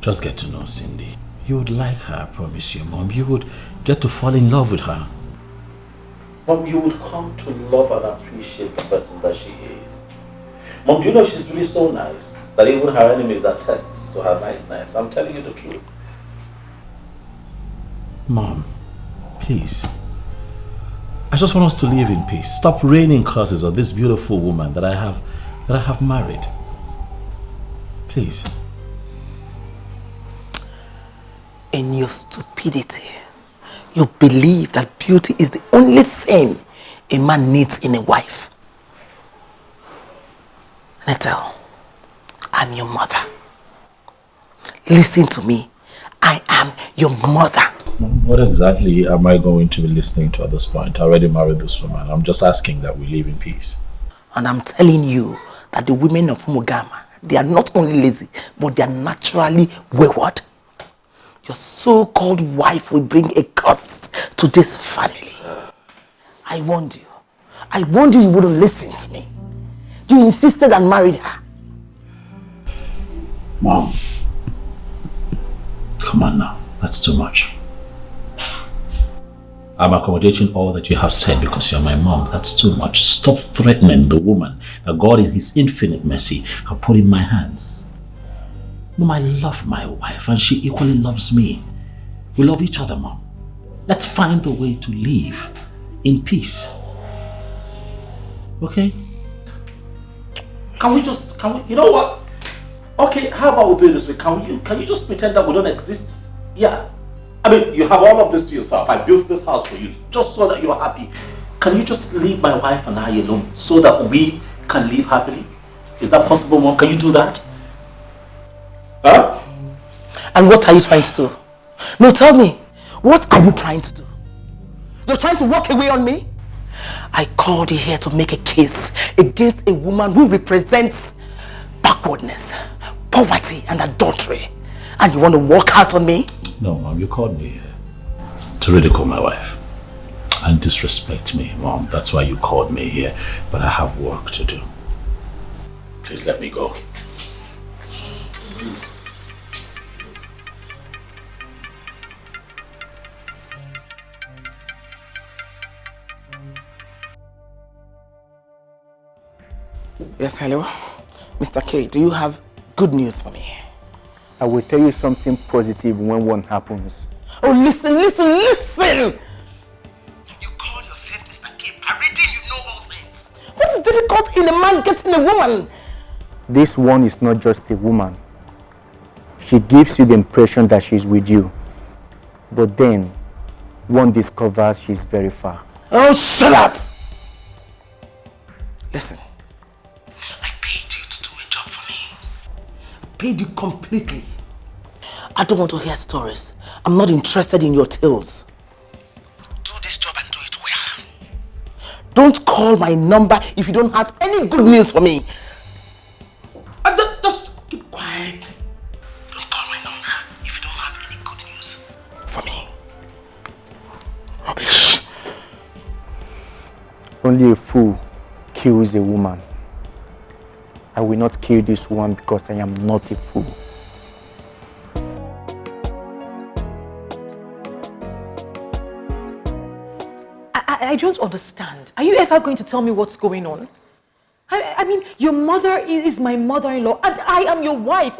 Just get to know Cindy. You would like her, I promise you, Mom. You would get to fall in love with her. Mom, you would come to love and appreciate the person that she is. Mom, do you know she's really so nice that even her enemies attest to her niceness? I'm telling you the truth. Mom, please. I just want us to live in peace. Stop raining curses on this beautiful woman that I have married. Please. In your stupidity, you believe that beauty is the only thing a man needs in a wife. Nettle, I'm your mother. Listen to me. I am your mother. What exactly am I going to be listening to at this point? I already married this woman. I'm just asking that we live in peace. And I'm telling you that the women of Mugama, they are not only lazy, but they are naturally wayward. Your so-called wife will bring a curse to this family. I warned you. I warned you wouldn't listen to me. You insisted and married her. Mom. Come on now. That's too much. I'm accommodating all that you have said because you're my mom. That's too much. Stop threatening the woman that God in his infinite mercy have put in my hands. Mom, I love my wife and she equally loves me. We love each other, Mom. Let's find a way to live in peace. Okay? You know what? Okay, how about we do it this way? Can you just pretend that we don't exist? Yeah. I mean, you have all of this to yourself. I built this house for you just so that you're happy. Can you just leave my wife and I alone so that we can live happily? Is that possible, Mom? Can you do that? Huh? And what are you trying to do? No, tell me. What are you trying to do? You're trying to walk away on me? I called you here to make a case against a woman who represents backwardness, poverty and adultery. And you want to walk out on me? No, Mom, you called me here to ridicule my wife and disrespect me, Mom. That's why you called me here. But I have work to do. Please let me go. Yes, hello. Mr. K, do you have good news for me? I will tell you something positive when one happens. Oh, listen! You call yourself Mr. K, parading you know all things. What is difficult in a man getting a woman? This one is not just a woman. She gives you the impression that she's with you. But then, one discovers she's very far. Oh, shut up! Listen. I paid you to do a job for me. Paid you completely. I don't want to hear stories. I'm not interested in your tales. Do this job and do it well. Don't call my number if you don't have any good news for me. Just keep quiet. Don't call my number if you don't have any good news for me. Rubbish. Only a fool kills a woman. I will not kill this woman because I am not a fool. I don't understand. Are you ever going to tell me what's going on? I mean, your mother is my mother-in-law and I am your wife.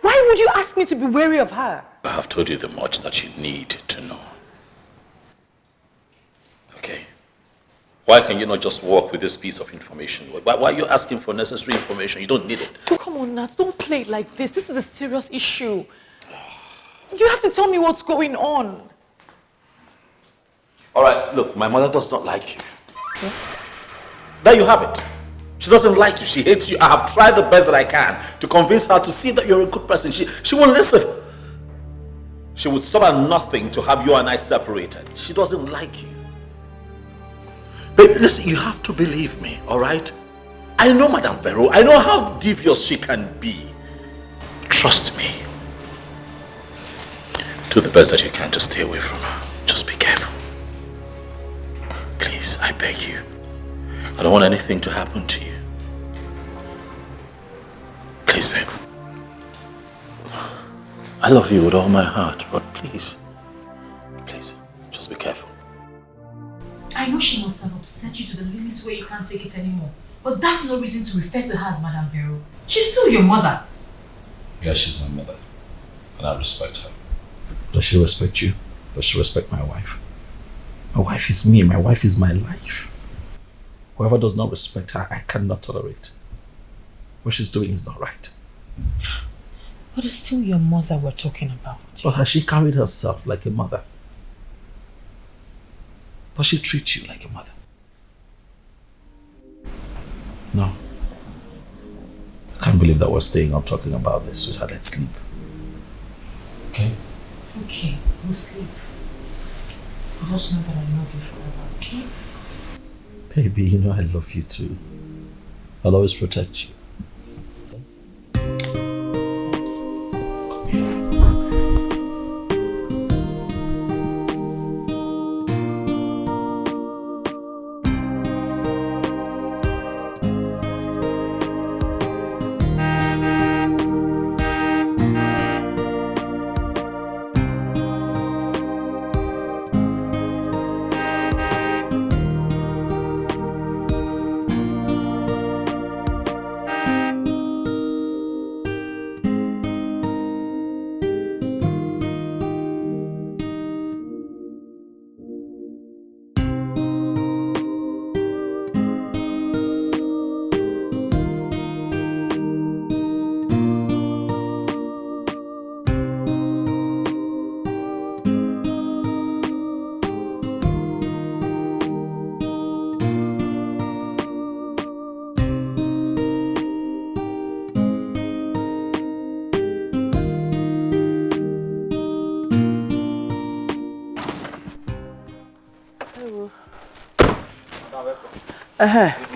Why would you ask me to be wary of her? I have told you the much that you need to know. Okay? Why can you not just walk with this piece of information? Why are you asking for necessary information? You don't need it. Oh, come on, Nat. Don't play it like this. This is a serious issue. You have to tell me what's going on. All right, look, my mother does not like you. What? There you have it. She doesn't like you. She hates you. I have tried the best that I can to convince her to see that you're a good person. She won't listen. She would stop at nothing to have you and I separated. She doesn't like you. Babe, listen, you have to believe me, all right? I know Madame Vero. I know how devious she can be. Trust me. Do the best that you can to stay away from her. Just be careful. Please, I beg you. I don't want anything to happen to you. Please, babe. I love you with all my heart, but please, just be careful. I know she must have upset you to the limit where you can't take it anymore. But that's no reason to refer to her as Madame Vero. She's still your mother. Yeah, she's my mother. And I respect her. Does she respect you? Does she respect my wife? My wife is me. My wife is my life. Whoever does not respect her, I cannot tolerate. What she's doing is not right. But it's still your mother we're talking about. But has she carried herself like a mother? Does she treat you like a mother? No. I can't believe that we're staying up talking about this, sweetheart. Let's sleep. Okay? Okay, we'll sleep. Just know that I love you forever, okay? Baby, you know I love you too. I'll always protect you.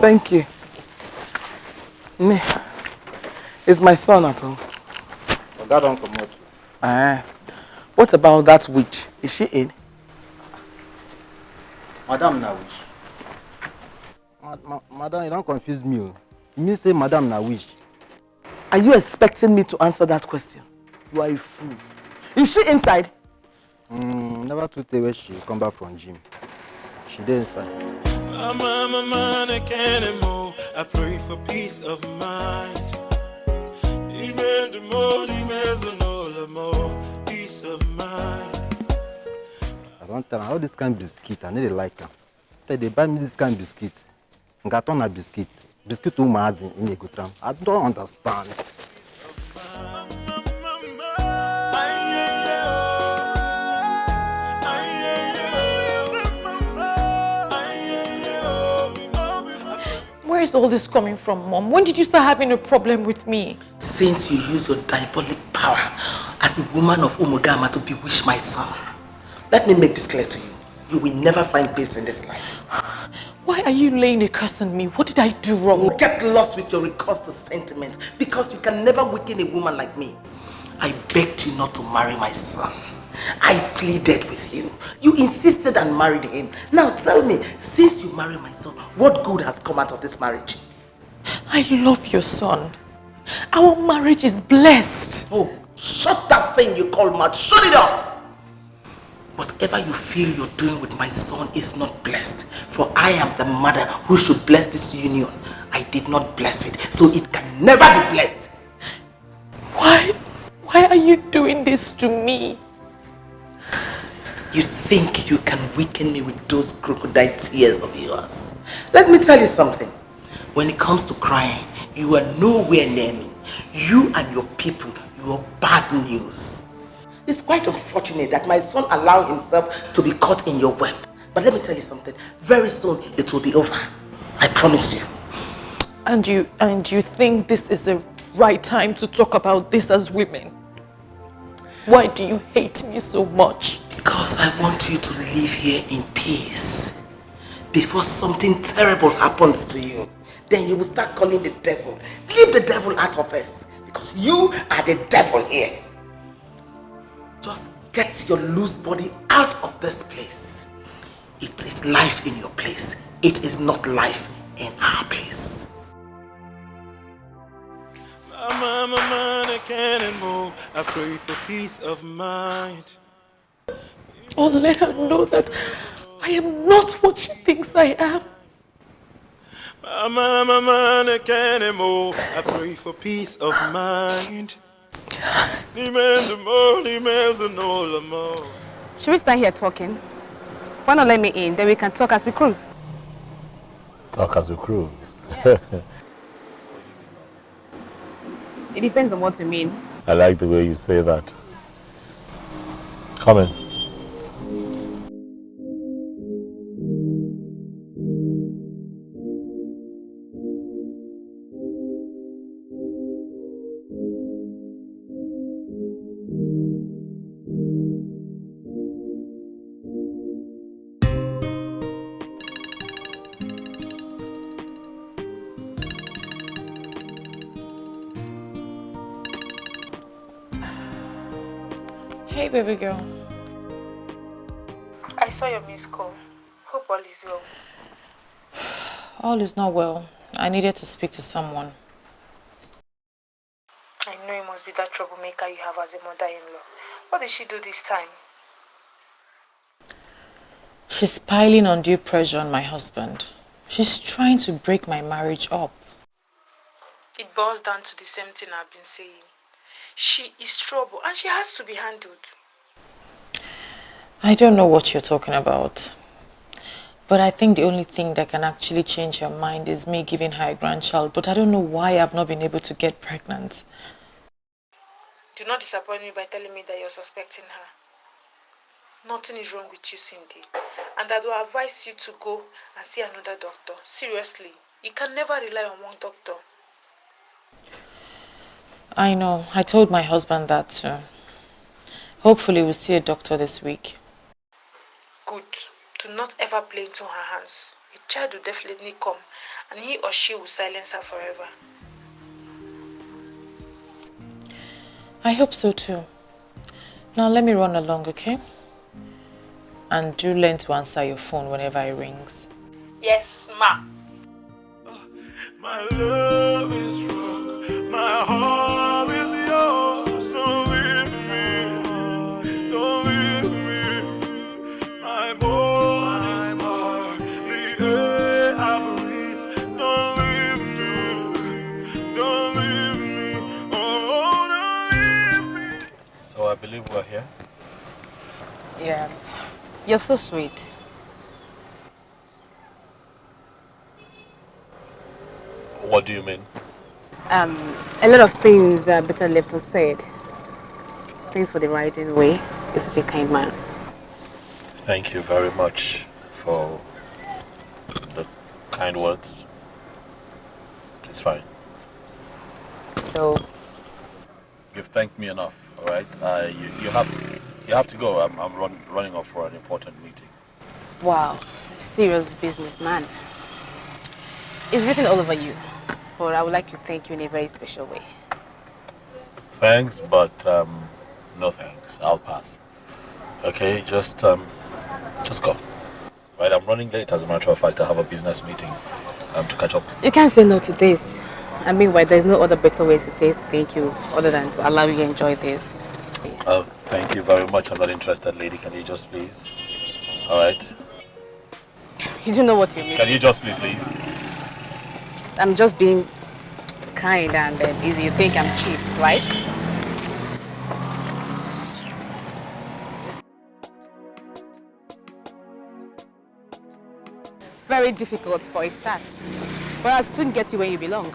Thank you. Me, is my son at home? That don't come out. What about that witch? Is she in? Madam na wish. Madam, you don't confuse me. You mean say Madam na wish? Are you expecting me to answer that question? You are a fool. Is she inside? Never to tell where she come back from gym. She there inside. I pray for peace of mind. Peace of mind. I don't tell her how this kind of biscuit. I need to like them. They buy me this kind of biscuit. Got on a biscuit. Biscuit to my in a good time. I don't understand. Where is all this coming from, Mom? When did you start having a problem with me? Since you use your diabolic power as a woman of Umugama to bewitch my son. Let me make this clear to you. You will never find peace in this life. Why are you laying a curse on me? What did I do wrong? You get lost with your recourse to sentiment because you can never weaken a woman like me. I begged you not to marry my son. I pleaded with you. You insisted and married him. Now tell me, since you married my son, what good has come out of this marriage? I love your son. Our marriage is blessed. Oh, shut that thing you call mad. Shut it up! Whatever you feel you're doing with my son is not blessed. For I am the mother who should bless this union. I did not bless it, so it can never be blessed. Why are you doing this to me? You think you can weaken me with those crocodile tears of yours? Let me tell you something. When it comes to crying, you are nowhere near me. You and your people, you are bad news. It's quite unfortunate that my son allowed himself to be caught in your web. But let me tell you something. Very soon, it will be over. I promise you. And you think this is the right time to talk about this as women? Why do you hate me so much? Because I want you to live here in peace. Before something terrible happens to you, then you will start calling the devil. Leave the devil out of this. Because you are the devil here. Just get your loose body out of this place. It is life in your place. It is not life in our place. Mama, I pray for peace of mind. Oh, let her know that I am not what she thinks I am. I pray for peace of mind. Should we stand here talking? Why not let me in? Then we can talk as we cruise. Talk as we cruise. It depends on what you mean. I like the way you say that. Come in. Hey, baby girl. I saw your missed call. Hope all is well. All is not well. I needed to speak to someone. I know it must be that troublemaker you have as a mother-in-law. What did she do this time? She's piling undue pressure on my husband. She's trying to break my marriage up. It boils down to the same thing I've been saying. She is trouble and she has to be handled. I don't know what you're talking about. But I think the only thing that can actually change her mind is me giving her a grandchild. But I don't know why I've not been able to get pregnant. Do not disappoint me by telling me that you're suspecting her. Nothing is wrong with you, Cindy. And I will advise you to go and see another doctor. Seriously, you can never rely on one doctor. I know. I told my husband that too. Hopefully we'll see a doctor this week. Good. Do not ever play into her hands. A child will definitely come and he or she will silence her forever. I hope so too. Now let me run along, okay? And do learn to answer your phone whenever it rings. Yes, ma. My love is wrong. My heart is yours. Don't leave me. Don't leave me. My body's part, the air I breathe. Don't leave me. Don't leave me. Oh, don't leave me. So I believe we're here. Yeah. You're so sweet. What do you mean? A lot of things are better left unsaid. Thanks for the right way. You're such a kind man. Thank you very much for the kind words. It's fine. So, You've thanked me enough, all right? You have to go. I'm running off for an important meeting. wow, serious businessman. It's written all over you, but I would like to thank you in a very special way. Thanks, but no thanks. I'll pass. Okay, just go. Right, I'm running late. As a matter of fact, I have a business meeting to catch up. You can't say no to this. I mean, why there's no other better way to say thank you other than to allow you to enjoy this. Thank you very much. I'm not interested, lady. Can you just please? All right. You don't know what you mean. Can you just please leave? I'm just being kind and easy. You think I'm cheap, right? Very difficult for a start, but I'll soon get you where you belong.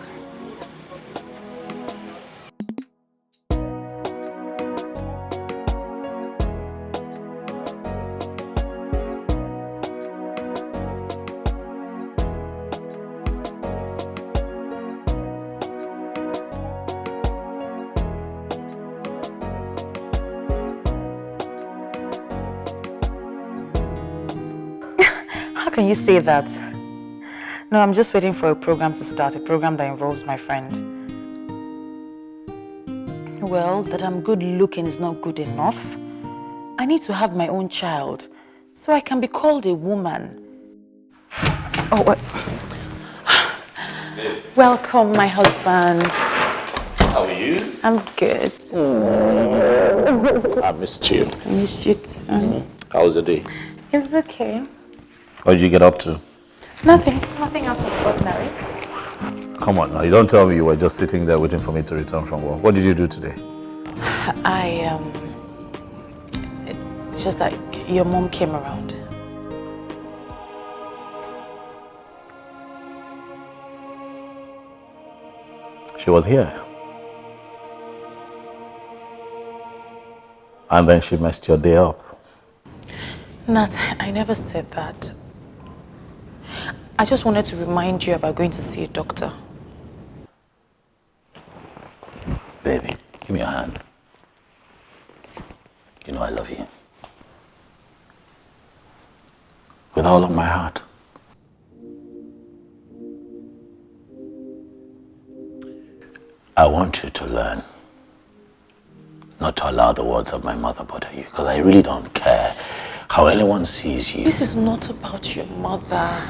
How can you say that? No, I'm just waiting for a program to start, a program that involves my friend. Well, that I'm good looking is not good enough. I need to have my own child so I can be called a woman. Oh, what? Welcome, my husband. How are you? I'm good. I missed you. I missed you too. How was the day? It was okay. What did you get up to? Nothing out of ordinary. Come on now, you don't tell me you were just sitting there waiting for me to return from work. What did you do today? It's just that your mom came around. She was here. And then she messed your day up. Nat, I never said that. I just wanted to remind you about going to see a doctor. Baby, give me your hand. You know I love you. With all of my heart. I want you to learn not to allow the words of my mother bother you, because I really don't care how anyone sees you. This is not about your mother.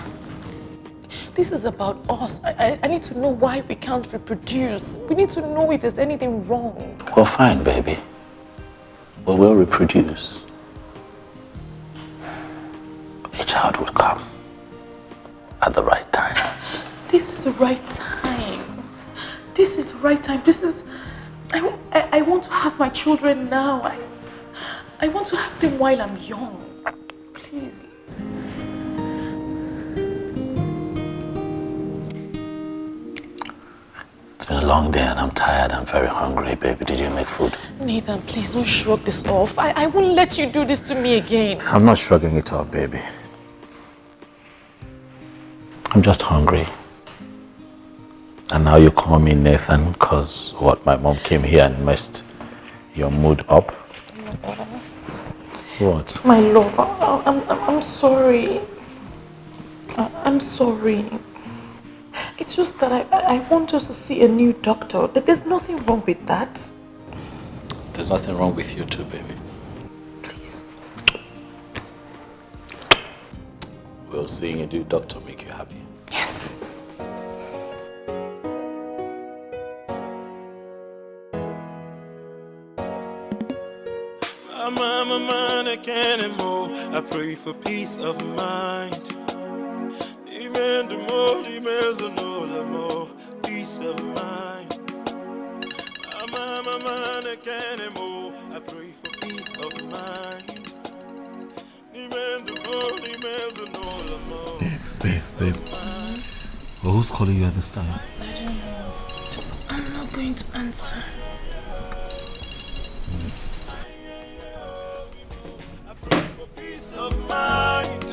This is about us. I need to know why we can't reproduce. We need to know if there's anything wrong. Well, fine, baby. We will reproduce. A child would come at the right time. This is the right time. This is the right time. This is... I want to have my children now. I want to have them while I'm young. Please. It's been a long day and I'm tired. I'm very hungry, baby. Did you make food? Nathan, please don't shrug this off. I won't let you do this to me again. I'm not shrugging it off, baby. I'm just hungry. And now you call me Nathan because what, my mom came here and messed your mood up? What? My love, I'm sorry. I'm sorry. It's just that I want us to see a new doctor. There's nothing wrong with that. There's nothing wrong with you too, baby. Please. Will seeing a new doctor make you happy? Yes. I'm a can anymore. I pray for peace of mind. Demand more, demands no more. Peace of mind. I'm a can anymore. I pray for peace of mind. Demand more, demands no more. Babe. Well, who's calling you at this time? I don't know. I'm not going to answer. Of mind.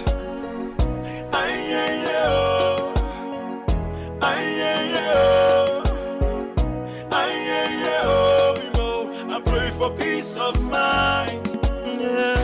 I pray for peace of mind. Yeah.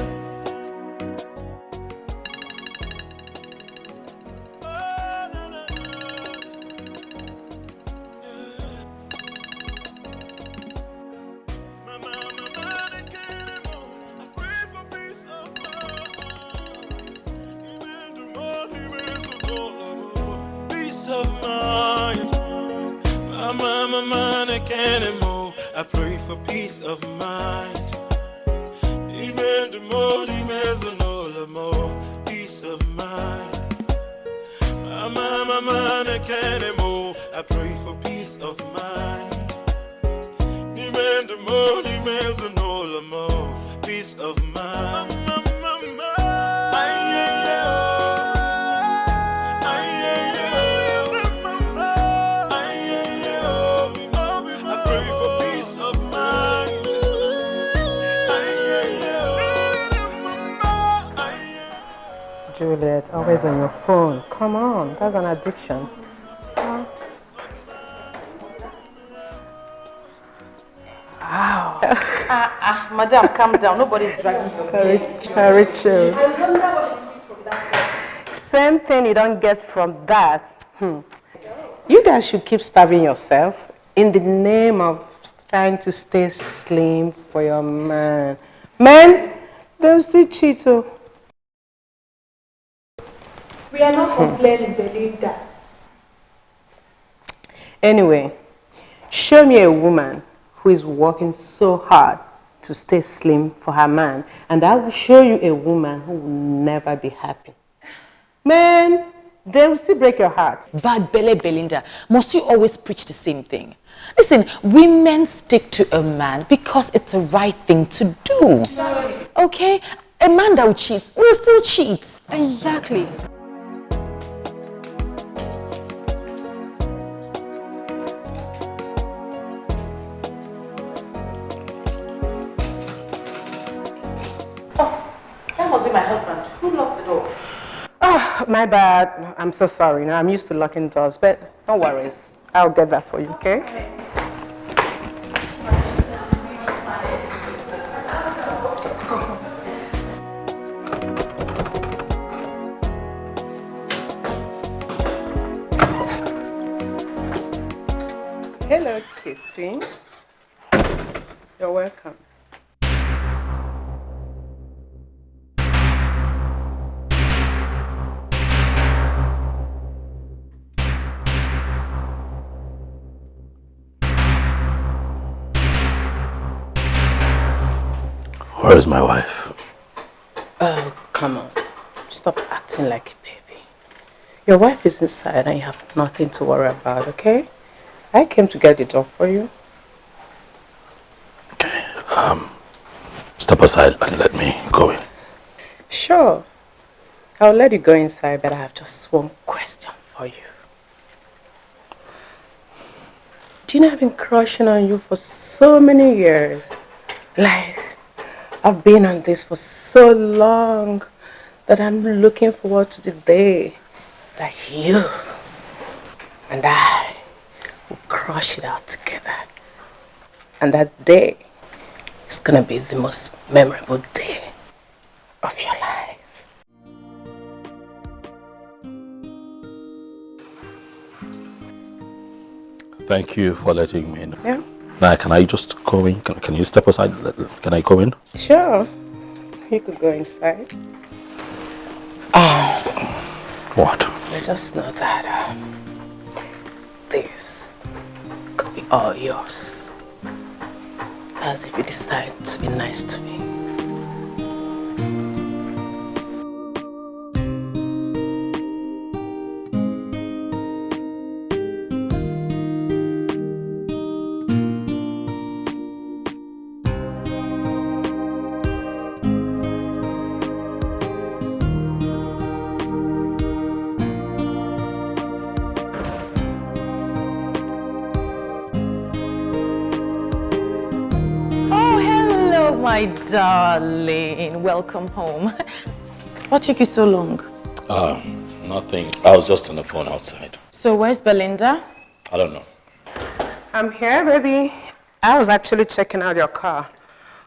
I pray for peace of mind. Demand more, demands no more. Peace of mind. I pray for peace of mind. Demand more, demands no more. Peace of mind. Juliet, always on your phone. Come on, that's an addiction. Wow. Madam, calm down. Nobody's dragging your Very chill. I wonder what you get from that. Same thing you don't get from that. You guys should keep starving yourself in the name of trying to stay slim for your man. Men, they'll still cheat. We are not complaining, Belinda. Anyway, Show me a woman who is working so hard to stay slim for her man, and I will show you a woman who will never be happy. Man, they will still break your heart. Bad Bele Belinda, must you always preach the same thing? Listen, women stick to a man because it's the right thing to do. Okay? A man that will cheat will still cheat. Exactly. That must be my husband. Who locked the door? Oh, my bad. I'm so sorry. Now I'm used to locking doors, but no worries. I'll get that for you, okay? Hello, Kitty. You're welcome. Where is my wife? Oh, come on. Stop acting like a baby. Your wife is inside and you have nothing to worry about, okay? I came to get the door for you. Okay, step aside and let me go in. Sure. I'll let you go inside, but I have just one question for you. Do you know I've been crushing on you for so many years? Like, I've been on this for so long that I'm looking forward to the day that you and I will crush it out together. And that day is going to be the most memorable day of your life. Thank you for letting me know. Yeah. Now, can I just go in? Can you step aside? Can I go in? Sure. You could go inside. What? I just know that this could be all yours. As if you decide to be nice to me. My darling, welcome home. What took you so long? Nothing. I was just on the phone outside. So where's Belinda? I don't know. I'm here, baby. I was actually checking out your car.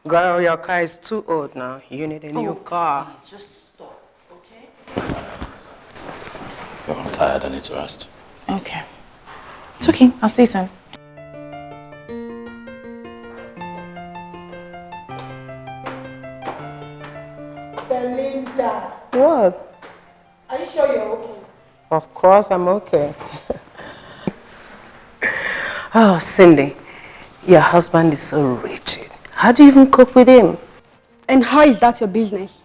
Girl, your car is too old now. You need a new car. Please, just stop, okay? I'm tired. I need to rest. Okay. It's okay. I'll see you soon. Belinda, What? are you sure you're okay? Of course, I'm okay. Oh, Cindy, your husband is so rigid. How do you even cope with him? And how is that your business?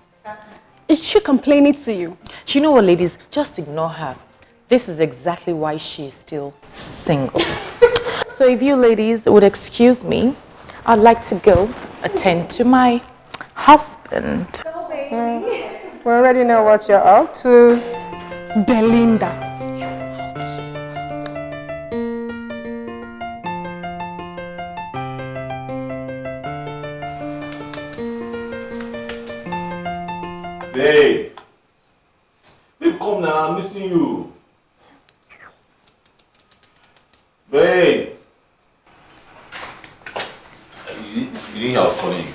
Is she complaining to you? You know what, ladies? Just ignore her. This is exactly why she is still single. So if you ladies would excuse me, I'd like to go attend to my husband. We already know what you're up to. Belinda. Babe! Babe, come now, I'm missing you. Babe! You didn't hear I was calling you?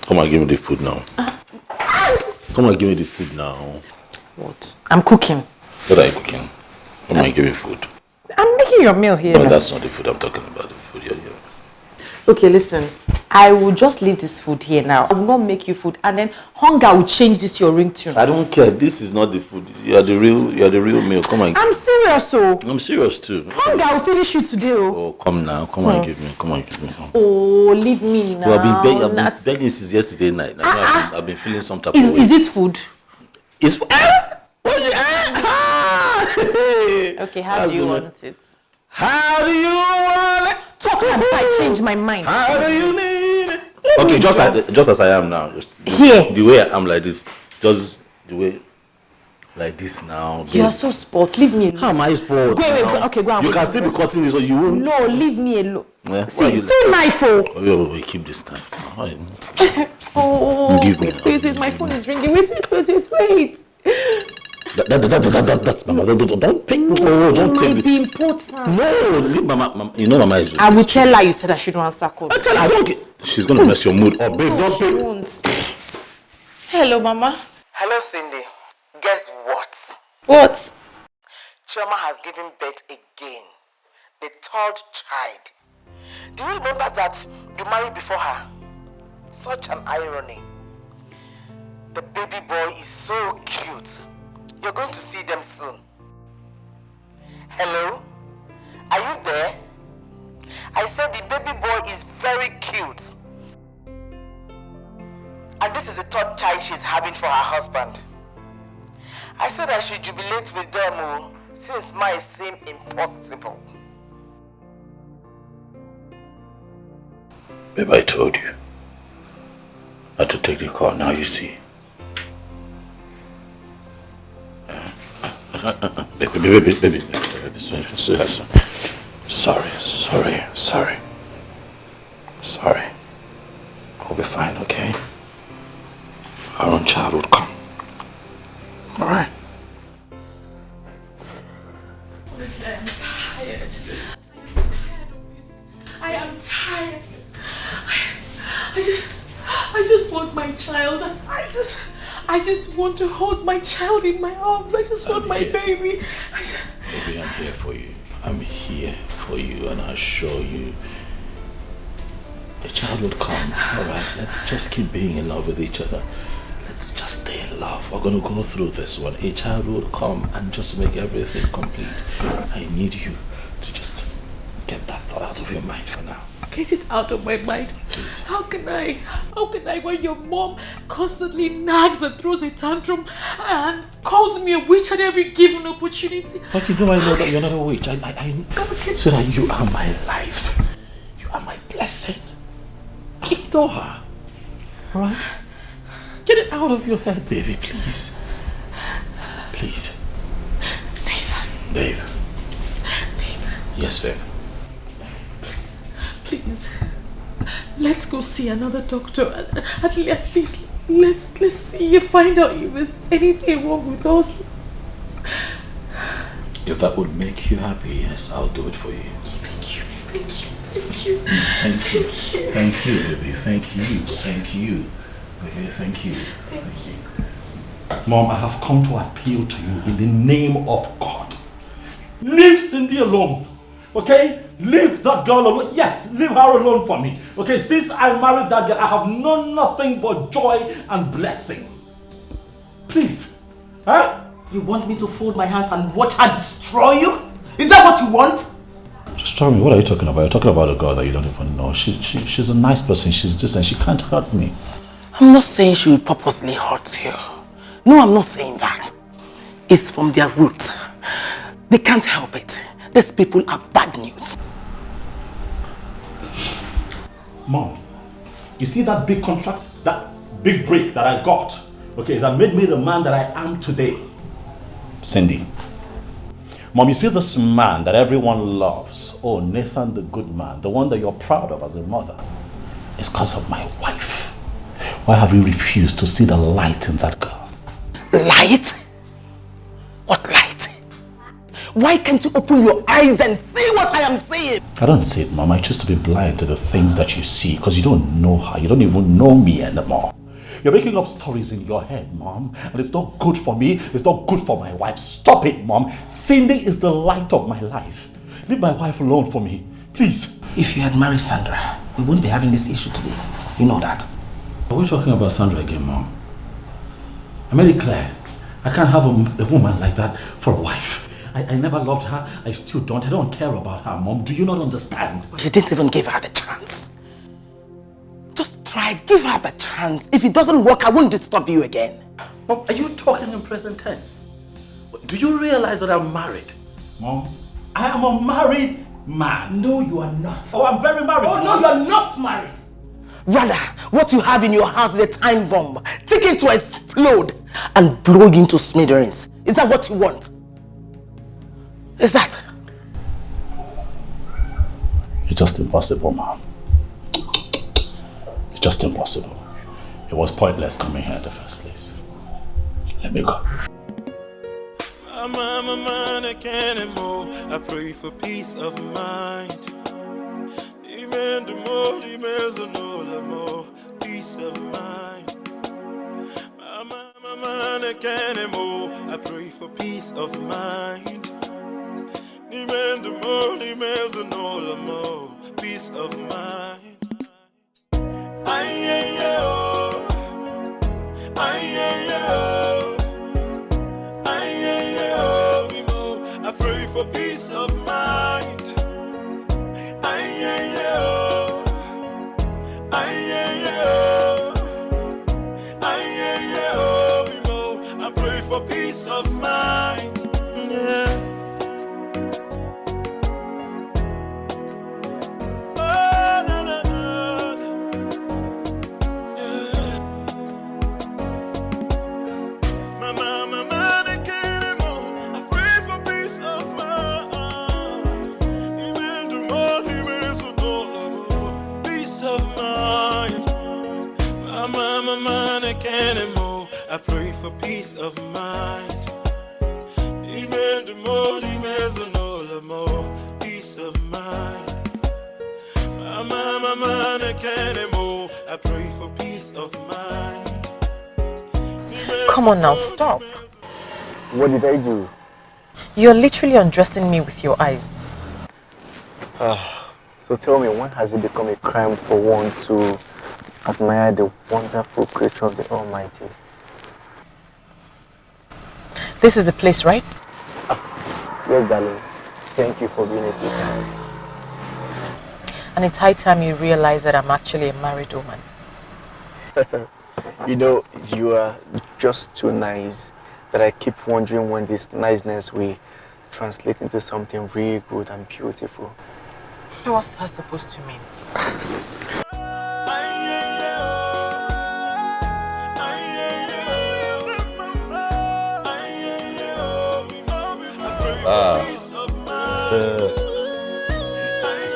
Come and give me the food now. Come and give me the food now. What? I'm cooking. What are you cooking? Come and give me food. I'm making your meal here. No, that's not the food I'm talking about. The food here. Okay, listen. I will just leave this food here now. I will not make you food, and then hunger will change this your ringtone. I don't care. This is not the food. You are the real meal. Come and. I'm serious. serious, so. I'm serious too. Hunger, I will finish you today. Oh, come now. Come on, give me. Come on, give me. Oh, leave me now. Well, I've been begging since yesterday night. I've been feeling some type of way. Is it food? It's Okay, how do you want it? How do you want it? Talk about I change my mind. How do you need it? Okay, just as I am now. Here. The way I'm like this. Just the way like this now. You are so spoiled. Leave me alone. How am I spoiled? Go away. Okay, go on. You can still be cutting this or you won't. No, leave me alone. Yeah, See, knife. Wait, keep this time. Oh, give me. Wait, my phone is ringing. Wait. That's Mama. Don't pick. No, don't it take might be important. No, leave Mama. You know Mama is. I will tell her you said I shouldn't answer calls. I tell her I don't get. She's gonna mess your mood up, babe. Don't pick. Won't. Hello, Mama. Hello, Cindy. Guess what? What? Chioma has given birth again. The third child. Do you remember that you married before her? Such an irony. The baby boy is so cute. You're going to see them soon. Hello? Are you there? I said the baby boy is very cute. And this is the third child she's having for her husband. I said I should jubilate with them since mine seem impossible. Babe, I told you. I had to take the call, now you see. Baby. Sorry. I'll be fine, okay? Our own child would come. Alright. Honestly, I am tired. I am tired. I just want my child. I just want to hold my child in my arms. I just want my baby. Baby, I'm here for you. I'm here for you, and I assure you the child will come. Alright, let's just keep being in love with each other. Let's just stay in love. We're going to go through this one. A child will come and just make everything complete. I need you to just get that thought out of your mind for now. Get it out of my mind. Please. How can I when your mom constantly nags and throws a tantrum and calls me a witch at every given opportunity? But you know I know that you're not a witch. I so that you are my life. You are my blessing. Ignore her. Alright? Get it out of your head, baby, please. Please. Nathan. Babe. Yes, babe. Please. Let's go see another doctor. At least let's see if find out if there's anything wrong with us. If that would make you happy, yes, I'll do it for you. Thank you. Baby. Thank you. Mom, I have come to appeal to you in the name of God. Leave Cindy alone. Okay? Leave that girl alone. Yes, leave her alone for me. Okay, since I married that girl, I have known nothing but joy and blessings. Please. Huh? You want me to fold my hands and watch her destroy you? Is that what you want? Just tell me, what are you talking about? You're talking about a girl that you don't even know. She's a nice person. She's decent. She can't hurt me. I'm not saying she will purposely hurt you. No, I'm not saying that. It's from their root. They can't help it. These people are bad news. Mom, you see that big contract, that big break that I got, okay, that made me the man that I am today? Cindy. Mom, you see this man that everyone loves, oh, Nathan the good man, the one that you're proud of as a mother, it's because of my wife. Why have you refused to see the light in that girl? Light? What light? Why can't you open your eyes and see what I am saying? I don't see it, Mom. I choose to be blind to the things that you see because you don't know her. You don't even know me anymore. You're making up stories in your head, Mom, and it's not good for me. It's not good for my wife. Stop it, Mom. Cindy is the light of my life. Leave my wife alone for me, please. If you had married Sandra, we wouldn't be having this issue today. You know that. Are we talking about Sandra again, Mom? I made it clear. I can't have a woman like that for a wife. I never loved her. I still don't. I don't care about her, Mom. Do you not understand? But you didn't even give her the chance. Just try it. Give her the chance. If it doesn't work, I won't disturb you again. Mom, are you talking in present tense? Do you realize that I'm married? Mom, I am a married man. No, you are not. Oh, I'm very married. Oh, no, you're not married. Rather, what you have in your house is a time bomb. Take it to explode and blow you into smithereens. Is that what you want? Is that? It's just impossible, Mom. It's just impossible. It was pointless coming here in the first place. Let me go. My mind, I can't anymore. I pray for peace of mind. Demand more, demands no more. Peace of mind. My mind, I can't anymore. I pray for peace of mind. Demand more, demands no more. Peace of mind. I pray for peace of mind. I pray for peace of mind. Yeah. Oh, no, no, no. Yeah. My mind, I can't anymore. I pray for peace of mind. Even tomorrow, peace of mind. My mind, I can't anymore. I pray for peace of mind. Even tomorrow, peace of mind. My mind, I can't anymore. I pray for peace of mind. Come on now, stop. What did I do? You're literally undressing me with your eyes. So tell me, when has it become a crime for one to admire the wonderful creature of the Almighty? This is the place, right? Yes, darling. Thank you for being a sweetheart. And it's high time you realize that I'm actually a married woman. You know, you are just too nice that I keep wondering when this niceness will translate into something really good and beautiful. What's that supposed to mean?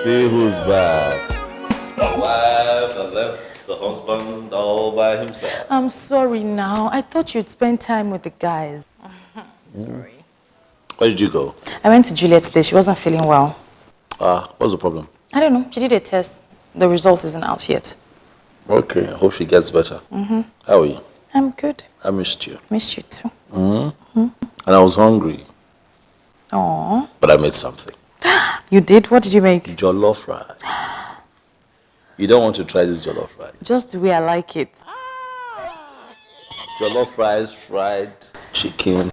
See who's back. The wife that left the husband all by himself. I'm sorry now. I thought you'd spend time with the guys. Sorry. Where did you go? I went to Juliet's place. She wasn't feeling well. What's the problem? I don't know. She did a test. The result isn't out yet. Okay, I hope she gets better. How are you? I'm good. I missed you. Missed you too. And I was hungry. Aww. But I made something. You did? What did you make? Jollof rice. You don't want to try this jollof rice? Just the way I like it. Jollof rice, fried chicken,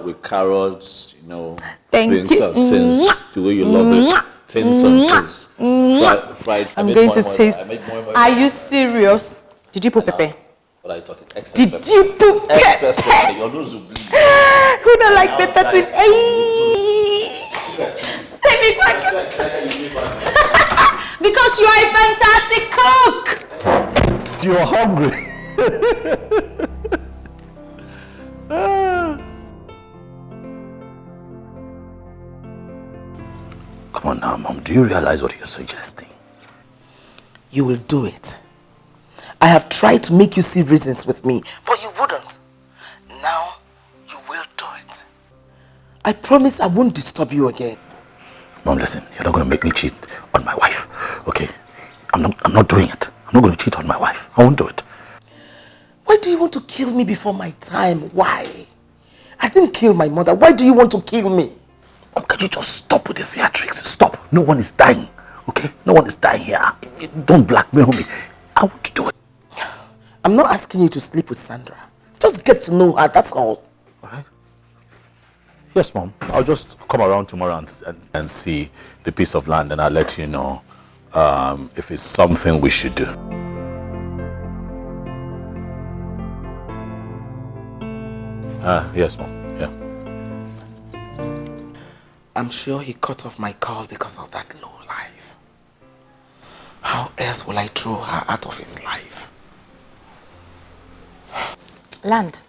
with carrots, Thank beans you. and things, the way you love it. Tins and things. Fried. I'm going to taste. Are you serious? Did you put pepper? What are you talking? Excess Did pepper. you put pepper? Excess pepper. Your nose will bleed. Who don't like pepper? Let me back. Because you are a fantastic cook. You're hungry. Come on now, Mom. Do you realize what you're suggesting? You will do it. I have tried to make you see reasons with me, but you wouldn't. Now, you will do it. I promise I won't disturb you again. Mom, listen. You're not going to make me cheat on my wife. Okay? I'm not doing it. I'm not going to cheat on my wife. I won't do it. Why do you want to kill me before my time? Why? I didn't kill my mother. Why do you want to kill me? Mom, can you just stop with the theatrics? Stop. No one is dying. Okay? No one is dying here. Don't blackmail me. I want to do it. I'm not asking you to sleep with Sandra. Just get to know her, that's all. Alright? Yes, Mom. I'll just come around tomorrow and see the piece of land, and I'll let you know if it's something we should do. Yes, Mom. Yeah. I'm sure he cut off my call because of that low life. How else will I throw her out of his life? Land?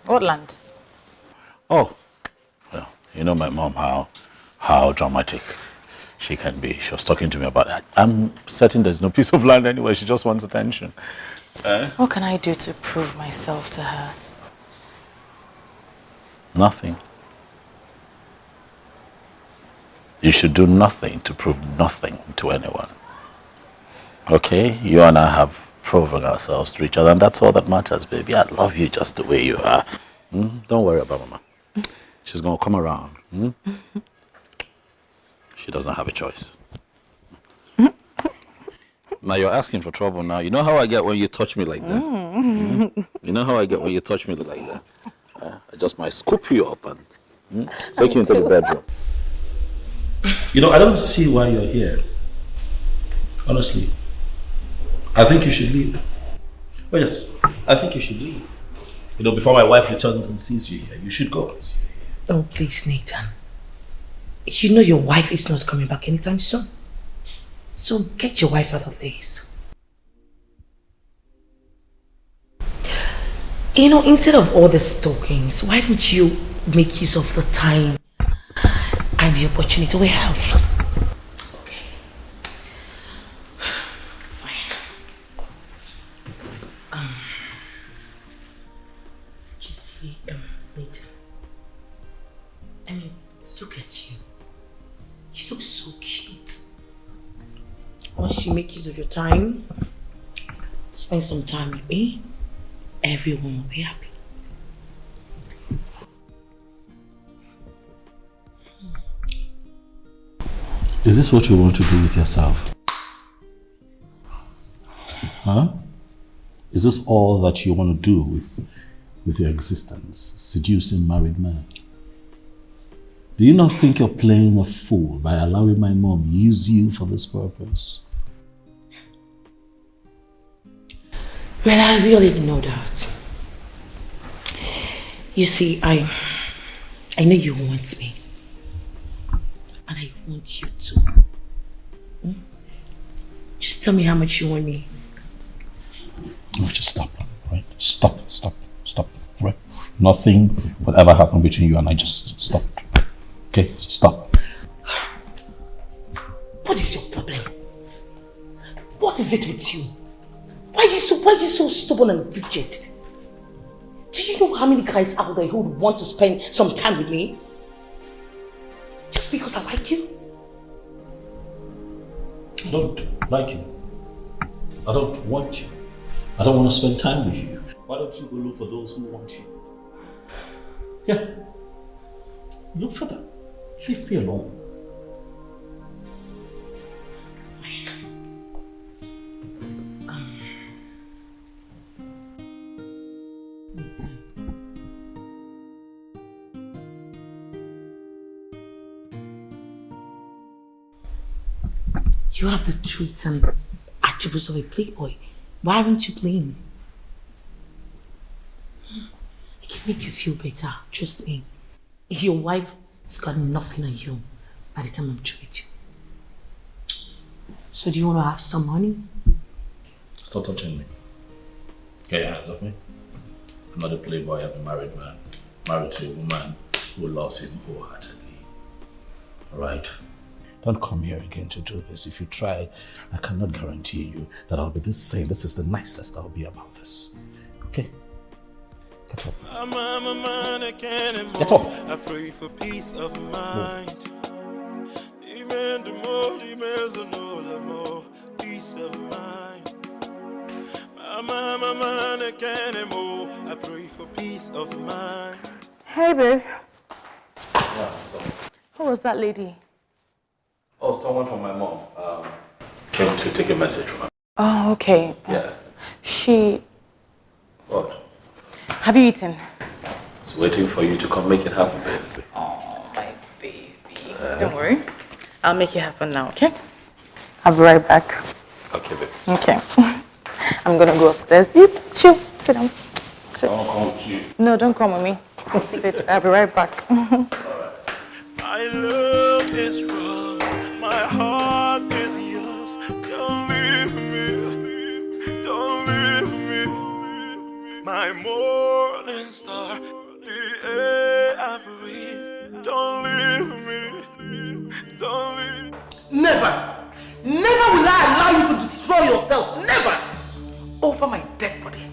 What land? Oh, well, you know my mom, how dramatic she can be. She was talking to me about that. I'm certain there's no piece of land anyway. She just wants attention. What can I do to prove myself to her? Nothing. You should do nothing to prove nothing to anyone. Okay? You and I have proven ourselves to each other, and that's all that matters, baby. I love you just the way you are. Don't worry about Mama. She's going to come around. She doesn't have a choice. Now you're asking for trouble now. You know how I get when you touch me like that? You know how I get when you touch me like that? I just might scoop you up and take you into the bedroom. You know, I don't see why you're here. Honestly. I think you should leave. Oh yes, I think you should leave. You know, before my wife returns and sees you here, you should go. Oh, please, Nathan. You know your wife is not coming back anytime soon. So get your wife out of this. You know, instead of all the stalkings, why don't you make use of the time and the opportunity we have? Okay. Fine. You see, Nathan, I mean, look at you. You look so cute. Once you make use of your time, spend some time with me, everyone will be happy. Is this what you want to do with yourself? Huh? Is this all that you want to do with your existence? Seducing married men? Do you not think you're playing a fool by allowing my mom use you for this purpose? Well, I really didn't know that. You see, I know you want me. And I want you to. Just tell me how much you want me. No, just stop, right? Stop, right? Nothing will ever happen between you and I. Just stop. Okay, stop. What is your problem? What is it with you? Why are you so stubborn and rigid? Do you know how many guys out there who would want to spend some time with me? Just because I like you? I don't like you. I don't want you. I don't want to spend time with you. Why don't you go look for those who want you? Yeah. Look for them. Leave me alone. You have the traits and attributes of a playboy. Why aren't you playing? It can make you feel better, trust me. Your wife has got nothing on you by the time I'm through with you. So do you want to have some money? Stop touching me. Get your hands off me. I'm not a playboy, I'm a married man. Married to a woman who loves him wholeheartedly. Alright? Don't come here again to do this. If you try, I cannot guarantee you that I'll be this same. This is the nicest I'll be about this. Okay? Get up. Get up. I pray for peace of mind. Peace of mind. I pray for peace of mind. Hey, babe. Yeah, so. Who was that lady? Oh, someone from my mom came to take a message from her. Oh, okay. Yeah. What? Have you eaten? It's waiting for you to come make it happen, baby. Oh, Don't worry. I'll make it happen now, okay? I'll be right back. Okay, babe. Okay. I'm gonna go upstairs. You chill. Sit down. Sit. I'll come with you. No, don't come with me. Sit. I'll be right back. My love is wrong, my heart is yours. Don't leave me, don't leave me. My morning star, the air I breathe. Don't leave me, don't leave me. Never! Never will I allow you to destroy yourself. Never! Over my dead body,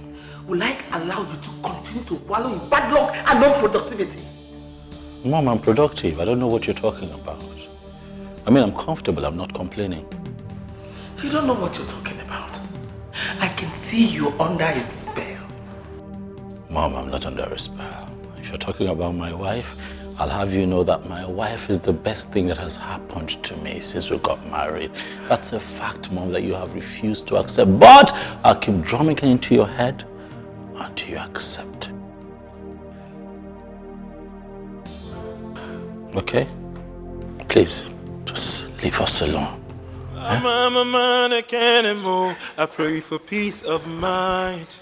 will I allow you to continue to wallow in bad luck and non-productivity? Mom, I'm productive. I don't know what you're talking about. I mean, I'm comfortable. I'm not complaining. You don't know what you're talking about. I can see you under a spell. Mom, I'm not under a spell. If you're talking about my wife, I'll have you know that my wife is the best thing that has happened to me since we got married. That's a fact, Mom, that you have refused to accept. But I'll keep drumming it into your head until you accept. Okay? Please, just leave us alone. I'm a man, I can't anymore. I pray for peace of mind.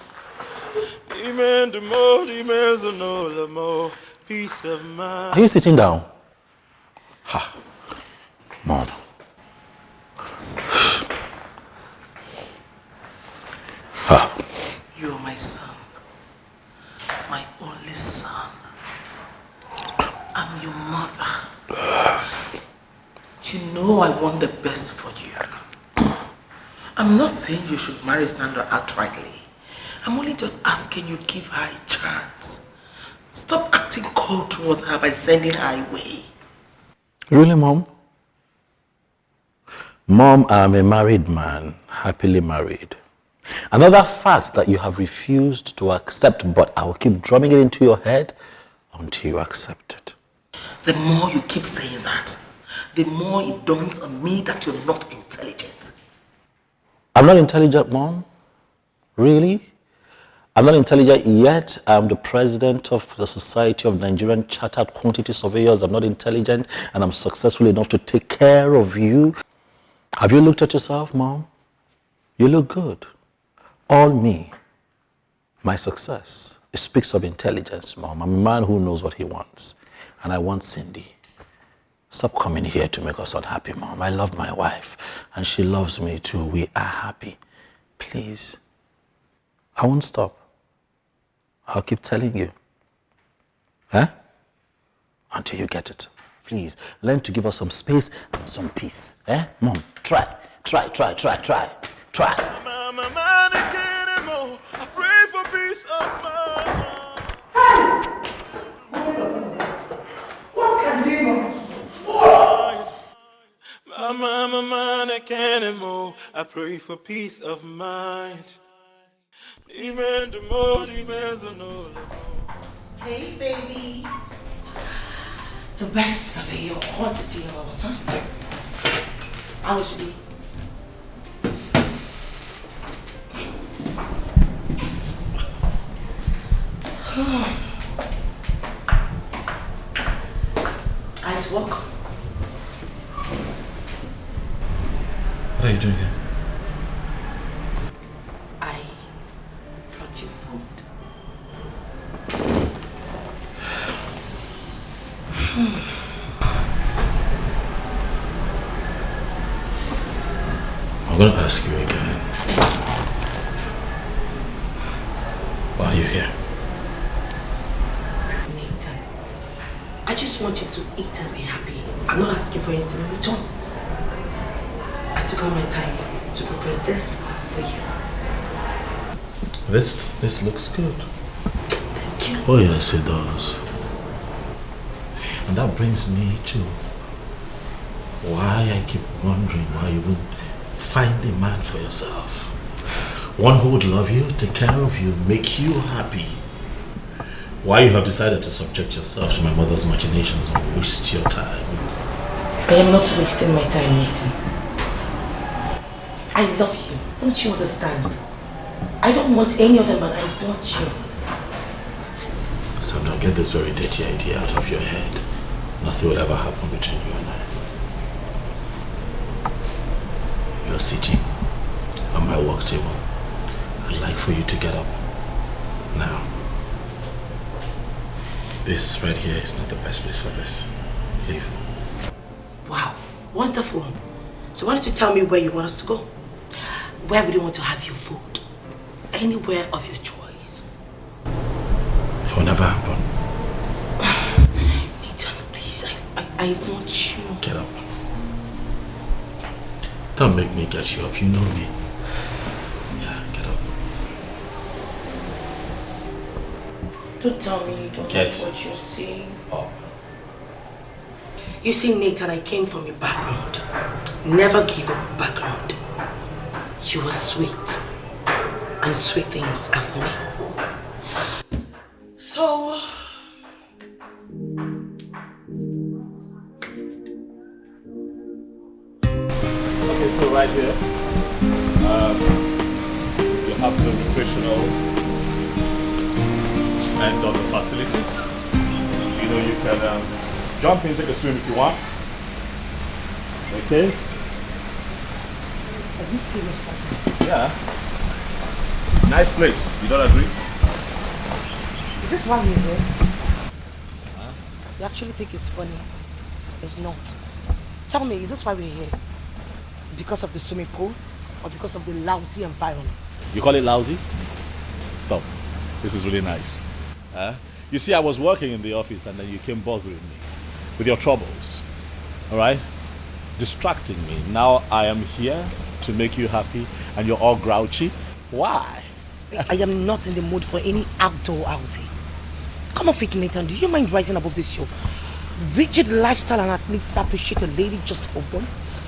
Amen, the more, demands on all the more. Peace of mind. Are you sitting down? Ha. Mom. Ha. You're my son. My only son. I'm your mother. You know I want the best for you. I'm not saying you should marry Sandra outrightly. I'm only just asking you give her a chance. Stop acting cold towards her by sending her away. Really, Mom? Mom, I'm a married man, happily married. Another fact that you have refused to accept, but I will keep drumming it into your head until you accept it. The more you keep saying that, the more it dawns on me that you're not intelligent. I'm not intelligent, Mom? Really? I'm not intelligent yet. I'm the president of the Society of Nigerian Chartered Quantity Surveyors. I'm not intelligent, and I'm successful enough to take care of you. Have you looked at yourself, Mom? You look good. All me. My success. It speaks of intelligence, Mom. I'm a man who knows what he wants. And I want Cindy. Stop coming here to make us unhappy, Mom. I love my wife, and she loves me too. We are happy. Please. I won't stop. I'll keep telling you. Huh? Until you get it. Please, learn to give us some space and some peace. Eh? Mom, try. I'm a man, I can't anymore. I pray for peace of mind. What can demons? I'm a man, I can't anymore. I pray for peace of mind. Amen, the more demands on all. Hey, baby. The best surveyor quantity of our time. How was your day? Nice work. What are you doing here? I brought you food. I'm going to ask you again. Why are you here? Nathan, I just want you to eat and be happy. I'm not asking for anything in return. I took out my time to prepare this for you. This looks good. Thank you. Oh yes, it does. And that brings me to why I keep wondering why you wouldn't find a man for yourself. One who would love you, take care of you, make you happy. Why you have decided to subject yourself to my mother's machinations and waste your time. I am not wasting my time, Nathan. I love you. Don't you understand? I don't want any other man. I want you. So now get this very dirty idea out of your head. Nothing will ever happen between you and I. you're sitting on my work table. I'd like for you to get up now. This right here is not the best place for this. Leave. Wow, wonderful. So why don't you tell me where you want us to go? Where would you want to have your food? Anywhere of your choice. It will never happen. Nathan, please, I want you. Get up. Don't make me get you up, you know me. Yeah, get up. Don't tell me you don't like what you see. Up. You see, Nathan, I came from a background. Never give up a background. You were sweet. And sweet things are for me. So... Okay, so right here, you have the recreational end of the facility. You know, you can jump in, take a swim if you want. Okay? Are you serious? Yeah. Nice place. You don't agree? Is this why we're here? Huh? You actually think it's funny? It's not. Tell me, is this why we're here? Because of the swimming pool? Or because of the lousy environment? You call it lousy? Stop. This is really nice. You see, I was working in the office and then you came bothering me with your troubles. Alright? Distracting me. Now I am here to make you happy and you're all grouchy. Why? I am not in the mood for any outdoor outing. Come off it, Nathan. Do you mind rising above this show? Rigid lifestyle and at least appreciate a lady just for once.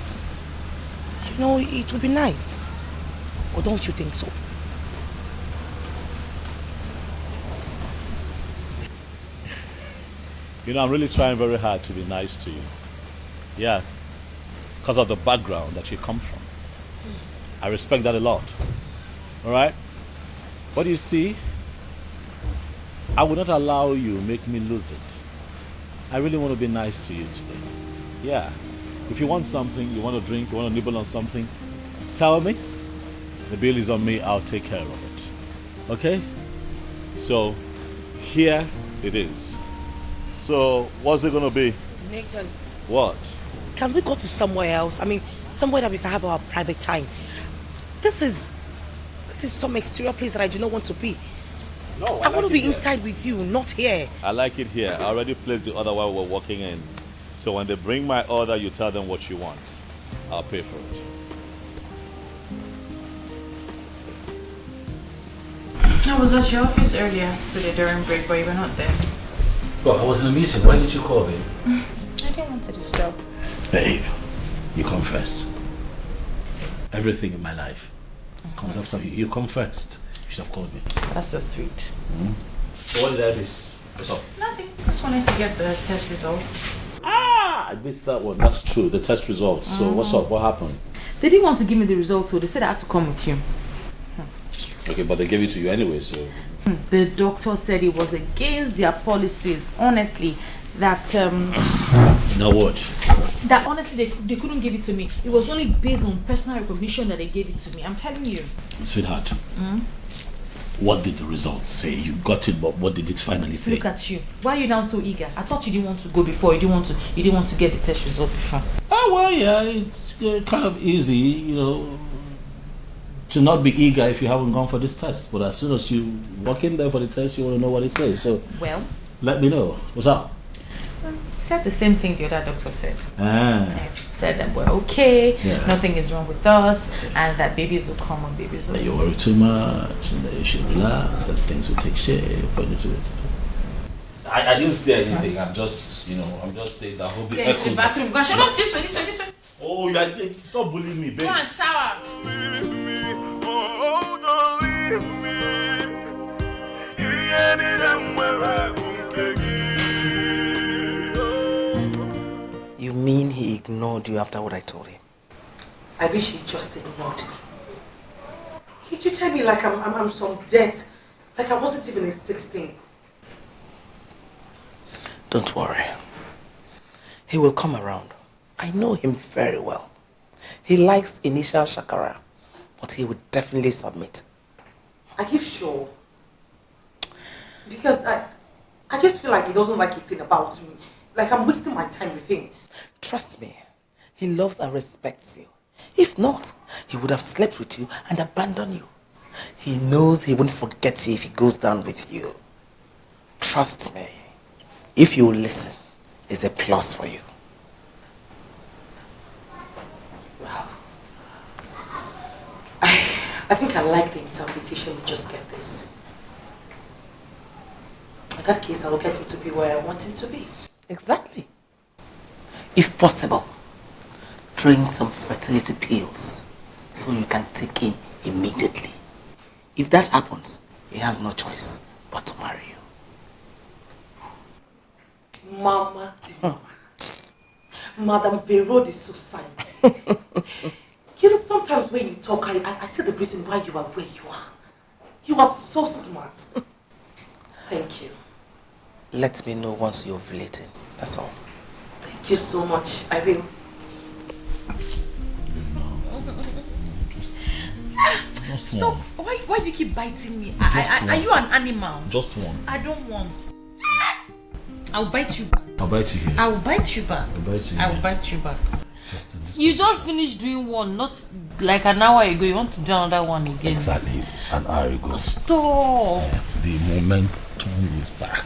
You know, it would be nice. Or don't you think so? You know, I'm really trying very hard to be nice to you. Yeah. Because of the background that you come from. I respect that a lot. Alright? But you see, I will not allow you make me lose it. I really want to be nice to you today. Yeah. If you want something, you want to drink, you want to nibble on something, tell me. The bill is on me, I'll take care of it. Okay? So, here it is. So, what's it going to be? Nathan. What? Can we go to somewhere else? I mean, somewhere that we can have our private time. This is some exterior place that I do not want to be. No, I want to be inside with you, not here. I like it here. I already placed the order while we're walking in. So when they bring my order, you tell them what you want. I'll pay for it. I was at your office earlier today during break, but you were not there. Well, I was in a meeting. Why did you call me? I didn't want to disturb. Babe, you come first. Everything in my life comes after you. You come first. You should have called me. That's so sweet. So what did I miss? What's up? Nothing. Just wanted to get the test results. I missed that one. That's true. The test results. So what's up? What happened? They didn't want to give me the results, so they said I had to come with you. Okay, but they gave it to you anyway, so... The doctor said it was against their policies, honestly, that... Now what? That honestly, they couldn't give it to me. It was only based on personal recognition that they gave it to me. I'm telling you. Sweetheart, what did the results say? You got it, but what did it finally say? Look at you. Why are you now so eager? I thought you didn't want to go before. You didn't want to get the test result before. Oh, well, yeah, it's kind of easy, you know, to not be eager if you haven't gone for this test. But as soon as you walk in there for the test, you want to know what it says. So, well, let me know. What's up? Said the same thing the other doctor said. I said that we're okay, nothing is wrong with us, and that babies will come and babies will... That you worry too much, and that you should relax, that things will take shape. I didn't say anything. I'm just, I'm just saying that. Hope Get into the bathroom. Go shut up. This way. Oh, stop bullying me, babe. Go and shower. Leave me, oh, don't leave me. You need them where I You mean he ignored you after what I told him? I wish he just ignored me. He treated me like I'm some debt, like I wasn't even a 16. Don't worry. He will come around. I know him very well. He likes initial shakara, but he would definitely submit. Are you sure? Because I just feel like he doesn't like a thing about me. Like I'm wasting my time with him. Trust me, he loves and respects you. If not, he would have slept with you and abandoned you. He knows he won't forget you if he goes down with you. Trust me, if you listen, it's a plus for you. Wow. I think I like the interpretation we just gave this. In that case, I will get him to be where I want him to be. Exactly. If possible, drink some fertility pills so you can take in immediately. If that happens, he has no choice but to marry you. Mama, Madam Vero, the society. You know, sometimes when you talk, I see the reason why you are where you are. You are so smart. Thank you. Let me know once you're ovulating. That's all. Thank you so much. I will. Stop. Why do you keep biting me? Are you an animal? Just one. I don't want. I'll bite you back. I'll bite you here. I will bite you back. I'll bite you I here. will bite you back. Just in this You just finished doing one, not like an hour ago. You want to do another one again. Exactly an hour ago. Stop. The momentum is back.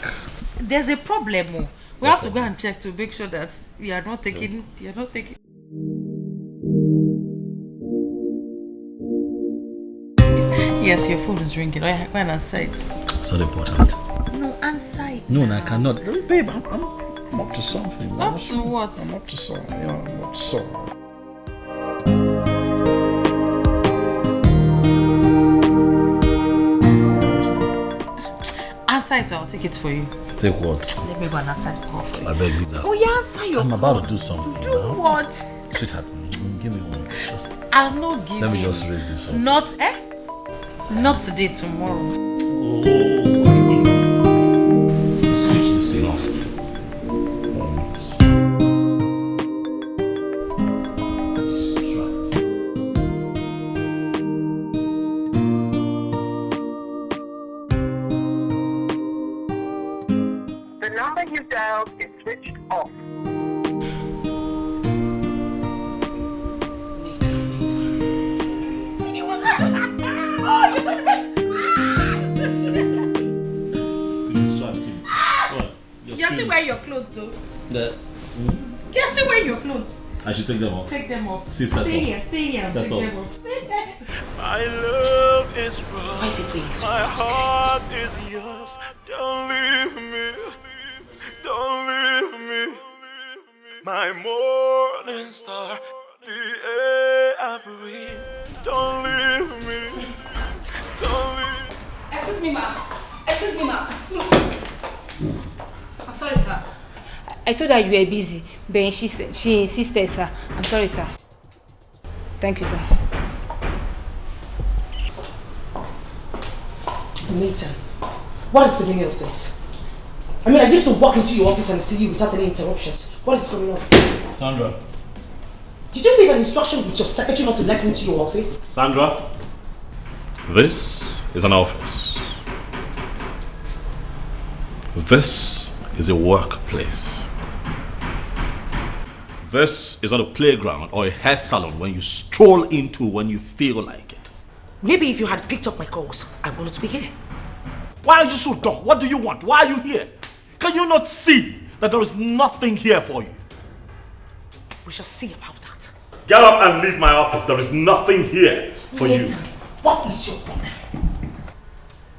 There's a problem. Oh. We have to go and check to make sure that you are not taking. You are not taking. Yes, your phone is ringing. Go and answer it. It's not important. No, answer it. No, I cannot. Babe, I'm up to something. Up to what? I'm up to something. Yeah, I'm up to something. Answer it or I'll take it for you. Take what? Let me go and answer the call for you. I beg you that. Oh, yeah, answer your I'm call. about to do something. Do now. what? Sweetheart, give me one. Just I'll not give you. let me just raise this up. Not, Not today, tomorrow. Switch this thing off. The number you dialed is switched off. You're still wearing your clothes though. You're You're still wearing your clothes. I should take them off. Take them off. Stay here and take Settle. them off. Stay there. My love is wrong. Why is it playing so My much? heart is yours. Don't leave me. Don't leave me. My morning star, the air I breathe. Don't leave me. Don't leave. Excuse me, ma'am. Excuse me, ma'am. Excuse me. I'm sorry, sir. I told her you were busy, but she insisted, sir. I'm sorry, sir. Thank you, sir. Nathan, what is the meaning of this? I mean, I used to walk into your office and see you without any interruptions. What is going on? Sandra. Did you leave an instruction with your secretary not to let me into your office? Sandra, this is an office. This is a workplace. This is not a playground or a hair salon when you stroll into when you feel like it. Maybe if you had picked up my calls, I wouldn't be here. Why are you so dumb? What do you want? Why are you here? Can you not see that there is nothing here for you? We shall see about that. Get up and leave my office. There is nothing here for you. Nathan, what is your problem?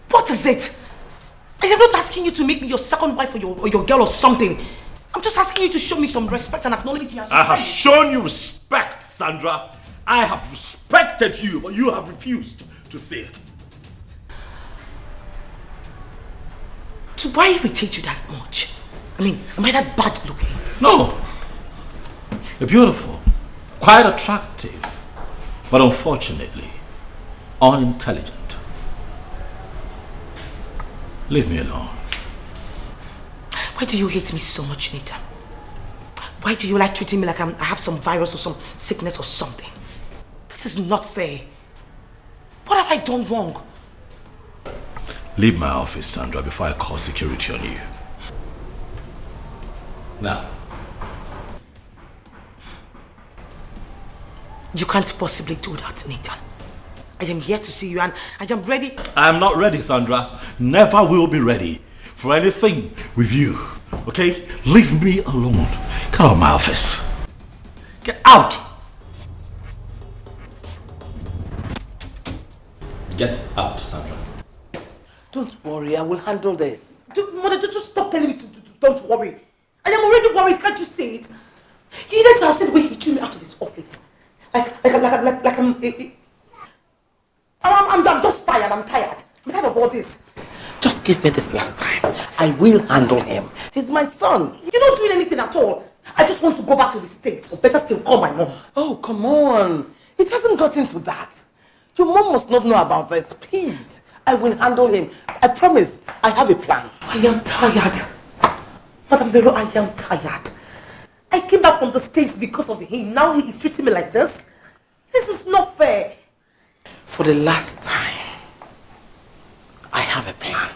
What is it? I am not asking you to make me your second wife or your girl or something. I'm just asking you to show me some respect and acknowledge me as I have shown you respect, Sandra. I have respected you, but you have refused to see it. So why irritate you that much? I mean, am I that bad looking? No. You're beautiful, quite attractive, but unfortunately, unintelligent. Leave me alone. Why do you hate me so much, Nathan? Why do you like treating me like I have some virus or some sickness or something? This is not fair. What have I done wrong? Leave my office, Sandra, before I call security on you. Now. You can't possibly do that, Nathan. I am here to see you and I am ready. I am not ready, Sandra. Never will be ready for anything with you. Okay? Leave me alone. Get out of my office. Get out! Get out, Sandra. Don't worry, I will handle this. Mother, just stop telling me to don't worry. I am already worried, can't you see it? You needed to have said the way he threw me out of his office. I'm just tired, I'm tired. I'm tired of all this. Just give me this last time. I will handle him. He's my son. You're not doing anything at all. I just want to go back to the States, or better still, call my mom. Oh, come on. It hasn't gotten to that. Your mom must not know about this. Please. I will handle him. I promise. I have a plan. I am tired. Madam Vero, I am tired. I came back from the States because of him. Now he is treating me like this. This is not fair. For the last time, I have a plan.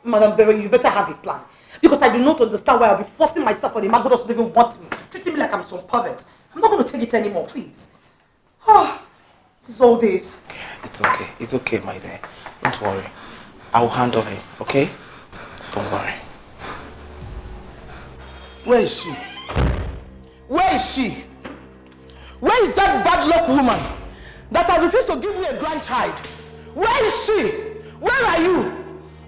Madam Vero, you better have a plan. Because I do not understand why I'll be forcing myself on a man who doesn't even want me. Treating me like I'm some pervert. I'm not going to take it anymore, please. This is all this. Okay, it's okay. It's okay, my dear. Don't worry. I will handle him, okay? Don't worry. Where is she? Where is she? Where is that bad luck woman that has refused to give me a grandchild? Where is she? Where are you?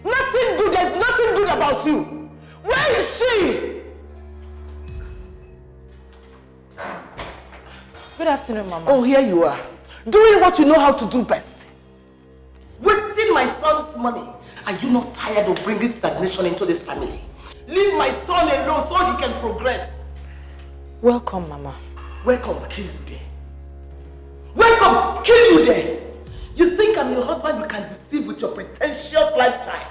Nothing good. There's nothing good about you. Where is she? Good afternoon, Mama. Oh, here you are. Doing what you know how to do best. Wasting my son's money. Are you not tired of bringing stagnation into this family? Leave my son alone so he can progress. Welcome, Mama. Welcome, kill you there. Welcome, kill you there. You think I'm your husband you can deceive with your pretentious lifestyle?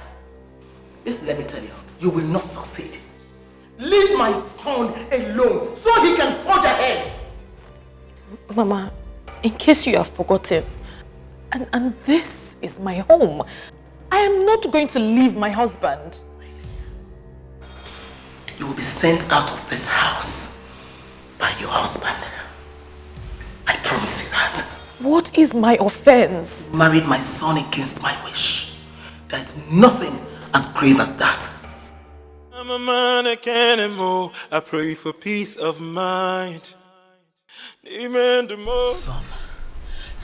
Listen, let me tell you, you will not succeed. Leave my son alone so he can forge ahead. Mama, in case you have forgotten, and this is my home. I am not going to leave my husband. You will be sent out of this house by your husband. I promise you that. What is my offense? You married my son against my wish. There is nothing as grave as that. I'm a man that can't move. I pray for peace of mind. Son,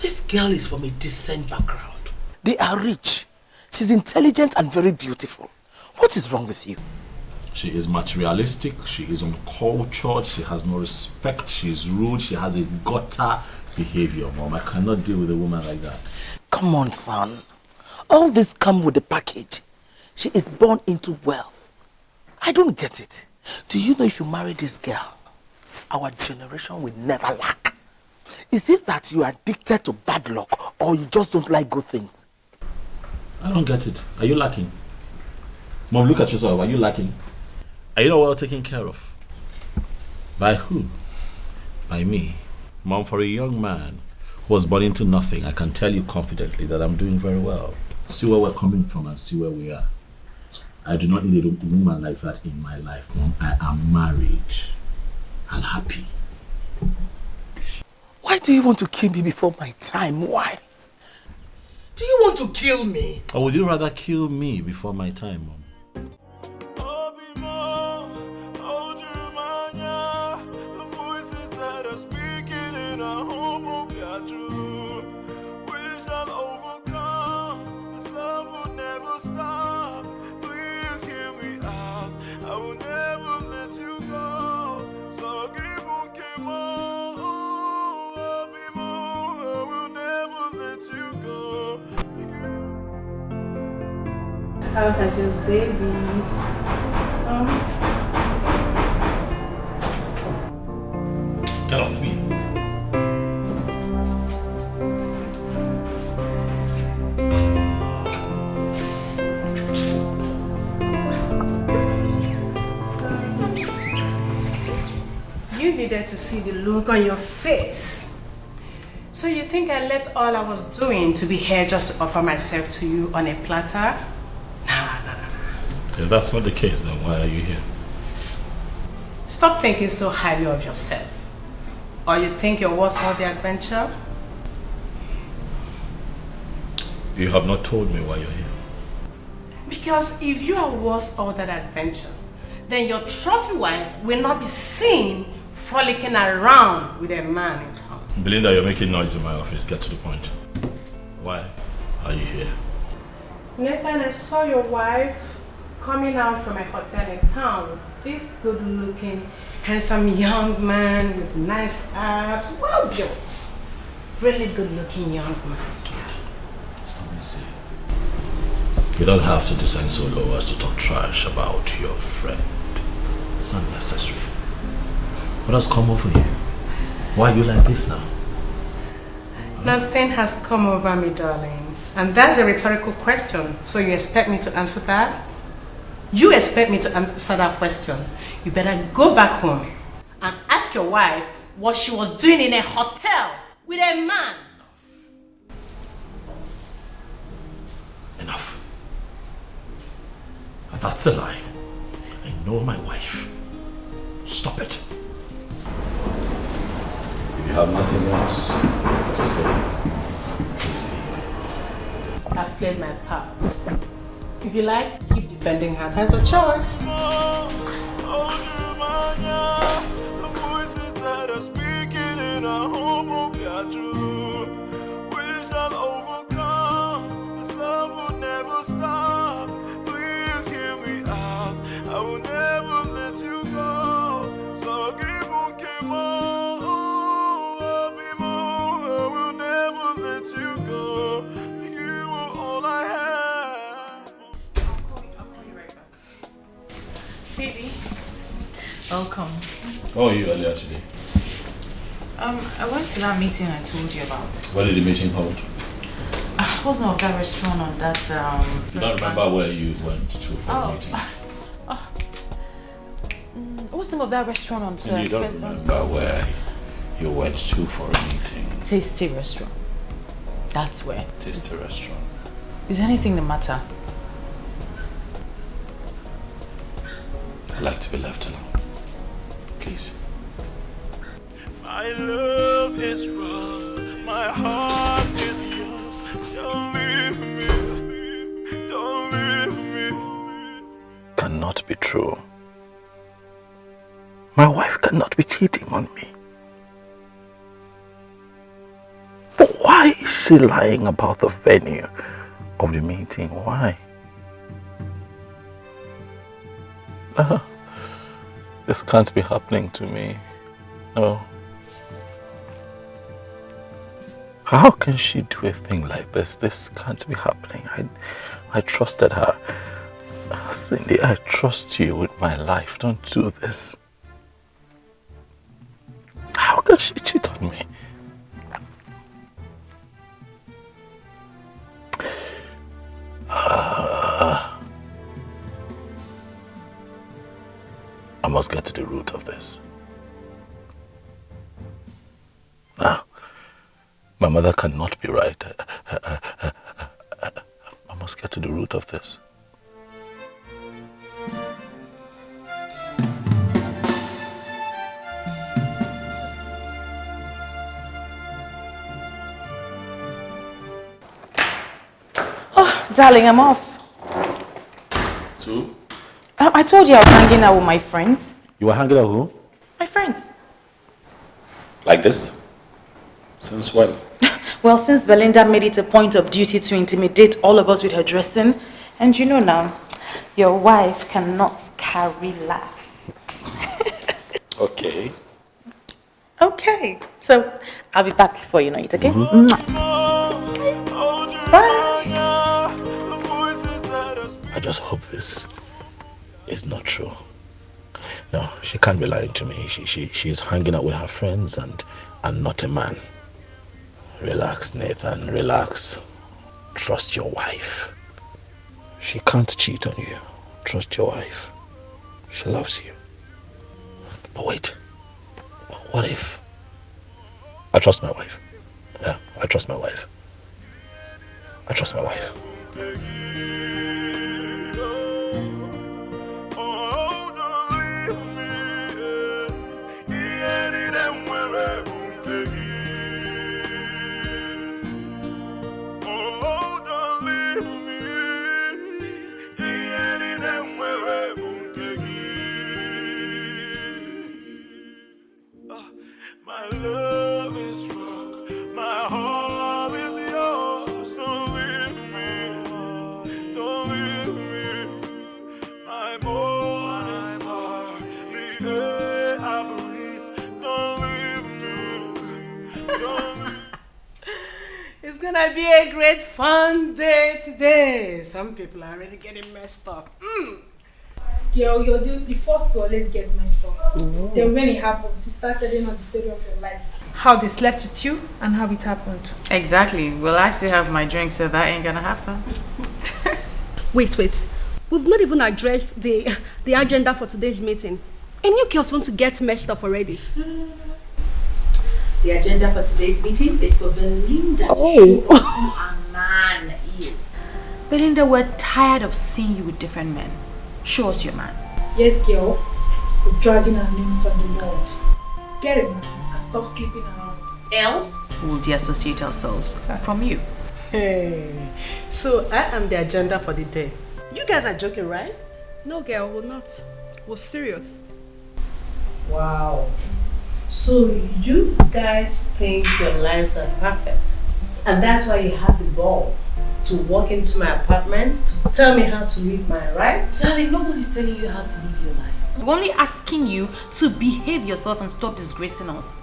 this girl is from a decent background. They are rich. She's intelligent and very beautiful. What is wrong with you? She is materialistic, she is uncultured, she has no respect, she is rude, she has a gutter behavior, Mom. I cannot deal with a woman like that. Come on, son. All this comes with the package. She is born into wealth. I don't get it. Do you know if you marry this girl, our generation will never lack? Is it that you are addicted to bad luck or you just don't like good things? I don't get it. Are you lacking? Mom, look at yourself. Are you lacking? Are you not well taken care of? By who? By me. Mom, for a young man who was born into nothing, I can tell you confidently that I'm doing very well. See where we're coming from and see where we are. I do not need a woman like that in my life, Mom. I am married and happy. Why do you want to kill me before my time? Why? Do you want to kill me? Or would you rather kill me before my time, Mom? How has your day been? Get off me. needed to see the look on your face. So you think I left all I was doing to be here just to offer myself to you on a platter? Nah. If that's not the case, then why are you here? Stop thinking so highly of yourself. Or you think you're worth all the adventure? You have not told me why you're here. Because if you are worth all that adventure, then your trophy wife will not be seen frolicking around with a man in town. Belinda, you're making noise in my office. Get to the point. Why are you here? Nathan, I saw your wife coming out from a hotel in town. This good-looking, handsome young man with nice abs, well built. Really good-looking young man. Stop me, see. You don't have to descend so low as to talk trash about your friend. It's unnecessary. What has come over you? Why are you like this now? Nothing has come over me, darling. And that's a rhetorical question. So you expect me to answer that? You expect me to answer that question? You better go back home and ask your wife what she was doing in a hotel with a man. Enough. That's a lie. I know my wife. Stop it. If you have nothing else to say, please leave. I've played my part. If you like, keep defending her. That's your choice. The voices that are speaking in our home will be true. We shall overcome. This love will never stop. Please hear me out. I will never let you go. So keep on, keep on. I will never let you go. You are all I have. I'll call you right back. Baby, welcome. How are you earlier today? I went to that meeting I told you about. Where did the meeting hold? I wasn't at that restaurant on that You don't remember where you went to for the meeting? What's the name of that restaurant on You don't first remember where you went to for a meeting? Tasty restaurant. That's where. Tasty restaurant. Is anything the matter? I like to be left alone. Please. My love is wrong, my heart is yours. Don't leave me, don't leave me. Cannot be true. My wife cannot be cheating on me. But why is she lying about the venue of the meeting? Why? This can't be happening to me. No. How can she do a thing like this? This can't be happening. I trusted her. Cindy, I trust you with my life. Don't do this. How can she cheat on me? I must get to the root of this. Now, my mother cannot be right. I must get to the root of this. Oh, darling, I'm off. So? I told you I was hanging out with my friends. You were hanging out with who? My friends. Like this? Since when? Well, since Belinda made it a point of duty to intimidate all of us with her dressing, and you know now, your wife cannot carry laughs. Okay. Okay, so I'll be back before you know it, okay? Bye. I just hope this is not true. No, she can't be lying to me. She's hanging out with her friends and not a man. Relax, Nathan, relax. Trust your wife. She can't cheat on you. Trust your wife. She loves you. But wait. What if? I trust my wife. Yeah, I trust my wife. I trust my wife. My love is wrong, my heart is yours. Don't leave me, don't leave me. My morning star, the air I breathe. Don't leave me, don't leave me. It's gonna be a great fun day today. Some people are already getting messed up. Girl, you're the first to always get messed up. Then when it happens, you start telling us the story of your life. How they slept with you and how it happened. Exactly. Well, I still have my drink, so that ain't gonna happen. Wait. We've not even addressed the agenda for today's meeting. And you girls want to get messed up already. No. The agenda for today's meeting is for Belinda to show us who our man is. Belinda, we're tired of seeing you with different men. Show us your man. Yes, girl. We're dragging our names on the Lord. Get it, man, and stop sleeping around. Else, we'll deassociate ourselves from you. Hey, so I am the agenda for the day. You guys are joking, right? No, girl, we're not. We're serious. Wow. So you guys think your lives are perfect, and that's why you have the balls to walk into my apartment to tell me how to live my life? Darling, nobody's telling you how to live your life. We're only asking you to behave yourself and stop disgracing us.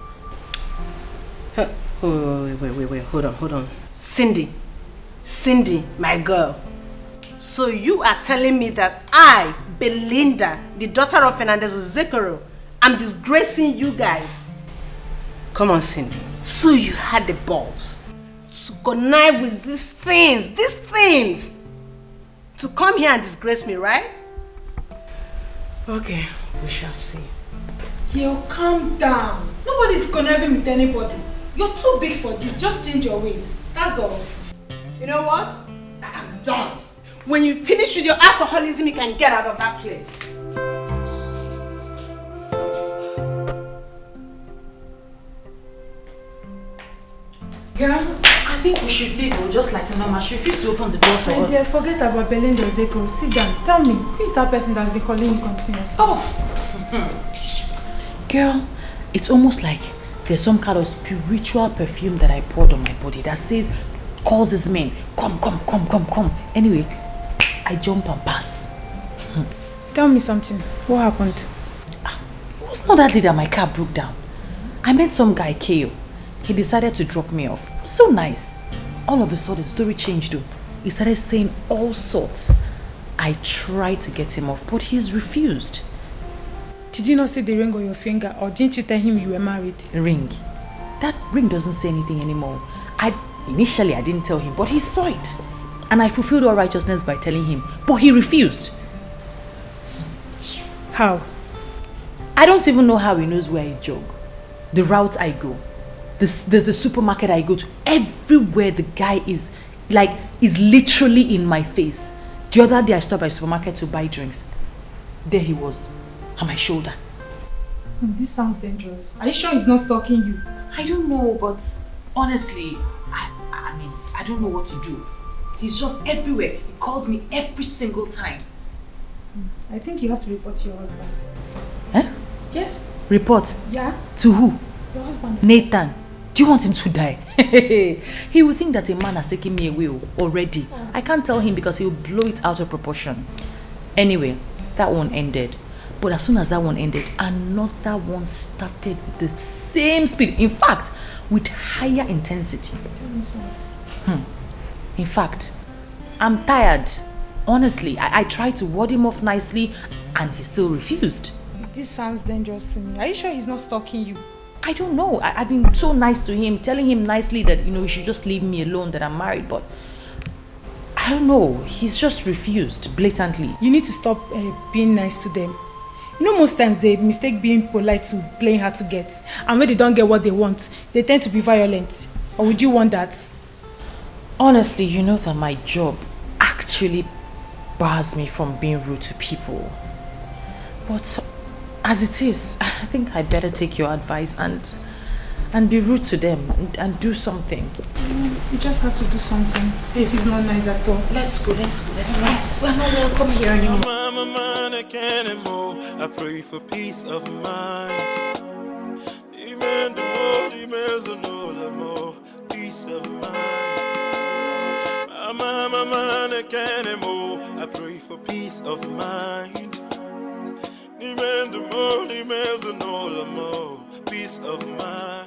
Wait, hold on. Cindy, my girl. So you are telling me that I, Belinda, the daughter of Fernandez Zekoro, am disgracing you guys? Come on, Cindy. So you had the balls to connive with these things, to come here and disgrace me, right? Okay, we shall see. Yo, calm down. Nobody's conniving with anybody. You're too big for this. Just change your ways. That's all. You know what? I am done. When you finish with your alcoholism, you can get out of that place. Girl, I think we should leave, just like your mama. She refused to open the door for us. Dear, forget about Belinda Zekoro. Sit down. Tell me, who is that person that's been calling you continuously? Girl, it's almost like there's some kind of spiritual perfume that I poured on my body that says, calls this man, come. Anyway, I jump and pass. Tell me something. What happened? It was not that day that my car broke down. I met some guy, Kale. He decided to drop me off. So nice. All of a sudden, story changed though. He started saying all sorts. I tried to get him off, but he's refused. Did you not see the ring on your finger, or didn't you tell him you were married? Ring? That ring doesn't say anything anymore. Initially, I didn't tell him, but he saw it. And I fulfilled all righteousness by telling him, but he refused. How? I don't even know how he knows where I jog. The route I go. The supermarket I go to. Everywhere the guy is literally in my face. The other day I stopped by the supermarket to buy drinks. There he was, on my shoulder. This sounds dangerous. Are you sure he's not stalking you? I don't know, but honestly, I don't know what to do. He's just everywhere. He calls me every single time. I think you have to report to your husband. Eh? Yes. Report? Yeah. To who? Your husband. Nathan. Do you want him to die? He will think that a man has taken me away already. I can't tell him because he'll blow it out of proportion. Anyway, that one ended. But as soon as that one ended, another one started with the same speed. In fact, with higher intensity. In fact, I'm tired. Honestly, I tried to ward him off nicely and he still refused. This sounds dangerous to me. Are you sure he's not stalking you? I don't know. I've been so nice to him, telling him nicely that, he should just leave me alone, that I'm married, but I don't know. He's just refused blatantly. You need to stop being nice to them. You know, most times they mistake being polite to playing hard to get. And when they don't get what they want, they tend to be violent. Or would you want that? Honestly, you know that my job actually bars me from being rude to people. But as it is, I think I better take your advice and be rude to them and do something. You just have to do something. This is not nice at all. Let's go. We're not welcome here anymore. I pray for peace of mind. Peace of mind. I pray for peace of mind. Peace of mind.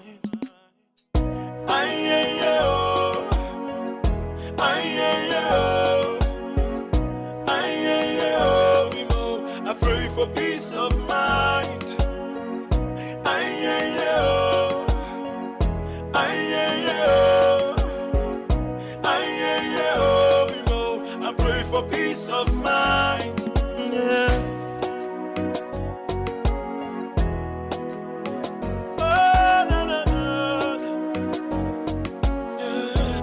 I pray for peace of mind. I pray for peace of mind. Yeah. Oh, no, no, no. Yeah.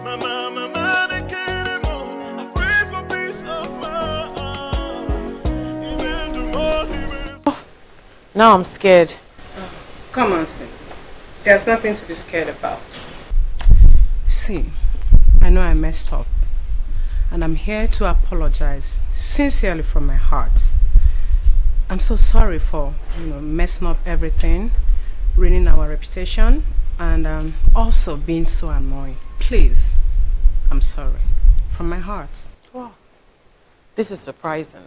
Mama, they can't anymore. I pray for peace of mind. Now I'm scared. Come on, Sim. There's nothing to be scared about. See, I know I messed up. And I'm here to apologize sincerely from my heart. I'm so sorry for, messing up everything, ruining our reputation, and also being so annoying. Please, I'm sorry. From my heart. Wow. This is surprising.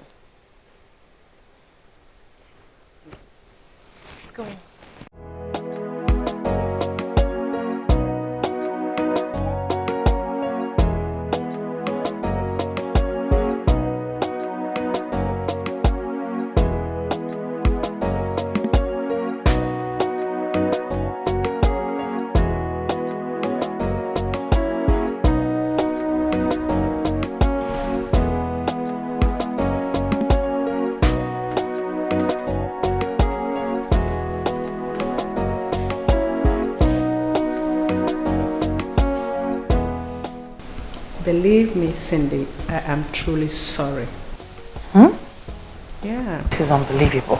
Let's go in. Believe me, Cindy, I am truly sorry. Yeah. This is unbelievable.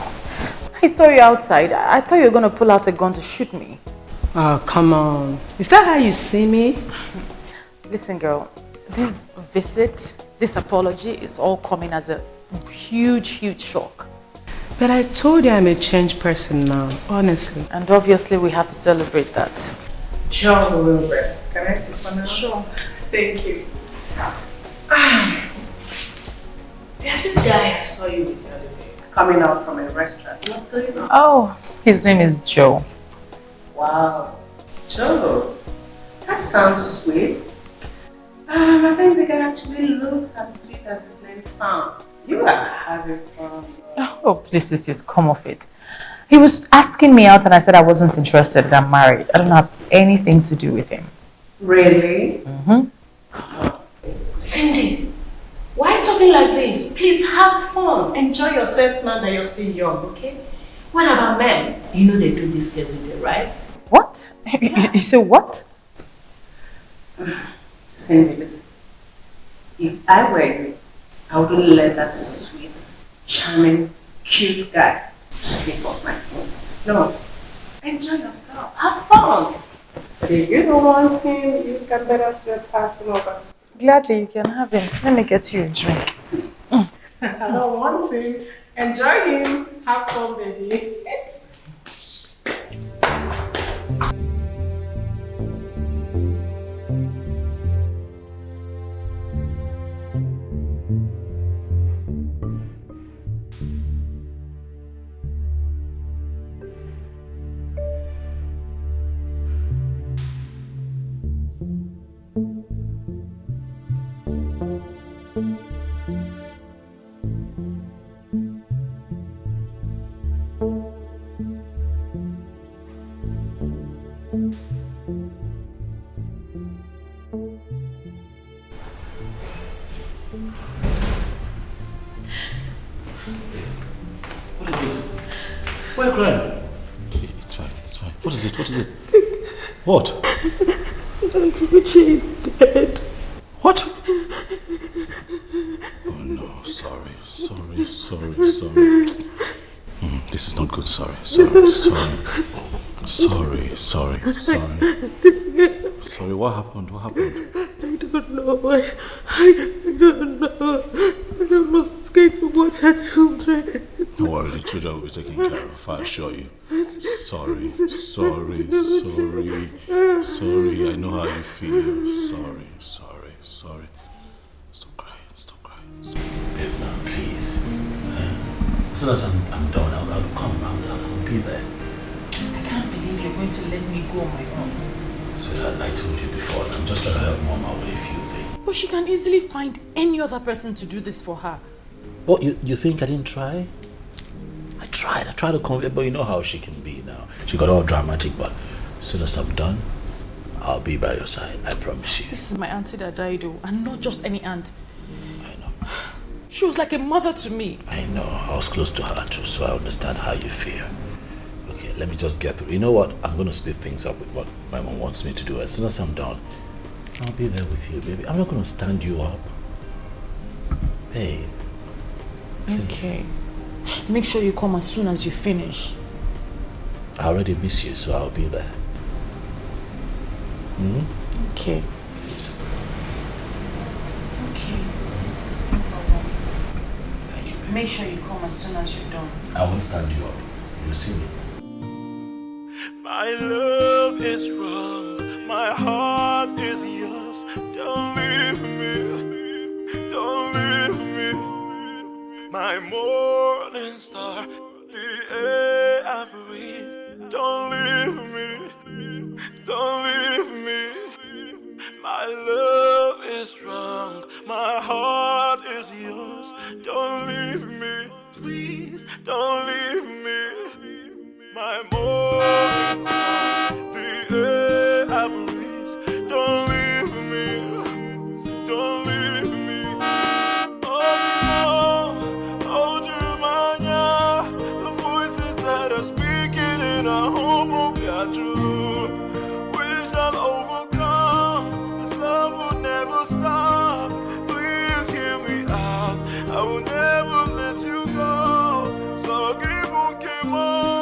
I saw you outside. I thought you were going to pull out a gun to shoot me. Oh, come on. Is that how you see me? Listen, girl, this visit, this apology is all coming as a huge shock. But I told you I'm a changed person now, honestly. And obviously we have to celebrate that. Sure, Wilfred. Can I sit for now? Sure. Thank you. There's this guy I saw you with the other day, coming out from a restaurant. What's going on? Oh, his name is Joe. Wow. Joe, that sounds sweet. I think the guy actually looks as sweet as his name sounds. You are having fun. Oh, please, come off it. He was asking me out and I said I wasn't interested, that I'm married. I don't have anything to do with him. Really? Mm-hmm. Cindy, why are you talking like this? Please have fun. Enjoy yourself now that you're still young, okay? What about men? You know they do this every day, right? What? You say what? Cindy, listen. If I were you, I wouldn't let that sweet, charming, cute guy slip off my phone. No. Enjoy yourself. Have fun. But if you don't want him, you can better still pass him over. Gladly, you can have him. Let me get you a drink. I don't want him. Enjoy him. Have fun, baby. Why are you crying? It's fine, it's fine. What is it? What is it? What? Auntie Uche is dead. What? Oh no, sorry. This is not good, sorry. Sorry, what happened? I don't know. I don't know. I don't know who's going to watch her children. Don't worry, the children will be taken care of, I assure you. Sorry. I know how you feel. Sorry. Stop crying. Babe, now, please. As soon as I'm done, I'll come. I'll be there. I can't believe you're going to let me go on my own. So I told you before, I'm just trying to help Mom out with a few things. But she can easily find any other person to do this for her. What, you think I didn't try? I tried to convince, but you know how she can be now. She got all dramatic, but as soon as I'm done, I'll be by your side, I promise you. This is my auntie that died, though, and not just any aunt. I know. She was like a mother to me. I know, I was close to her too, so I understand how you feel. Okay, let me just get through. You know what? I'm going to speed things up with what my mom wants me to do. As soon as I'm done, I'll be there with you, baby. I'm not going to stand you up. Babe. Please. Okay. Make sure you come as soon as you finish. I already miss you, so I'll be there. Okay. Make sure you come as soon as you're done. I won't stand you up. You'll see me. My love is wrong. My heart is yours. Don't leave me. Don't leave me. My morning star. The air I breathe. Don't leave me. Don't leave me. My love is strong. My heart is yours. Don't leave me. Please don't leave me. My morning star. The air I breathe. Don't leave me. Don't leave me. Oh, Jeremiah. The voices that are speaking in our home will be true. We shall overcome. This love will never stop. Please hear me out. I will never let you go. So give on, came on.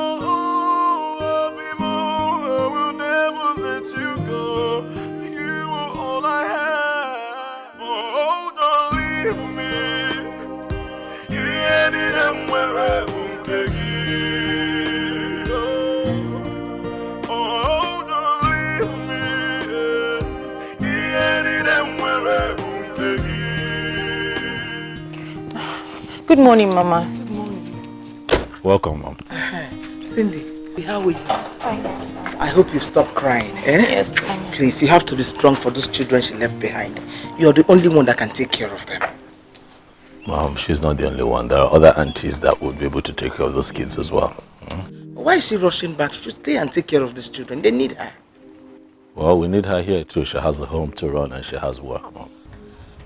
I will never let you go. You are all I have. Oh, don't leave me. You ended up where I won't take you. Oh, don't leave me. You ended up where I won't take you. Good morning, Mama. Good morning. Welcome, Mom. Cindy, how are you? Fine. I hope you stop crying, eh? Yes, Please, you have to be strong for those children she left behind. You're the only one that can take care of them. Mom, she's not the only one. There are other aunties that would be able to take care of those kids as well. Why is she rushing back? She should stay and take care of these children. They need her. Well, we need her here too. She has a home to run and she has work, Mom.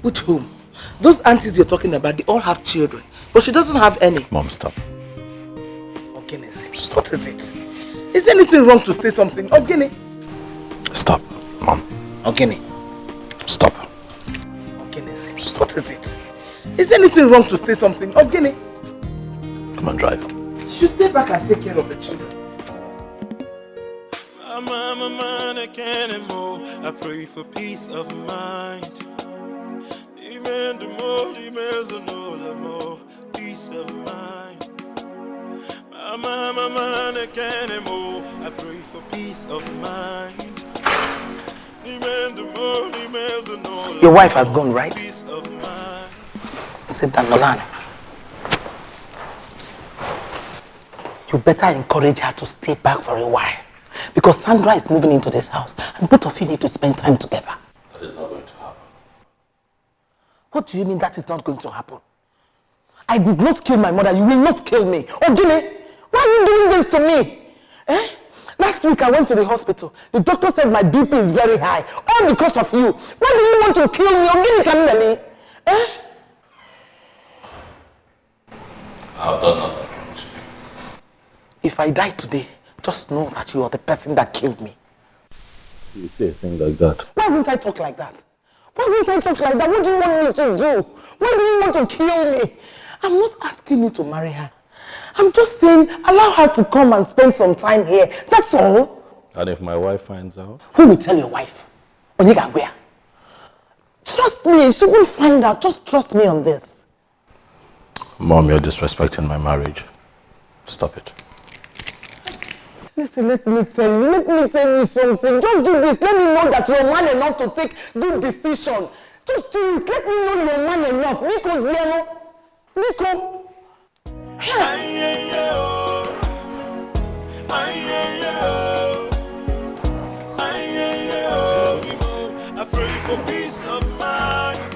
Which home? Those aunties you're talking about, they all have children. But she doesn't have any. Mom, stop. Ogene, what is it? Is there anything wrong to say something? Ogene. Stop, Mom. Ogene. Stop. Ogene, stop. What is it? Is there anything wrong to say something? Ogene. Come on, drive. You stay back and take care of the children. I can't anymore. I pray for peace of mind. Peace of mind. I can't anymore. I pray for peace of mind. Your wife has gone, right? Sit down, Nolana. You better encourage her to stay back for a while. Because Sandra is moving into this house and both of you need to spend time together. That is not going to happen. What do you mean that is not going to happen? I did not kill my mother. You will not kill me. Ogene, why are you doing this to me? Eh? Last week I went to the hospital. The doctor said my BP is very high. All because of you. Why do you want to kill me? Ogene Kameli? Eh? I've done nothing wrong to you. If I die today, just know that you are the person that killed me. You say a thing like that. Why won't I talk like that? Why won't I talk like that? What do you want me to do? Why do you want to kill me? I'm not asking you to marry her. I'm just saying, allow her to come and spend some time here. That's all. And if my wife finds out? Who will tell your wife? Onyega where? Trust me, she will find out. Just trust me on this. Mom, you're disrespecting my marriage. Stop it. Listen, let me tell you something. Just do this. Let me know that you're man enough to take good decision. Just do it. Let me know you're man enough. Nico, Ziano. Nico. I pray for peace of mind.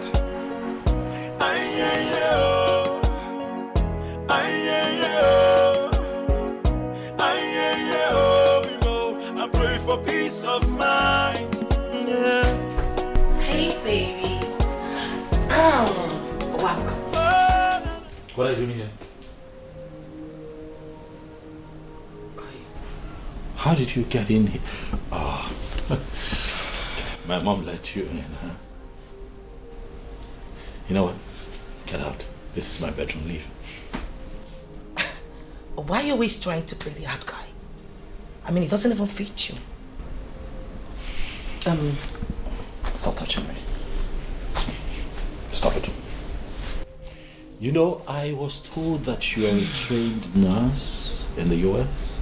I pray for peace of mind. Yeah. Hey, baby. Oh, welcome. What are you doing here? How did you get in here? Oh. My mom let you in, huh? You know what? Get out. This is my bedroom. Leave. Why are you always trying to play the hard guy? I mean, it doesn't even fit you. Stop touching me. Stop it. You know, I was told that you are a trained nurse in the US.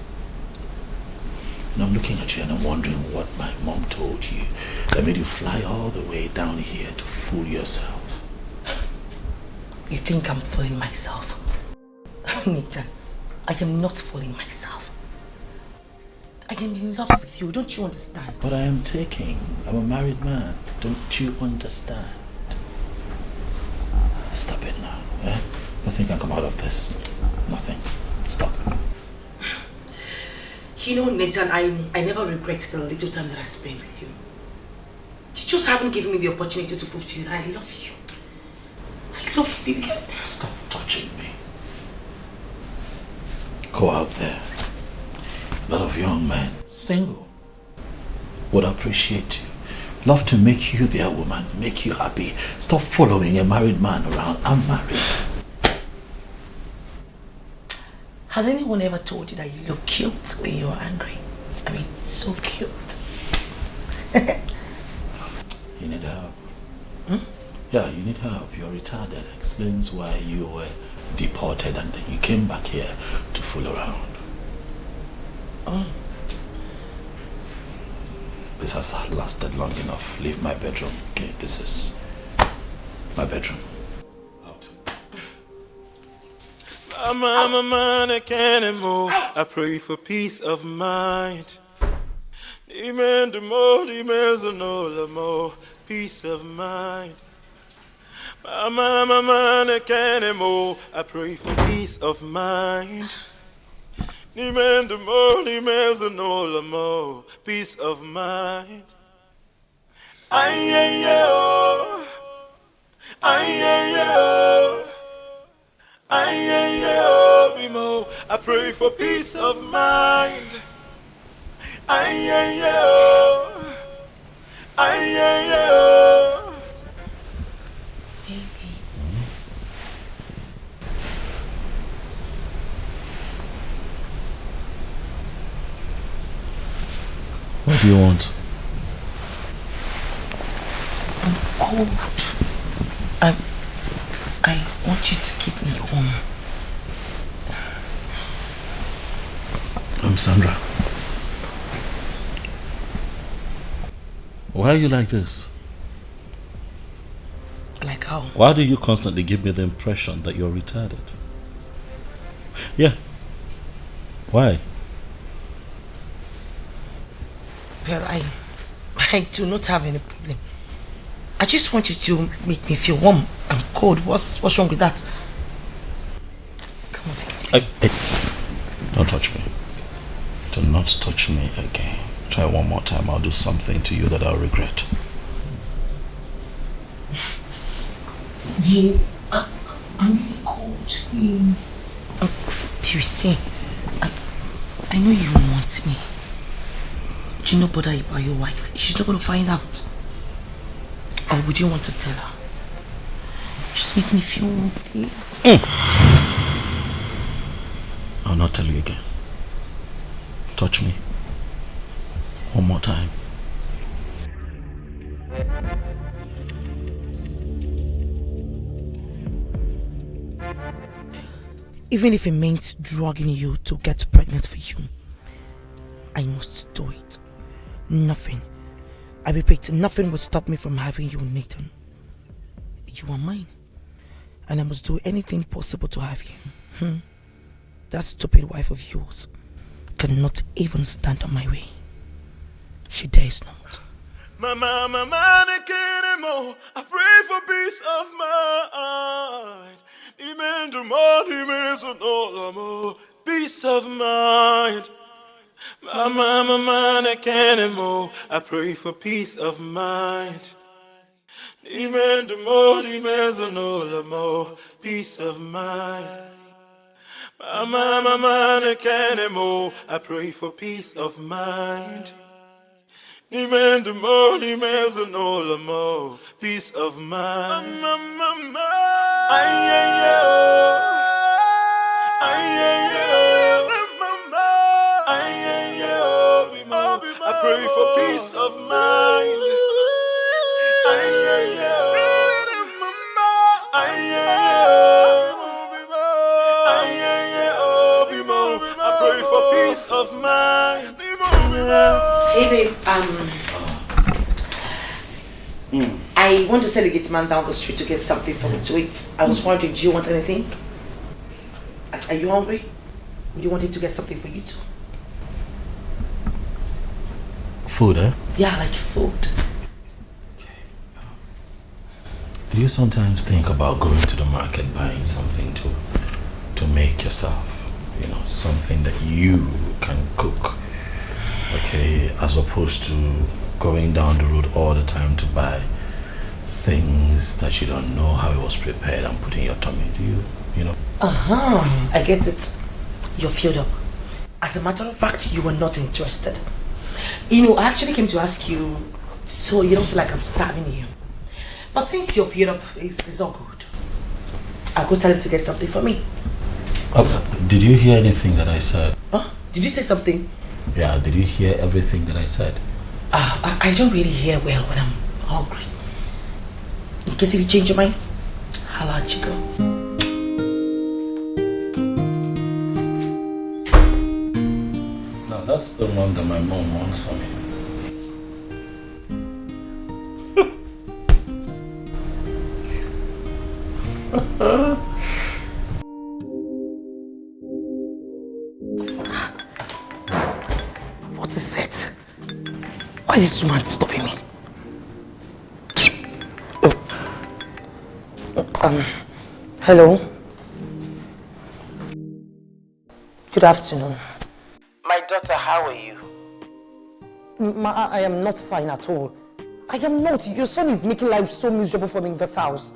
And I'm looking at you and I'm wondering what my mom told you that made you fly all the way down here to fool yourself. You think I'm fooling myself? Nathan, I am not fooling myself. I am in love with you, don't you understand? But I am taking. I'm a married man. Don't you understand? Stop it now. Eh? Nothing can come out of this. Nothing. Stop it. You know, Nathan, I never regret the little time that I spent with you. You just haven't given me the opportunity to prove to you that I love you. I love you, baby. Stop touching me. Go out there. A lot of young men, single, would appreciate you. Love to make you their woman, make you happy. Stop following a married man around. I'm married. Has anyone ever told you that you look cute when you're angry? I mean, so cute. You need help. Yeah, you need help. You're retarded. Explains why you were deported and then you came back here to fool around. This has lasted long enough. Leave my bedroom. Okay, this is my bedroom. Man, I can't anymore. I pray for peace of mind. Demand the more, demands no more. Peace of mind. Man, I can't anymore. I pray for peace of mind. Demand the more, demands no more. Peace of mind. I pray for peace of mind. What do you want? I'm cold. I want you to keep me warm. Sandra. Why are you like this? Like how? Why do you constantly give me the impression that you're retarded? Yeah. Why? Well, I do not have any problem. I just want you to make me feel warm. I'm cold. What's wrong with that? Come on, Hey, don't touch me. Do not touch me again. Try one more time. I'll do something to you that I'll regret. Please, I'm really cold, please. Do you see? I know you want me. Do you not bother about your wife? She's not going to find out. Or would you want to tell her? Just make me feel warm, please. I'll not tell you again. Touch me. One more time. Even if it means drugging you to get pregnant for you, I must do it. Nothing, I repeat, nothing will stop me from having you, Nathan. You are mine, and I must do anything possible to have you. That stupid wife of yours cannot even stand on my way. She dares not. I pray for peace of mind. Peace of mind. I pray for peace of mind. Peace of mind. I pray for peace of mind. Peace of mind. I pray for peace of mind. I pray for peace of mind. Hey babe, I want to send a gate man down the street to get something for me to eat. I was wondering, do you want anything? Are you hungry? Would you want him to get something for you too? Food, eh? Yeah, like food. Do you sometimes think about going to the market, buying something to make yourself? You know, something that you can cook. Okay, as opposed to going down the road all the time to buy things that you don't know how it was prepared and put in your tummy. Do you know? I get it. You're filled up. As a matter of fact, you were not interested. You know, I actually came to ask you so you don't feel like I'm starving you. But since you're filled up, it's all good. I'll go tell him to get something for me. Did you hear anything that I said? Did you say something? Yeah, did you hear everything that I said? I don't really hear well when I'm hungry. In case if you change your mind, I'll let you go. No, that's the one that my mom wants for me. What is it? Why is this woman stopping me? Hello? Good afternoon. My daughter, how are you? I am not fine at all. I am not. Your son is making life so miserable for me in this house.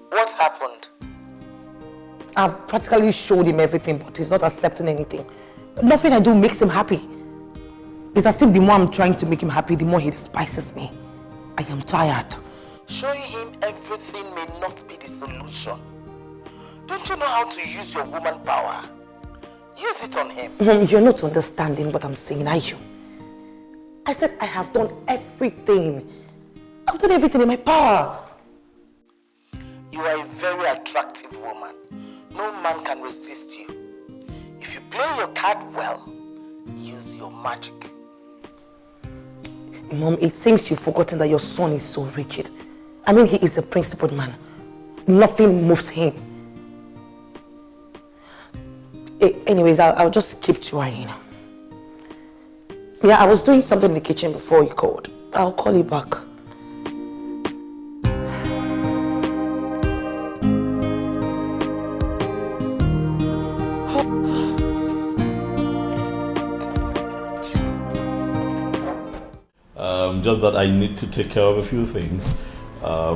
What happened? I've practically showed him everything, but he's not accepting anything. Nothing I do makes him happy. It's as if the more I'm trying to make him happy, the more he despises me. I am tired. Showing him everything may not be the solution. Don't you know how to use your woman power? Use it on him. You're not understanding what I'm saying, are you? I said I have done everything. I've done everything in my power. You are a very attractive woman. No man can resist you. If you play your card well, use your magic. Mom, it seems you've forgotten that your son is so rigid. I mean, he is a principled man. Nothing moves him. Anyways, I'll just keep trying. Yeah, I was doing something in the kitchen before you called. I'll call you back. Just that I need to take care of a few things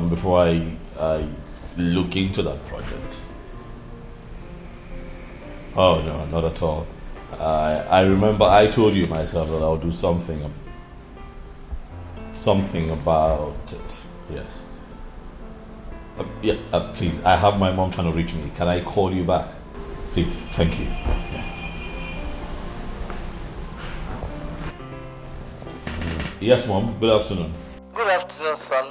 before I look into that project. Oh no, not at all. I remember I told you myself that I'll do something about it. Yes. Please, I have my mom trying to reach me. Can I call you back? Please, thank you. Yeah. Yes, Mom. Good afternoon. Good afternoon, son.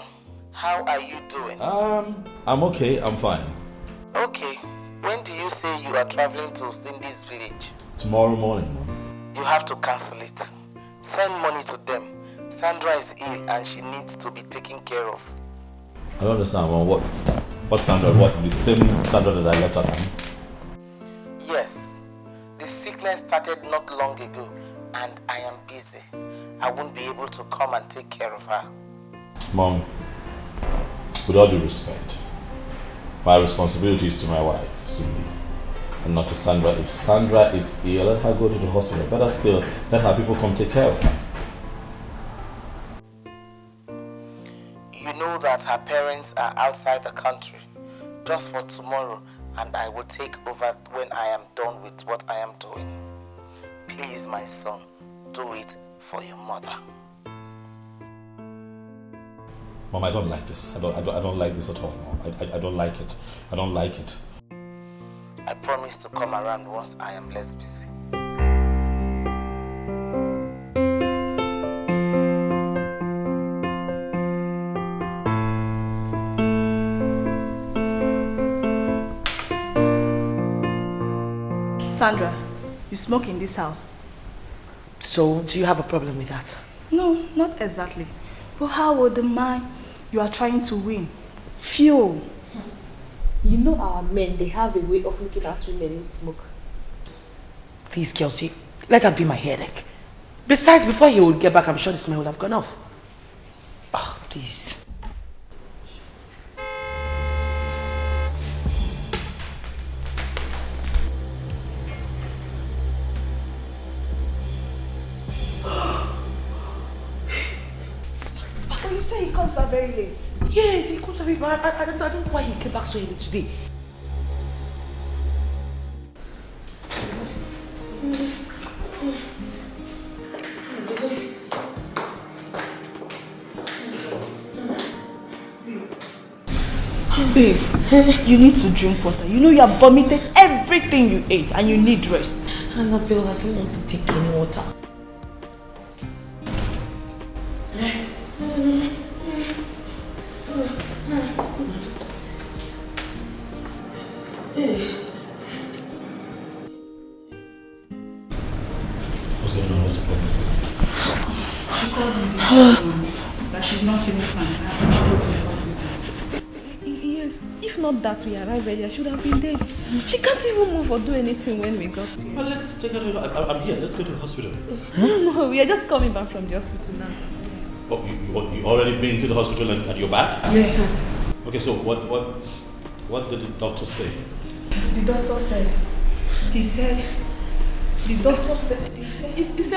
How are you doing? I'm okay. I'm fine. Okay. When do you say you are traveling to Cindy's village? Tomorrow morning, Mom. You have to cancel it. Send money to them. Sandra is ill and she needs to be taken care of. I don't understand, Mom. What Sandra? What? The same Sandra that I left at home? Yes. The sickness started not long ago and I am busy. I won't be able to come and take care of her. Mom, with all due respect, my responsibility is to my wife, Cindy, and not to Sandra. If Sandra is ill, let her go to the hospital. Better still, let her people come take care of her. You know that her parents are outside the country just for tomorrow, and I will take over when I am done with what I am doing. Please, my son, do it for your mother. Mom, I don't like this. I don't like this at all, Mom. I don't like it. I don't like it. I promise to come around once I am less busy. Sandra, you smoke in this house. So, do you have a problem with that? No, not exactly. But how would the man you are trying to win feel? You know our men, they have a way of looking at women who smoke. Please, Kelsey, let her be my headache. Besides, before he would get back, I'm sure the smell would have gone off. Oh, please. But you say he comes back very late. Yes, he comes very bad. I don't know why he came back so early today. Babe, you need to drink water. You know you have vomited everything you ate and you need rest. Annabelle, I don't want to take any water. What's going on? What's the problem? She called me that she's not feeling fine. I have to go to the hospital. Yes, if not that we arrived earlier, she would have been dead. She can't even move or do anything when we got here. Well, let's take her to I'm here. Let's go to the hospital. No, we are just coming back from the hospital now. Yes. Oh, you already been to the hospital and you're back? Yes, sir. Okay, so what did the doctor say? The doctor said, he said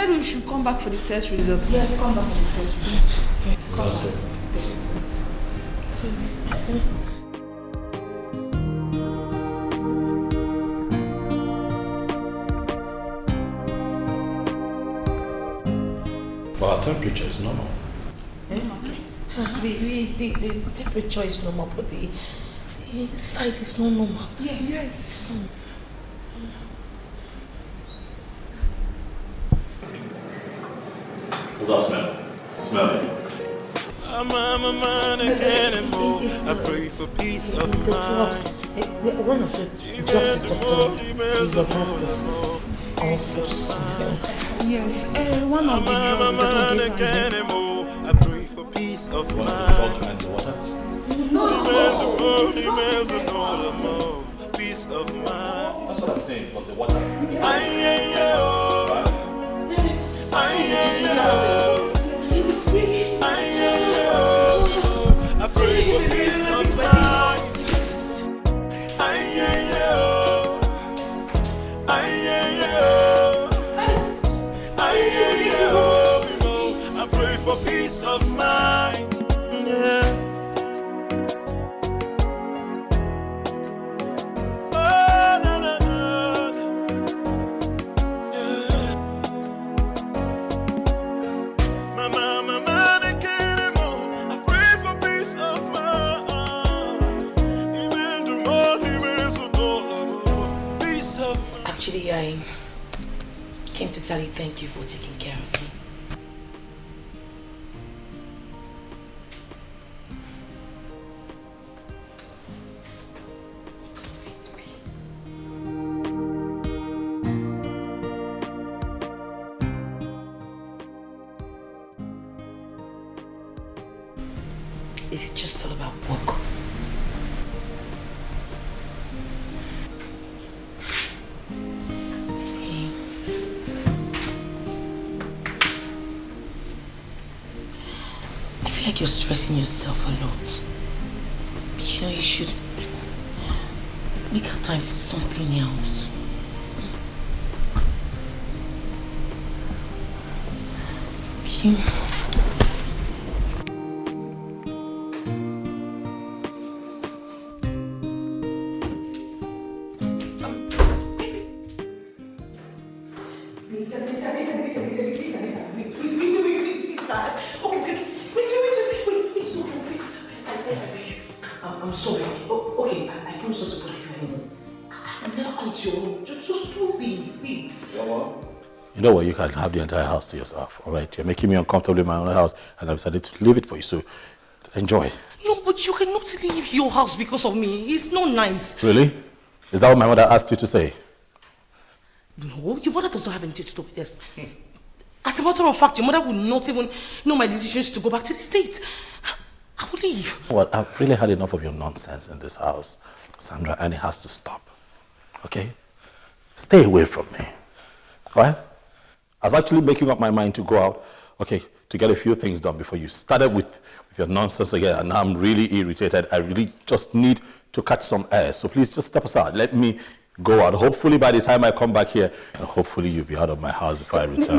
we should come back for the test results. Yes, come back for the test results. Come That's back. So, But our temperature is normal. Okay. The temperature is normal, but the inside is not normal. Yes. What's that smell? Smell it. I'm a man again and more. I pray for peace of mind. One of the drugs the doctor gave us has this awful smell. Yes, one of the drugs the doctor gave us. I pray for peace of mind. Peace of mind. That's what I'm saying, plus the water. I pray for peace of mind. I pray for peace of mind. Yeah. Oh, no, no, no. Yeah. sincerely thank you for taking care of me. Is it just all about work? I feel like you're stressing yourself a lot. You know, you should make a time for something else. Okay. I'm sorry. Okay, I promise not to bother you anymore. I'm never come to your room. Just don't leave, please. You know what? You can have the entire house to yourself, all right? You're making me uncomfortable in my own house, and I've decided to leave it for you, so enjoy. No, but you cannot leave your house because of me. It's not nice. Really? Is that what my mother asked you to say? No, your mother does not have anything to do with this. As a matter of fact, your mother would not even know my decisions to go back to the States. I will leave. Well, I've really had enough of your nonsense in this house, Sandra, and it has to stop. Okay? Stay away from me. Right? I was actually making up my mind to go out, okay, to get a few things done before you started with your nonsense again, and now I'm really irritated. I really just need to catch some air. So please just step aside. Let me go out. Hopefully by the time I come back here, and hopefully you'll be out of my house before I return.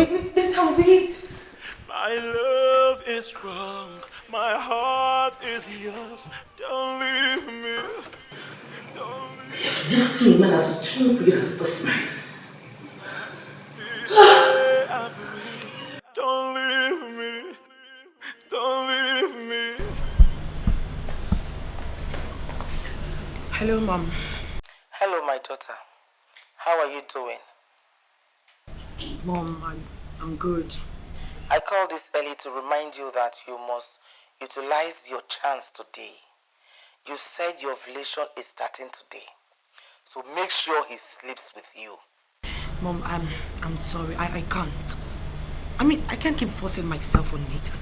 Wait. My love is strong, my heart is yours. Don't leave me. Don't leave me. I've never seen a man as strong as this man. Don't leave me. Don't leave me. Hello, Mom. Hello, my daughter. How are you doing? Mom, I'm good. I called this early to remind you that you must utilize your chance today. You said your ovulation is starting today. So make sure he sleeps with you. Mom, I'm sorry. I can't. I mean, I can't keep forcing myself on Nathan.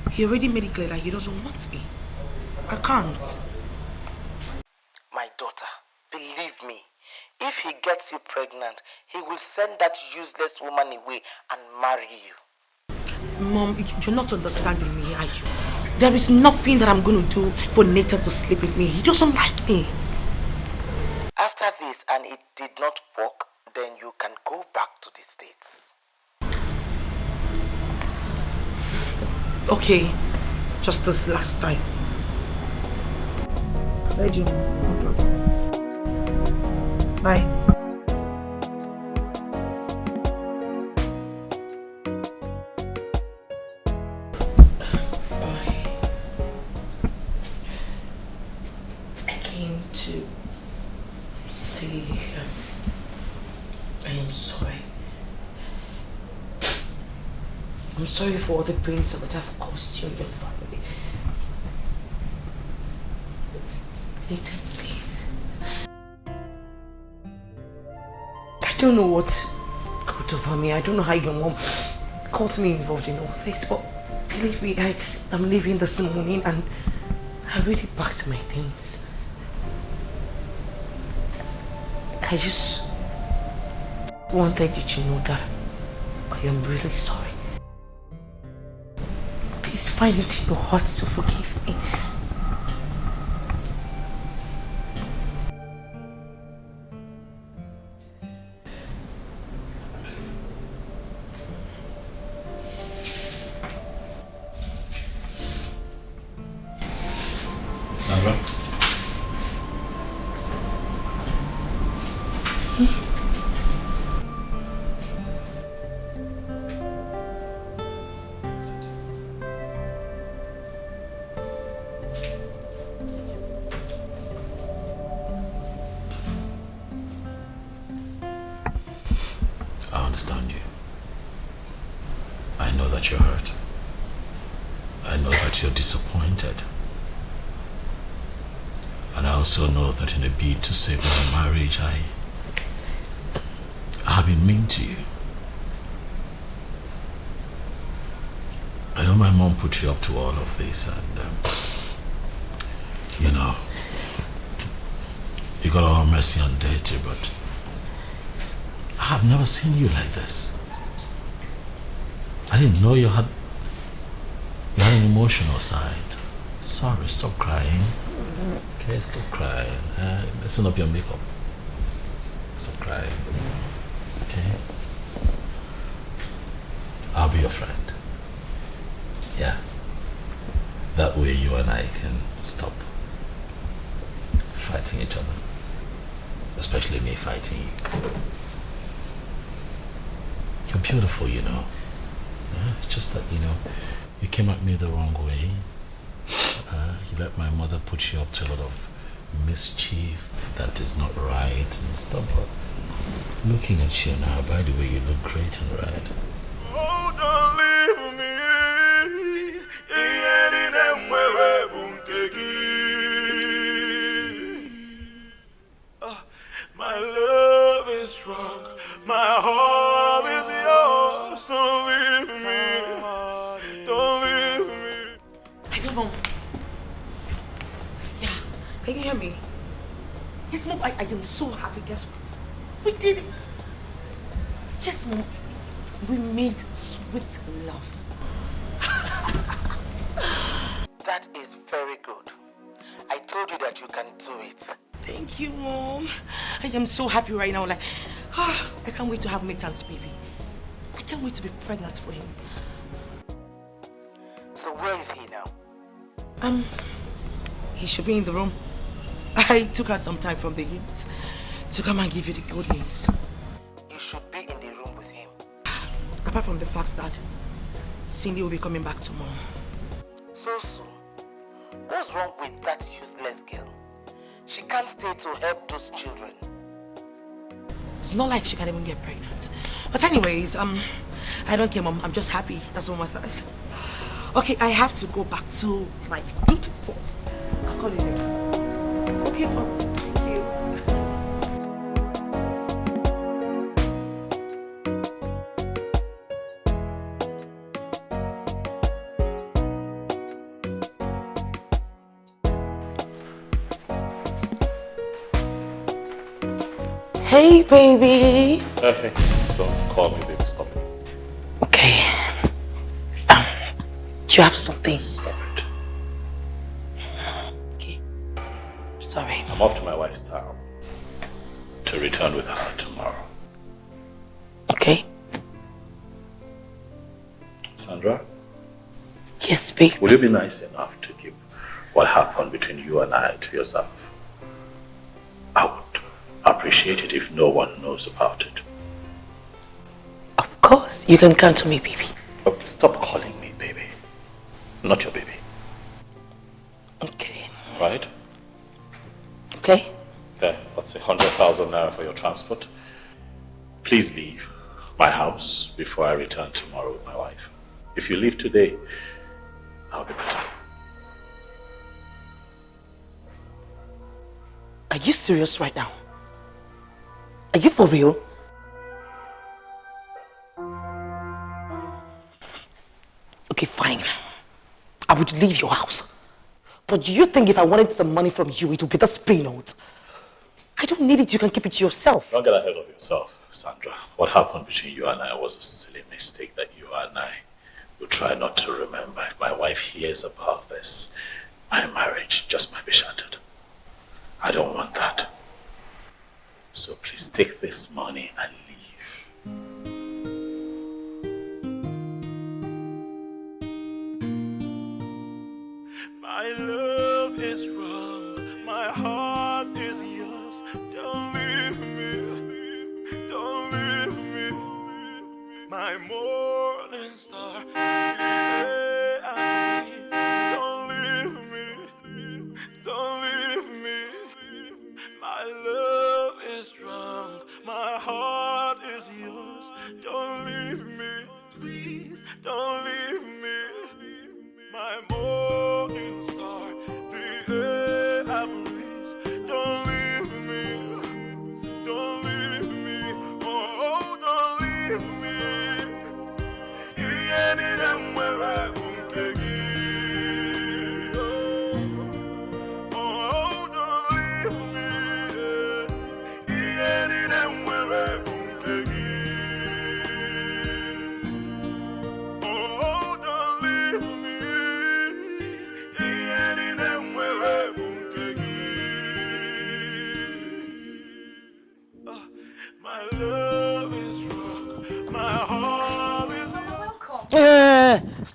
He already made it clear that he doesn't want me. I can't. My daughter, believe me, if he gets you pregnant, he will send that useless woman away and marry you. Mom, you're not understanding me, are you? There is nothing that I'm going to do for Nathan to sleep with me. He doesn't like me. After this and it did not work, then you can go back to the States. Okay, just this last time. Bye, you. Bye. I came to say I am sorry. I'm sorry for all the pains that have caused you and your family. Nathan, please. I don't know what got over me. I don't know how your mom got me involved in all this, but believe me, I'm leaving this morning and I already packed my things. I just wanted you to know that I am really sorry. Please find it in your heart to forgive me. Sandra? I understand you. you're disappointed. And I also know that in a bid to save my marriage, I have been mean to you. I know my mom put you up to all of this, and you know, you got all messy and dirty, but I have never seen you like this. I didn't know you had an emotional side. Sorry, stop crying. Okay, stop crying. Messing up your makeup. Stop crying. Okay? I'll be your friend. Yeah. That way you and I can stop fighting each other. Especially me fighting you. You're beautiful, you know. Yeah? Just that, you know, you came at me the wrong way. You let my mother put you up to a lot of mischief that is not right and stuff. But looking at you now, by the way, you look great in red. Oh, don't leave me. My love is strong. My heart is yours. Don't leave me. Don't leave me. I don't know. Yeah, can you hear me? Yes, Mom, I am so happy. Guess what? We did it. Yes, Mom, we made sweet love. That is very good. I told you that you can do it. Thank you, Mom. I am so happy right now. Like, I can't wait to have Meta's baby. I can't wait to be pregnant for him. So where is he now? He should be in the room. I took her some time from the heat to come and give you the good news. You should be in the room with him. Apart from the fact that Cindy will be coming back tomorrow. So soon? What's wrong with that useless girl? She can't stay to help those children. It's not like she can even get pregnant. But anyways, I don't care, Mom. I'm just happy. That's what matters. Okay, I have to go back to my duty post. I'll call you later. Okay, Mom. Thank you. Hey, baby. Okay, don't call me, baby. Stop it. Okay. Do you have something? Stop it. Okay. Sorry. I'm off to my wife's town to return with her tomorrow. Okay. Sandra? Yes, babe. Will you be nice enough to keep what happened between you and I to yourself? I would appreciate it if no one knows about it. Of course. You can count on me, baby. Oh, stop calling me baby. Not your baby. Okay. Right? Okay. There, that's 100,000 naira for your transport. Please leave my house before I return tomorrow with my wife. If you leave today, I'll be better. Are you serious right now? Are you for real? Okay, fine. I would leave your house. But do you think if I wanted some money from you, it would be this pay note? I don't need it. You can keep it to yourself. Don't get ahead of yourself, Sandra. What happened between you and I was a silly mistake that you and I will try not to remember. If my wife hears about this, my marriage just might be shattered. I don't want that. So please take this money and leave. My love is wrong. My heart is yours. Don't leave me. Don't leave me. My morning star. Don't leave me. Don't leave me. My love is strong. My heart is yours. Don't leave me. Please don't leave me. My morning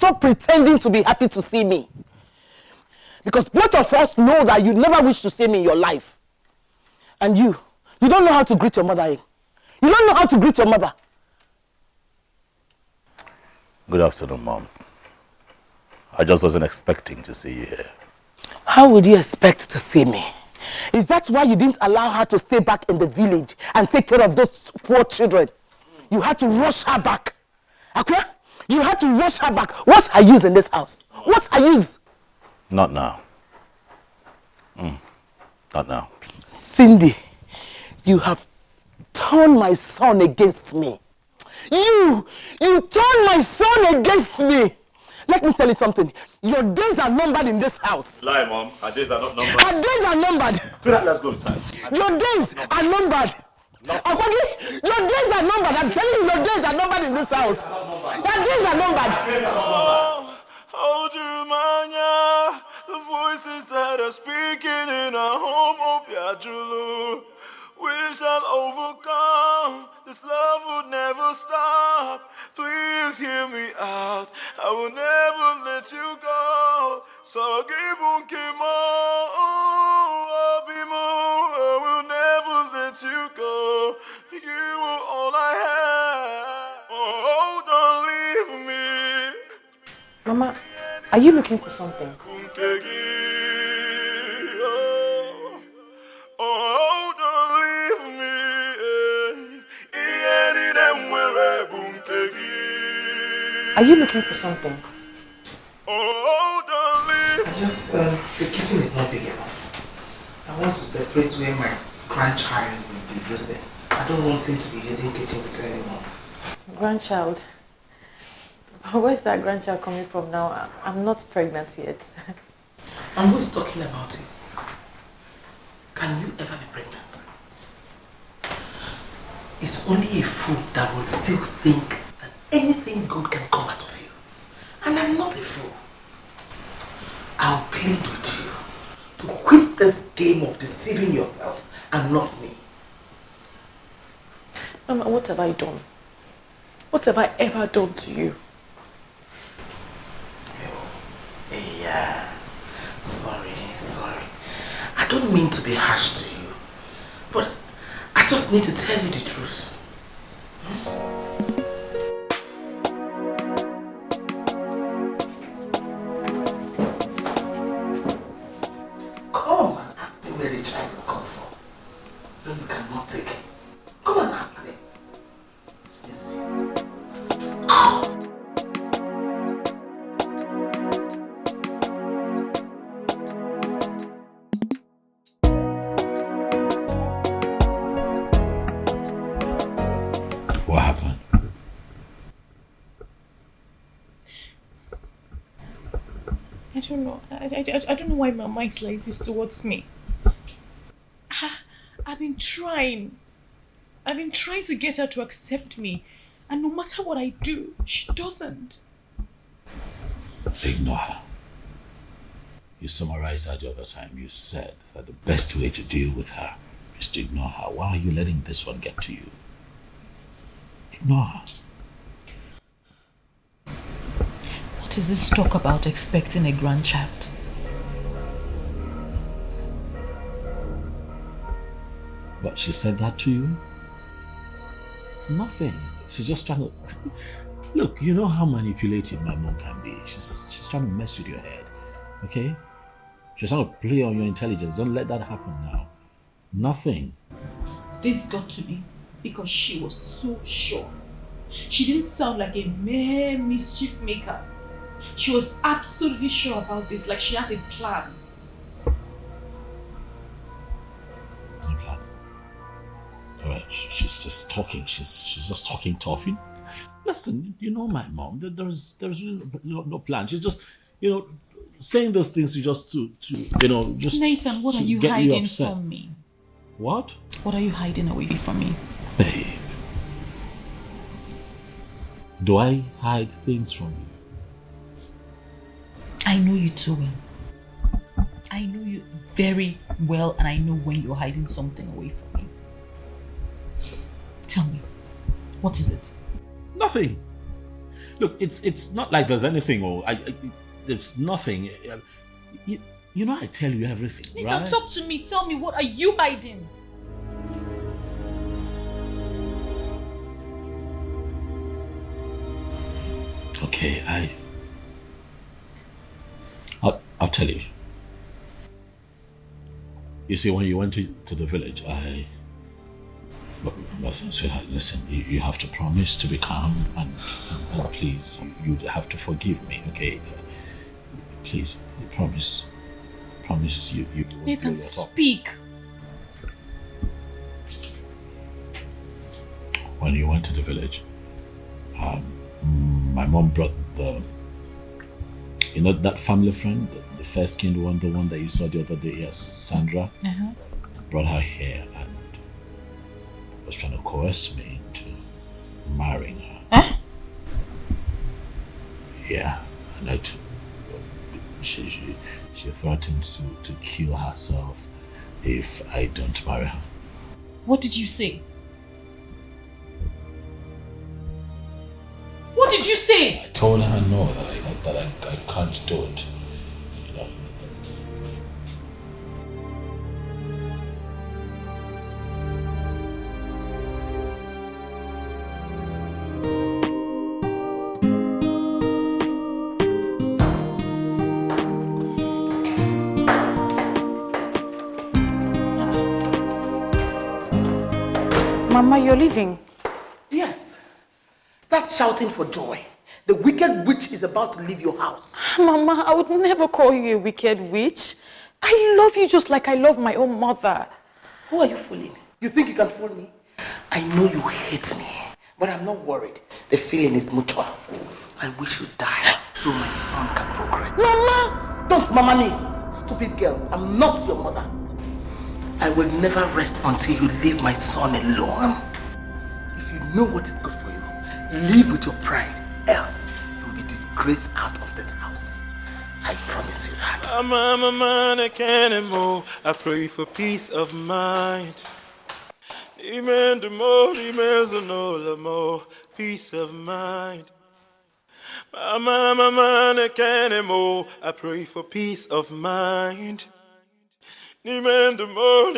stop pretending to be happy to see me. Because both of us know that you never wish to see me in your life. And you don't know how to greet your mother. Eh? You don't know how to greet your mother. Good afternoon, Mom. I just wasn't expecting to see you here. How would you expect to see me? Is that why you didn't allow her to stay back in the village and take care of those poor children? You had to rush her back. Okay? You had to rush her back. What's her use in this house? What's her use? Not now. Not now. Cindy, you have turned my son against me. You turned my son against me. Let me tell you something. Your days are numbered in this house. Lie, Mom. Our days are not numbered. Our days are numbered. Fredrick, let's go inside. Your days are numbered. Okay? Your days are numbered. I'm telling you, your days are numbered in this house. Your days are numbered. Hold your mind, the voices that are speaking in our home, Obioha. We shall overcome. This love will never stop. Please hear me out. I will never let you go. So give I will never let you go. You are all I have. Oh, don't leave me. Mama, are you looking for something? Oh, don't leave me. Are you looking for something? Oh, don't leave. I just, the kitchen is not big enough. I want to separate where my grandchild will be using. I don't want him to be using kitchen with anymore. Grandchild? Where's that grandchild coming from now? I'm not pregnant yet. And who's talking about it? Can you ever be pregnant? It's only a fool that will still think that anything good can come out of you. And I'm not a fool. I'll plead with you to quit this game of deceiving yourself and not me. Mama, what have I done? What have I ever done to you? Yeah, sorry. I don't mean to be harsh to you, but I just need to tell you the truth. Come and ask me where the child will come from. No, you cannot take it. Come and ask me. What happened? I don't know. I don't know why Mama is like this towards me. I've been trying to get her to accept me. And no matter what I do, she doesn't. Ignore her. You summarized that the other time. You said that the best way to deal with her is to ignore her. Why are you letting this one get to you? Ignore her. What is this talk about expecting a grandchild? But she said that to you? It's nothing. She's just trying to... Look, you know how manipulative my mom can be. She's trying to mess with your head. Okay? She's trying to play on your intelligence. Don't let that happen now. Nothing. This got to be because she was so sure. She didn't sound like a mere mischief maker. She was absolutely sure about this, like she has a plan. No plan. Alright, she's just talking. She's just talking tough. Listen, you know my mom. There's really no plan. She's just, saying those things just to just Nathan, what are you hiding from me? What? What are you hiding away from me? Babe. Do I hide things from you? I know you too well. I know you very well, and I know when you're hiding something away from me. Tell me, what is it? Nothing. Look, it's not like there's anything or there's nothing. You know I tell you everything, Nathan, right? talk to me. Tell me, what are you hiding? Okay, I'll tell you. You see, when you went to the village, but sweetheart, listen, you have to promise to be calm and please, you have to forgive me, okay? Please, promise you Nathan, speak. When you went to the village, my mom brought that family friend, the fair-skinned one, the one that you saw the other day, yes, Sandra, brought her here and was trying to coerce me into marrying her. Huh? Yeah, and she threatens to kill herself if I don't marry her. What did you say? What did you say? I told her no, that I can't do it. You know. Mama, you're leaving? Yes. Start shouting for joy. The wicked witch is about to leave your house. Mama, I would never call you a wicked witch. I love you just like I love my own mother. Who are you fooling? You think you can fool me? I know you hate me, but I'm not worried. The feeling is mutual. I wish you die so my son can progress. Mama! Don't mama me, stupid girl. I'm not your mother. I will never rest until you leave my son alone. If you know what is good for you, live with your pride. Else, you will be disgraced out of this house. I promise you that. I'm a man, I can't move. I pray for peace of mind. Amen to more, peace of mind. I'm a man, I can't move. I pray for peace of mind. Amen to more,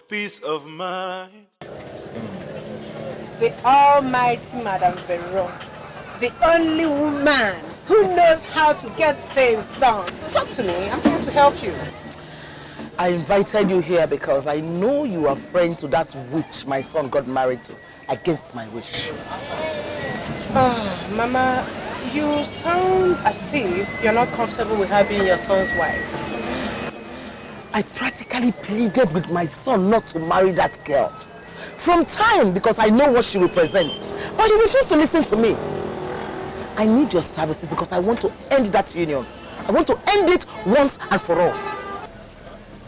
peace of mind. The almighty Madame Veron, the only woman who knows how to get things done. Talk to me, I'm here to help you. I invited you here because I know you are friend to that witch my son got married to, against my wish. Mama, you sound as if you're not comfortable with her being your son's wife. I practically pleaded with my son not to marry that girl. From time, because I know what she represents. But he refused to listen to me. I need your services because I want to end that union. I want to end it once and for all.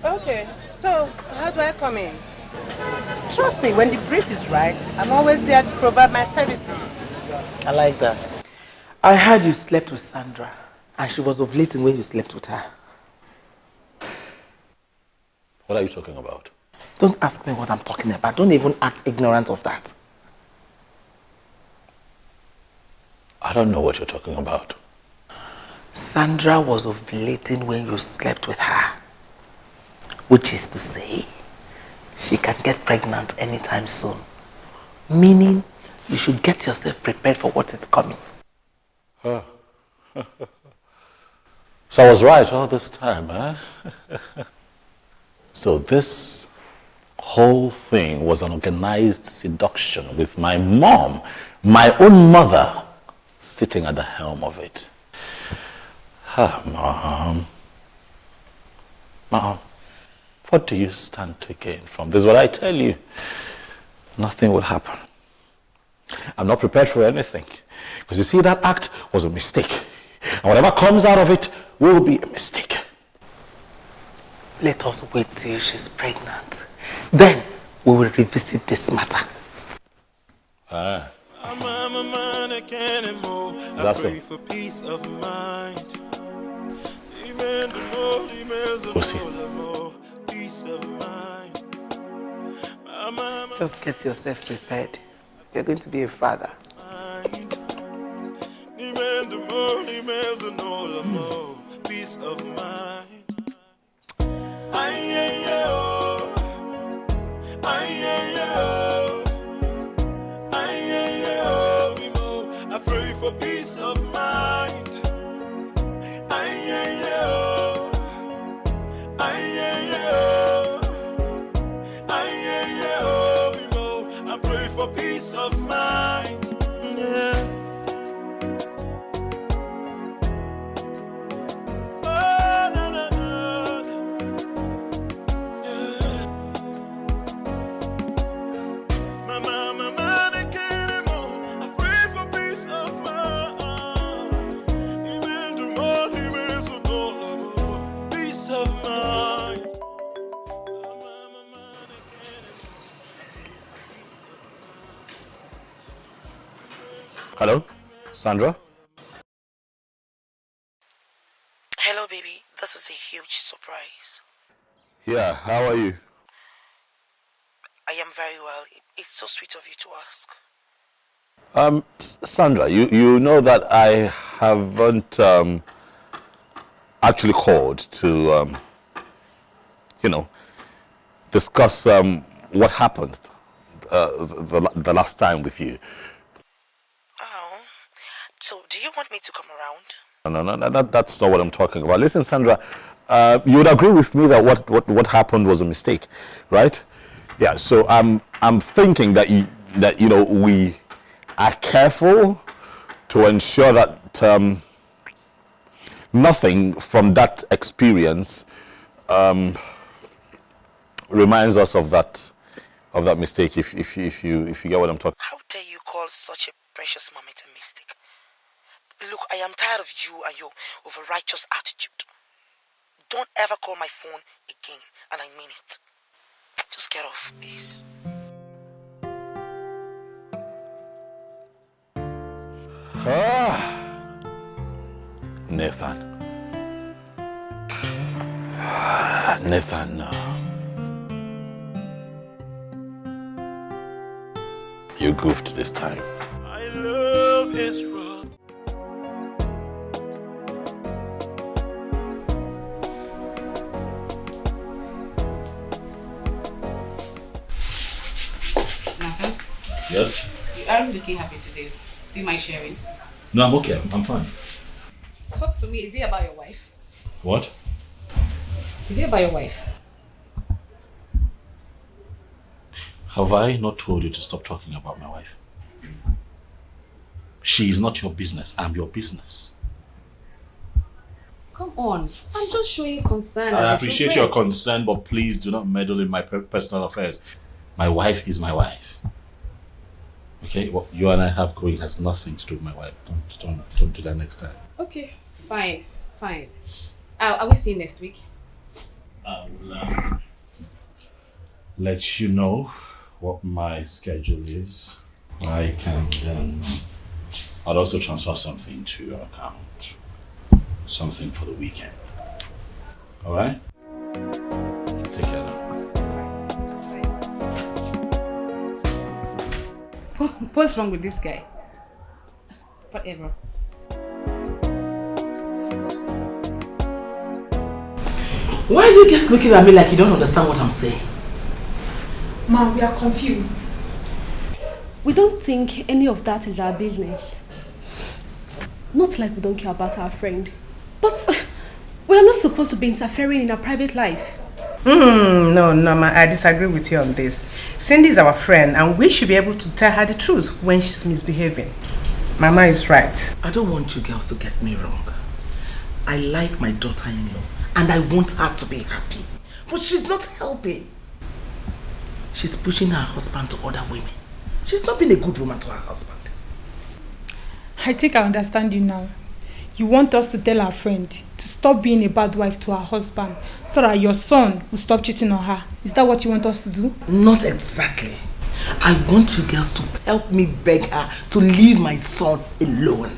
Okay, so how do I come in? Trust me, when the brief is right, I'm always there to provide my services. I like that. I heard you slept with Sandra, and she was ovulating when you slept with her. What are you talking about? Don't ask me what I'm talking about. Don't even act ignorant of that. I don't know what you're talking about. Sandra was ovulating when you slept with her. Which is to say, she can get pregnant anytime soon. Meaning, you should get yourself prepared for what is coming. Huh. So I was right all this time, huh? So this whole thing was an organized seduction with my mom, my own mother, sitting at the helm of it. Mom. Mom, what do you stand to gain from this? What I tell you, nothing will happen. I'm not prepared for anything. Because you see, that act was a mistake. And whatever comes out of it will be a mistake. Let us wait till she's pregnant. Then we will revisit this matter. Ah. I'm a man, I can't move. I pray for peace of mind. We'll see. Peace of mind. Just get yourself prepared. You're going to be a father. peace of mind. I pray for peace of mind. I pray for peace of mind. Yeah. Hello, Sandra? Hello, baby. This is a huge surprise. Yeah, how are you? I am very well. It's so sweet of you to ask. Sandra, you know that I haven't actually called to, discuss what happened the last time with you. Oh, so do you want me to come around? No, that's not what I'm talking about. Listen, Sandra, you would agree with me that what happened was a mistake, right? Yeah. So I'm thinking that we are careful to ensure that nothing from that experience reminds us of that mistake. If you get what I'm talking. How dare you call such a precious moment a mistake? Look, I am tired of you and your over-righteous attitude. Don't ever call my phone again, and I mean it. Just get off, please. Nathan. Nathan, you goofed this time. My love is wrong. Yes? You aren't looking happy today. Do you mind sharing? No, I'm okay. I'm fine. Talk to me. Is it about your wife? What? Is it about your wife? Have I not told you to stop talking about my wife? She is not your business. I'm your business. Come on. I'm just showing concern. I appreciate your concern, but please do not meddle in my personal affairs. My wife is my wife. Okay, what you and I have going has nothing to do with my wife. Don't do that next time. Okay, fine. Are we seeing next week? I will let you know what my schedule is. I can then. I'll also transfer something to your account. Something for the weekend. Alright? Take care now. What's wrong with this guy? Whatever. Why are you just looking at me like you don't understand what I'm saying? Mom, we are confused. We don't think any of that is our business. Not like we don't care about our friend. But we are not supposed to be interfering in our private life. No, ma, I disagree with you on this. Cindy is our friend and we should be able to tell her the truth when she's misbehaving. Mama is right. I don't want you girls to get me wrong. I like my daughter-in-law and I want her to be happy. But she's not helping. She's pushing her husband to other women. She's not been a good woman to her husband. I think I understand you now. You want us to tell our friend to stop being a bad wife to her husband so that your son will stop cheating on her. Is that what you want us to do? Not exactly. I want you girls to help me beg her to leave my son alone.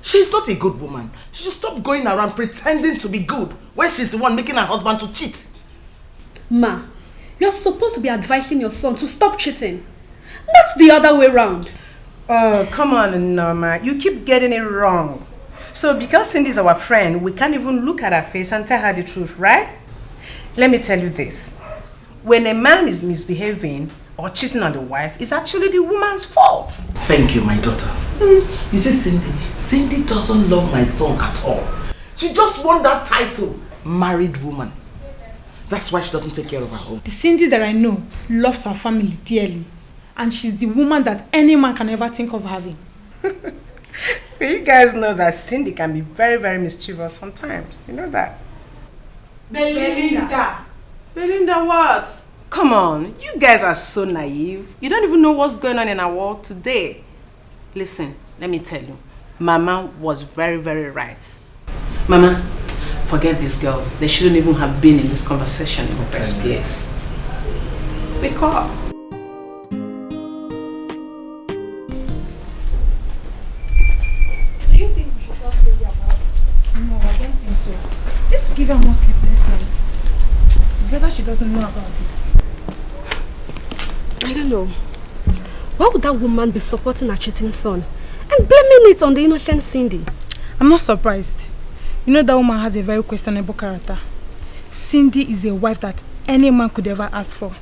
She's not a good woman. She should stop going around pretending to be good when she's the one making her husband to cheat. Ma, you're supposed to be advising your son to stop cheating. That's the other way around. Oh, come on, Norma. You keep getting it wrong. So because Cindy is our friend, we can't even look at her face and tell her the truth, right? Let me tell you this. When a man is misbehaving or cheating on the wife, it's actually the woman's fault. Thank you, my daughter. You see, Cindy doesn't love my son at all. She just wants that title, married woman. That's why she doesn't take care of her home. The Cindy that I know loves her family dearly. And she's the woman that any man can ever think of having. You guys know that Cindy can be very, very mischievous sometimes. You know that? Belinda. Belinda what? Come on, you guys are so naive. You don't even know what's going on in our world today. Listen, let me tell you. Mama was very, very right. Mama, forget these girls. They shouldn't even have been in this conversation in the first place. Wake up. Do you think we should talk to you about it? No, I don't think so. This will give her more sleepless nights. It's better she doesn't know about this. I don't know. Why would that woman be supporting her cheating son and blaming it on the innocent Cindy? I'm not surprised. You know that woman has a very questionable character. Cindy is a wife that any man could ever ask for.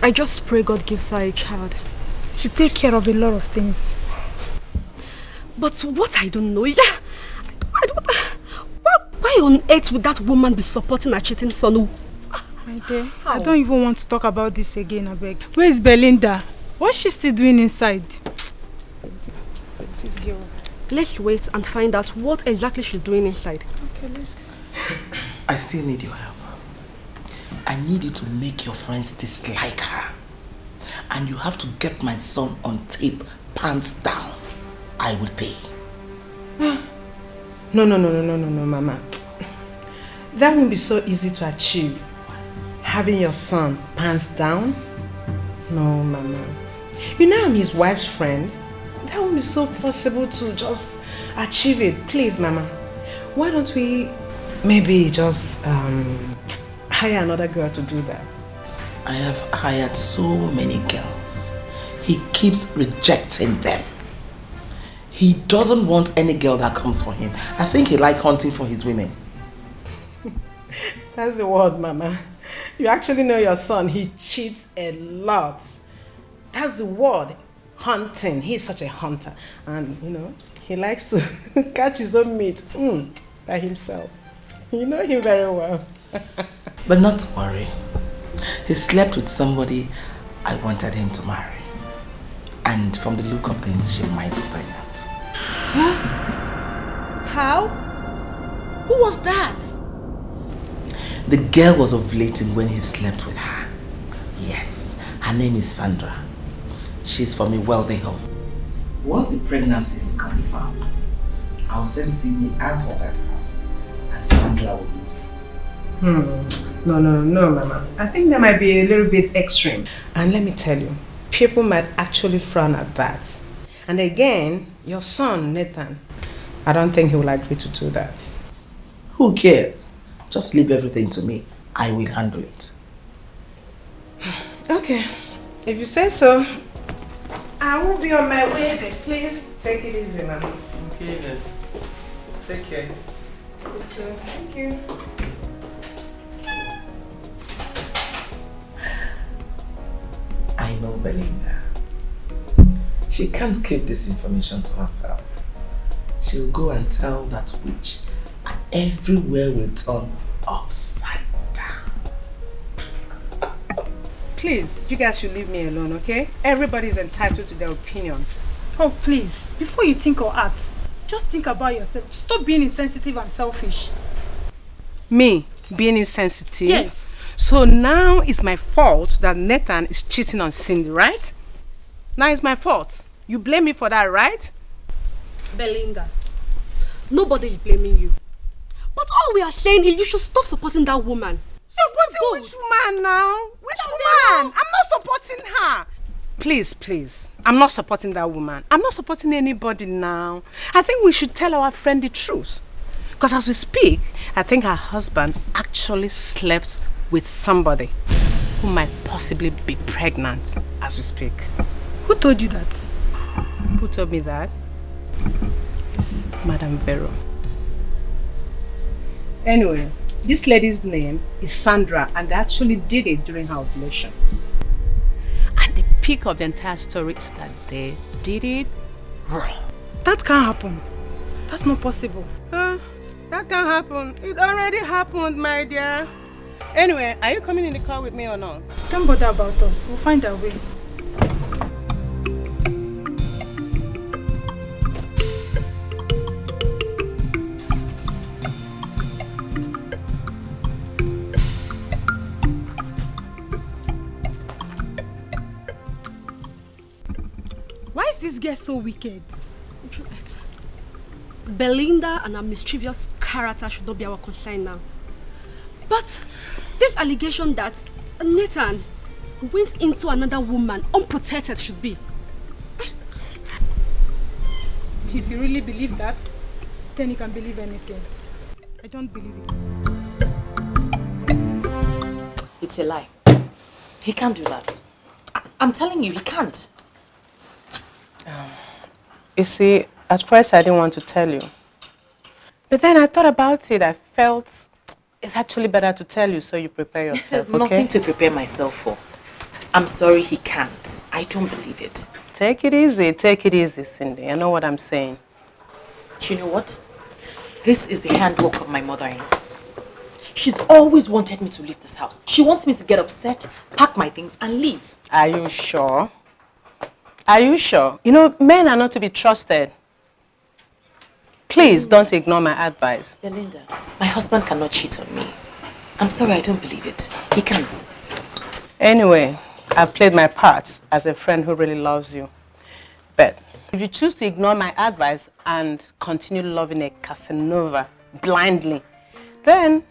I just pray God gives her a child. To take care of a lot of things. But what I don't know, why on earth would that woman be supporting her cheating son? My dear, I don't even want to talk about this again, I beg. Where is Belinda? What's she still doing inside? This girl. Let's wait and find out what exactly she's doing inside. Okay, let's go. I still need your help. I need you to make your friends dislike her. And you have to get my son on tape, pants down. I would pay. No, Mama. That won't be so easy to achieve. Having your son pants down? No, Mama. You know I'm his wife's friend. That won't be so possible to just achieve it. Please, Mama. Why don't we maybe just hire another girl to do that? I have hired so many girls. He keeps rejecting them. He doesn't want any girl that comes for him. I think he likes hunting for his women. That's the word, Mama. You actually know your son. He cheats a lot. That's the word. Hunting. He's such a hunter. And, you know, he likes to catch his own meat by himself. You know him very well. But not to worry. He slept with somebody I wanted him to marry. And from the look of things, she might be pregnant. How? Who was that? The girl was ovulating when he slept with her. Yes, her name is Sandra. She's from a wealthy home. Once the pregnancy is confirmed, I'll send Sydney out of that house and Sandra will move. No, Mama. I think that might be a little bit extreme. And let me tell you, people might actually frown at that. And again, your son, Nathan, I don't think he will agree to do that. Who cares? Just leave everything to me. I will handle it. Okay. If you say so, I will be on my way, but please take it easy, Mama. Okay then. Take care. You too. Thank you. I know Belinda. She can't keep this information to herself. She'll go and tell that witch, and everywhere will turn upside down. Please, you guys should leave me alone, okay? Everybody's entitled to their opinion. Oh, please, before you think or act, just think about yourself. Stop being insensitive and selfish. Me being insensitive? Yes. So now it's my fault that Nathan is cheating on Cindy, right? Now it's my fault. You blame me for that, right? Belinda, nobody is blaming you. But all we are saying is you should stop supporting that woman. Supporting which woman now? Which woman? I'm not supporting her. Please. I'm not supporting that woman. I'm not supporting anybody now. I think we should tell our friend the truth. Because as we speak, I think her husband actually slept with somebody who might possibly be pregnant as we speak. Who told you that? Who told me that? Yes, Madam Vero. Anyway, this lady's name is Sandra, and they actually did it during her ovulation. And the peak of the entire story is that they did it wrong. That can't happen. That's not possible. That can't happen. It already happened, my dear. Anyway, are you coming in the car with me or not? Don't bother about us. We'll find our way. Why is this girl so wicked? Juliet, Belinda and her mischievous character should not be our concern now. But this allegation that Nathan went into another woman unprotected should be. If you really believe that, then you can believe anything. I don't believe it. It's a lie. He can't do that. I'm telling you, he can't. You see, at first I didn't want to tell you. But then I thought about it. I felt it's actually better to tell you so you prepare yourself. There's nothing to prepare myself for. I'm sorry, he can't. I don't believe it. Take it easy, Cindy. I know what I'm saying. Do you know what? This is the handwork of my mother-in-law. She's always wanted me to leave this house. She wants me to get upset, pack my things, and leave. Are you sure? Are you sure? You know, men are not to be trusted. Please don't ignore my advice. Belinda, my husband cannot cheat on me. I'm sorry, I don't believe it. He can't. Anyway, I've played my part as a friend who really loves you. But if you choose to ignore my advice and continue loving a Casanova blindly, then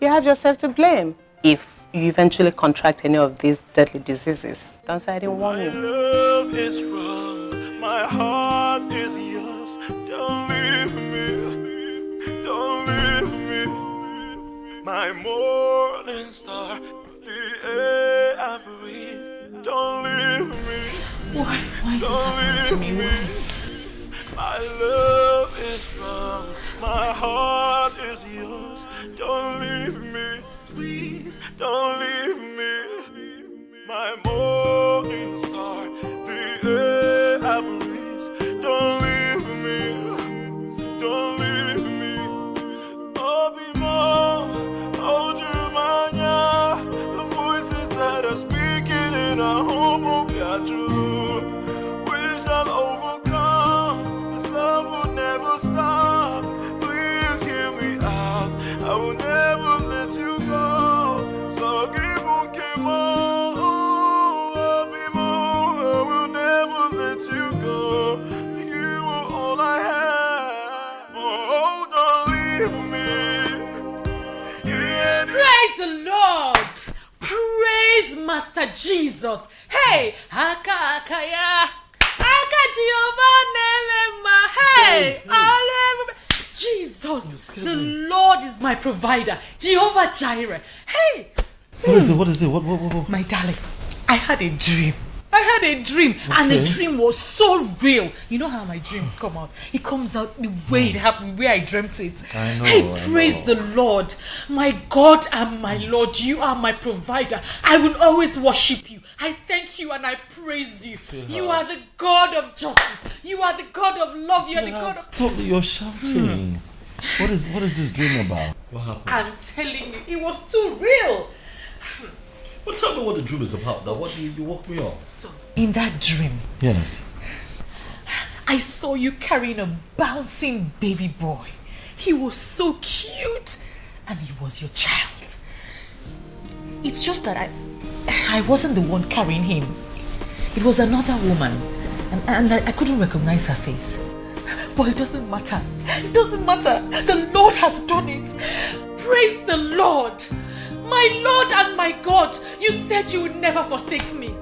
you have yourself to blame if you eventually contract any of these deadly diseases. Don't say I didn't warn you. My love is wrong, my heart is yours. Don't leave me, don't leave me. My morning star, the air I breathe. Don't leave me. Why is this happening to me? My love is wrong, my heart is yours. Don't leave me, please, don't leave me. My morning star, the air I breathe. Don't leave me, don't leave me. Obioha, hold your mind, the voices that are speaking in our home will be true. We shall overcome, this love will never stop. Please hear me out, I will never let you go. So give on, I will never let you go. You are all I have. Oh, don't leave me. Yeah. Praise the Lord! Praise Master Jesus! Hey! Aka Jehovah Nemema! Hey! Hallelujah! Jesus! The Lord is my provider. Jehovah Jireh. Hey! What is it? What? My darling, I had a dream. And the dream was so real. You know how my dreams come out? It comes out the way it happened, where I dreamt it. I know. Hey, praise the Lord. My God and my Lord, you are my provider. I will always worship you. I thank you and I praise you. Sweetheart. You are the God of justice. You are the God of love. You are the God of... Stop, you're shouting. What is this dream about? What happened? I'm telling you, it was too real. Well, tell me what the dream is about now. What you woke me up? So, in that dream, Yes. I saw you carrying a bouncing baby boy. He was so cute, and he was your child. It's just that I wasn't the one carrying him. It was another woman, and I couldn't recognize her face. But it doesn't matter. It doesn't matter. The Lord has done it. Praise the Lord. My Lord and my God, you said you would never forsake me.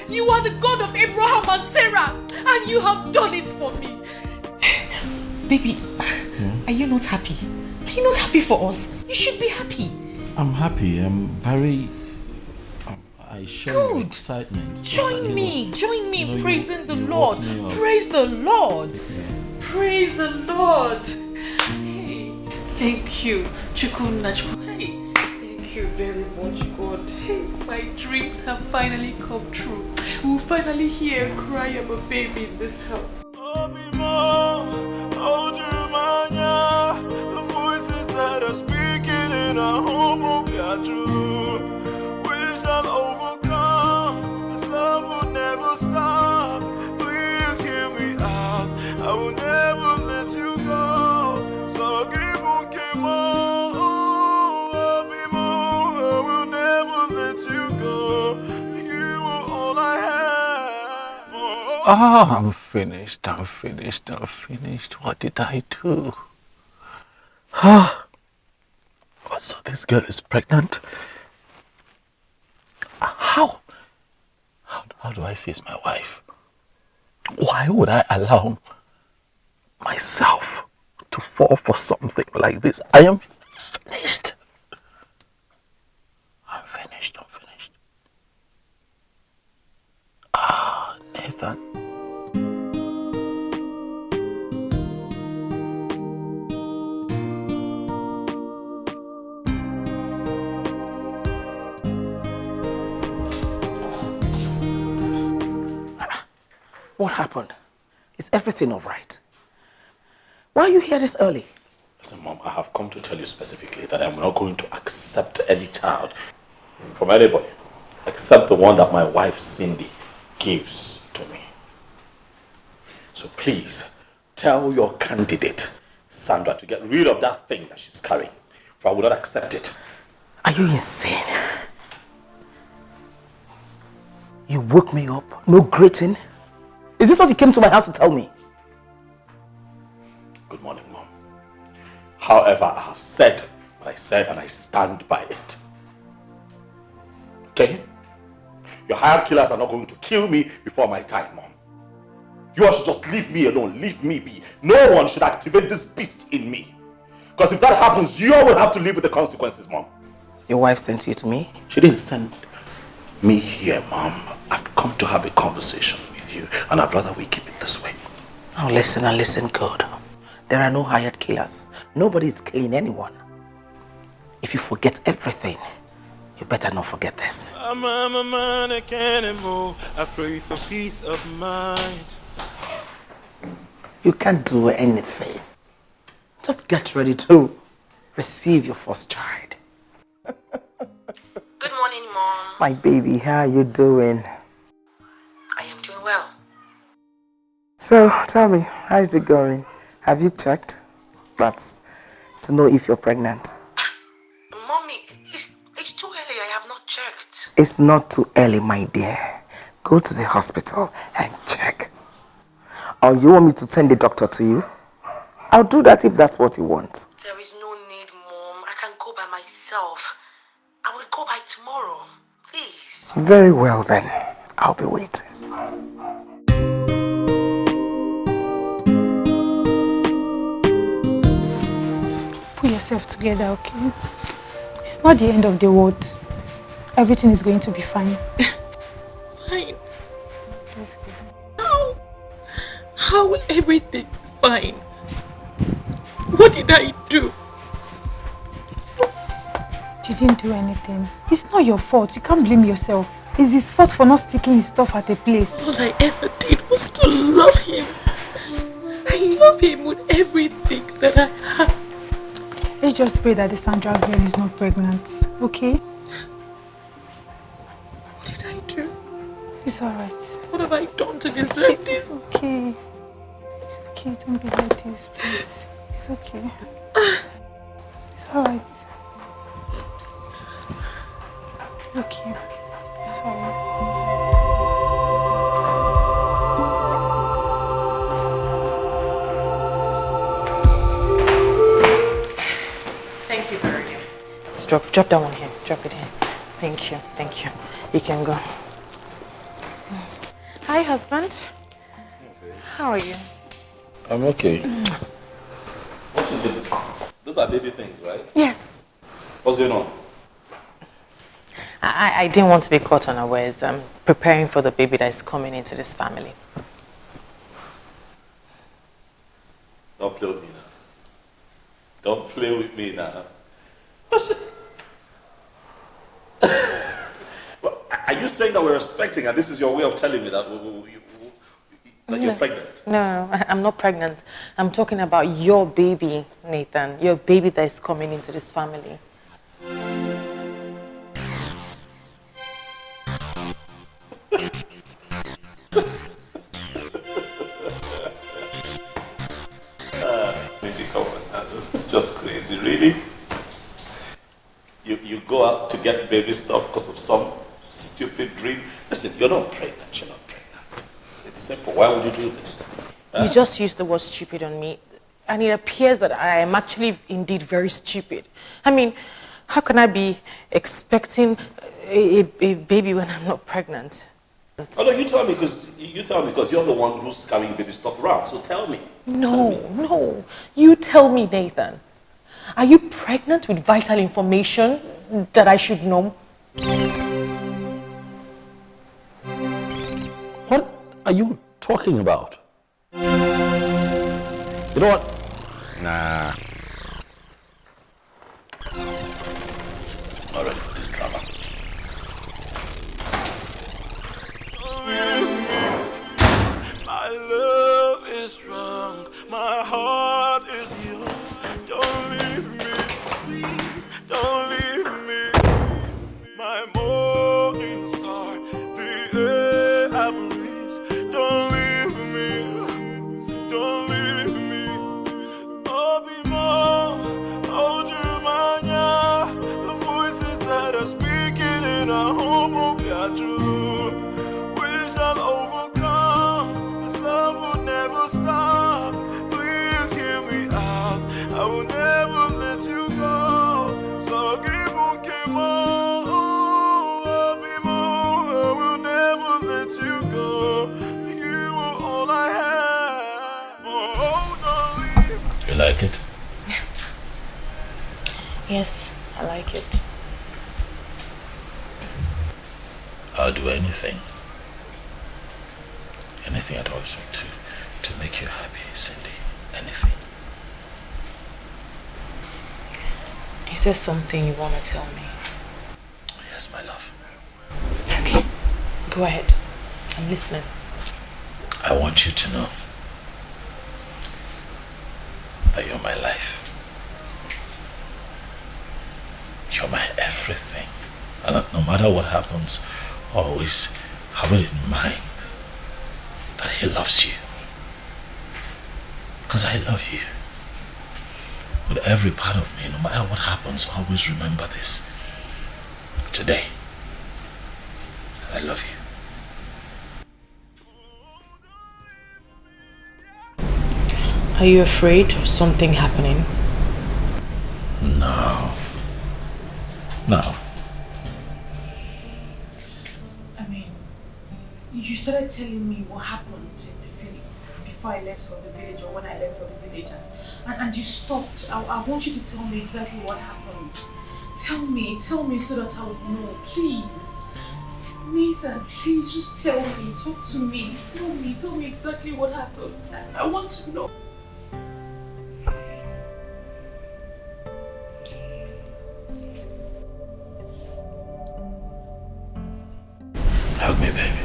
You are the God of Abraham and Sarah, and you have done it for me. Baby, are you not happy? Are you not happy for us? You should be happy. I'm happy. I'm very... I share your excitement. Join me you know, praising the Lord. Praise the Lord. Praise the Lord. Hey, thank you, Chukunachpo. Hey, thank you very much, God. Hey, my dreams have finally come true. We'll finally hear a cry of a baby in this house. The voices that are speaking in our home will be true. We shall overcome. This love will never stop. Please hear me out. I will never let you go. So keep on, keep on. I will never let you go. You are all I have. Ah, I'm finished. What did I do? Ah. So this girl is pregnant? How do I face my wife? Why would I allow myself to fall for something like this? I am finished. I'm finished. Ah, Nathan. What happened? Is everything all right? Why are you here this early? Listen, Mom, I have come to tell you specifically that I'm not going to accept any child from anybody except the one that my wife Cindy gives to me. So please, tell your candidate, Sandra, to get rid of that thing that she's carrying, for I will not accept it. Are you insane? You woke me up, no greeting? Is this what you came to my house to tell me? Good morning, Mom. However, I have said what I said and I stand by it. Okay? Your hired killers are not going to kill me before my time, Mom. You all should just leave me alone, leave me be. No one should activate this beast in me. Because if that happens, you all will have to live with the consequences, Mom. Your wife sent you to me? She didn't send me here, Mom. I've come to have a conversation with you, and I'd rather we keep it this way. Now listen and listen good. There are no hired killers. Nobody is killing anyone. If you forget everything, you better not forget this. I'm a man, I can't move. I pray for peace of mind. You can't do anything. Just get ready to receive your first child. Good morning, Mom. My baby, how are you doing? I am doing well. So, tell me, how is it going? Have you checked? That's to know if you're pregnant. Mommy, it's too early. I have not checked. It's not too early, my dear. Go to the hospital and check. Or you want me to send the doctor to you? I'll do that if that's what you want. There is no need, Mom. I can go by myself. I will go by tomorrow. Please. Very well then. I'll be waiting. Put yourself together, okay? It's not the end of the world. Everything is going to be fine. Fine. How will everything be fine? What did I do? You didn't do anything. It's not your fault. You can't blame yourself. It's his fault for not sticking his stuff at a place. All I ever did was to love him. I love him with everything that I have. Let's just pray that the Sandra girl is not pregnant, okay? What did I do? It's alright. What have I done to deserve this? It's okay. It's okay. Don't be like this, please. It's okay. It's alright. It's okay. Sorry. Thank you, Belinda. Drop that one here. Drop it in. Thank you. Thank you. You can go. Hi, husband. How are you? I'm okay. What's the baby? Those are baby things, right? Yes. What's going on? I didn't want to be caught unawares. I'm preparing for the baby that is coming into this family. Don't play with me now. Don't play with me now. Well, are you saying that we're expecting, and this is your way of telling me that, that you're pregnant? No, I'm not pregnant. I'm talking about your baby, Nathan. Your baby that is coming into this family. Cindy, come on now. This is just crazy, really? You go out to get baby stuff because of some stupid dream. Listen, you're not pregnant. You're not pregnant. It's simple. Why would you do this? You just used the word stupid on me. And it appears that I am actually indeed very stupid. I mean, how can I be expecting a baby when I'm not pregnant? Oh no, you tell me because you're the one who's carrying baby stuff around. So tell me. No. You tell me, Nathan. Are you pregnant with vital information that I should know? What are you talking about? You know what? Nah. Not ready for this drama. My love is strong, my heart is yours. Don't leave me, please, don't leave me. My morning star, the air I breathe. Don't leave me, don't leave me. Obioha, the voices that are speaking in our home will be true. We shall overcome. This love will never stop. Please hear me out. I will never let you go. So give on, I will never let you go. You are all I have. Oh, don't leave. You like it? Yes, I like it. I'll do anything. Anything at all to make you happy, Cindy. Anything. Is there something you want to tell me? Yes, my love. Okay, go ahead. I'm listening. I want you to know that you're my life. You're my everything. And that no matter what happens, always have it in mind that he loves you. Because I love you. With every part of me, no matter what happens, always remember this. Today, I love you. Are you afraid of something happening? No. No. I mean, you started telling me what happened in the village before I left for the village or when I left for the village, and you stopped. I want you to tell me exactly what happened. Tell me so that I would know, please. Nathan, please just tell me, talk to me, tell me exactly what happened. I want to know. Hug me, baby.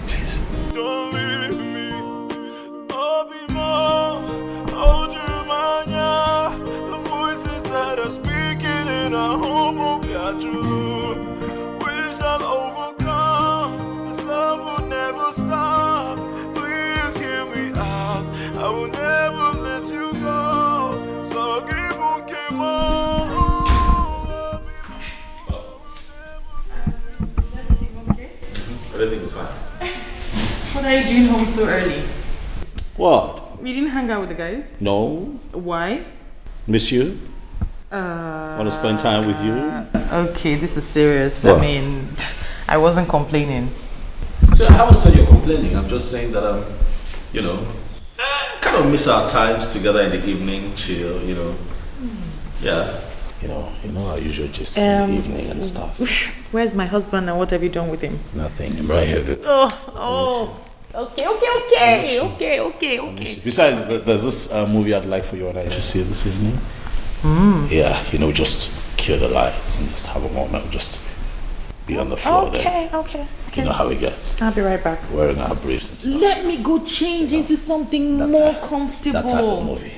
Please. Don't leave me. The voices that are speaking in our home will be true. We shall overcome. This love will never stop. Please hear me out. I will never let you go. So keep on, keep on. Everything is fine. What are you doing home so early? What? You didn't hang out with the guys? No. Why? Miss you? Want to spend time with you? Okay, this is serious. What? I mean, I wasn't complaining. So I haven't said you're complaining. I'm just saying that kind of miss our times together in the evening, chill, Yeah. Our usual just in the evening and stuff. Where's my husband and what have you done with him? Nothing. I'm right here. Oh. Okay. Besides, there's this movie I'd like for you and I to see this evening. Yeah, just kill the lights and just have a moment, just be on the floor there. Okay. You know how it gets. I'll be right back. Wearing our briefs and stuff. Let me go change into something more comfortable. That type of movie,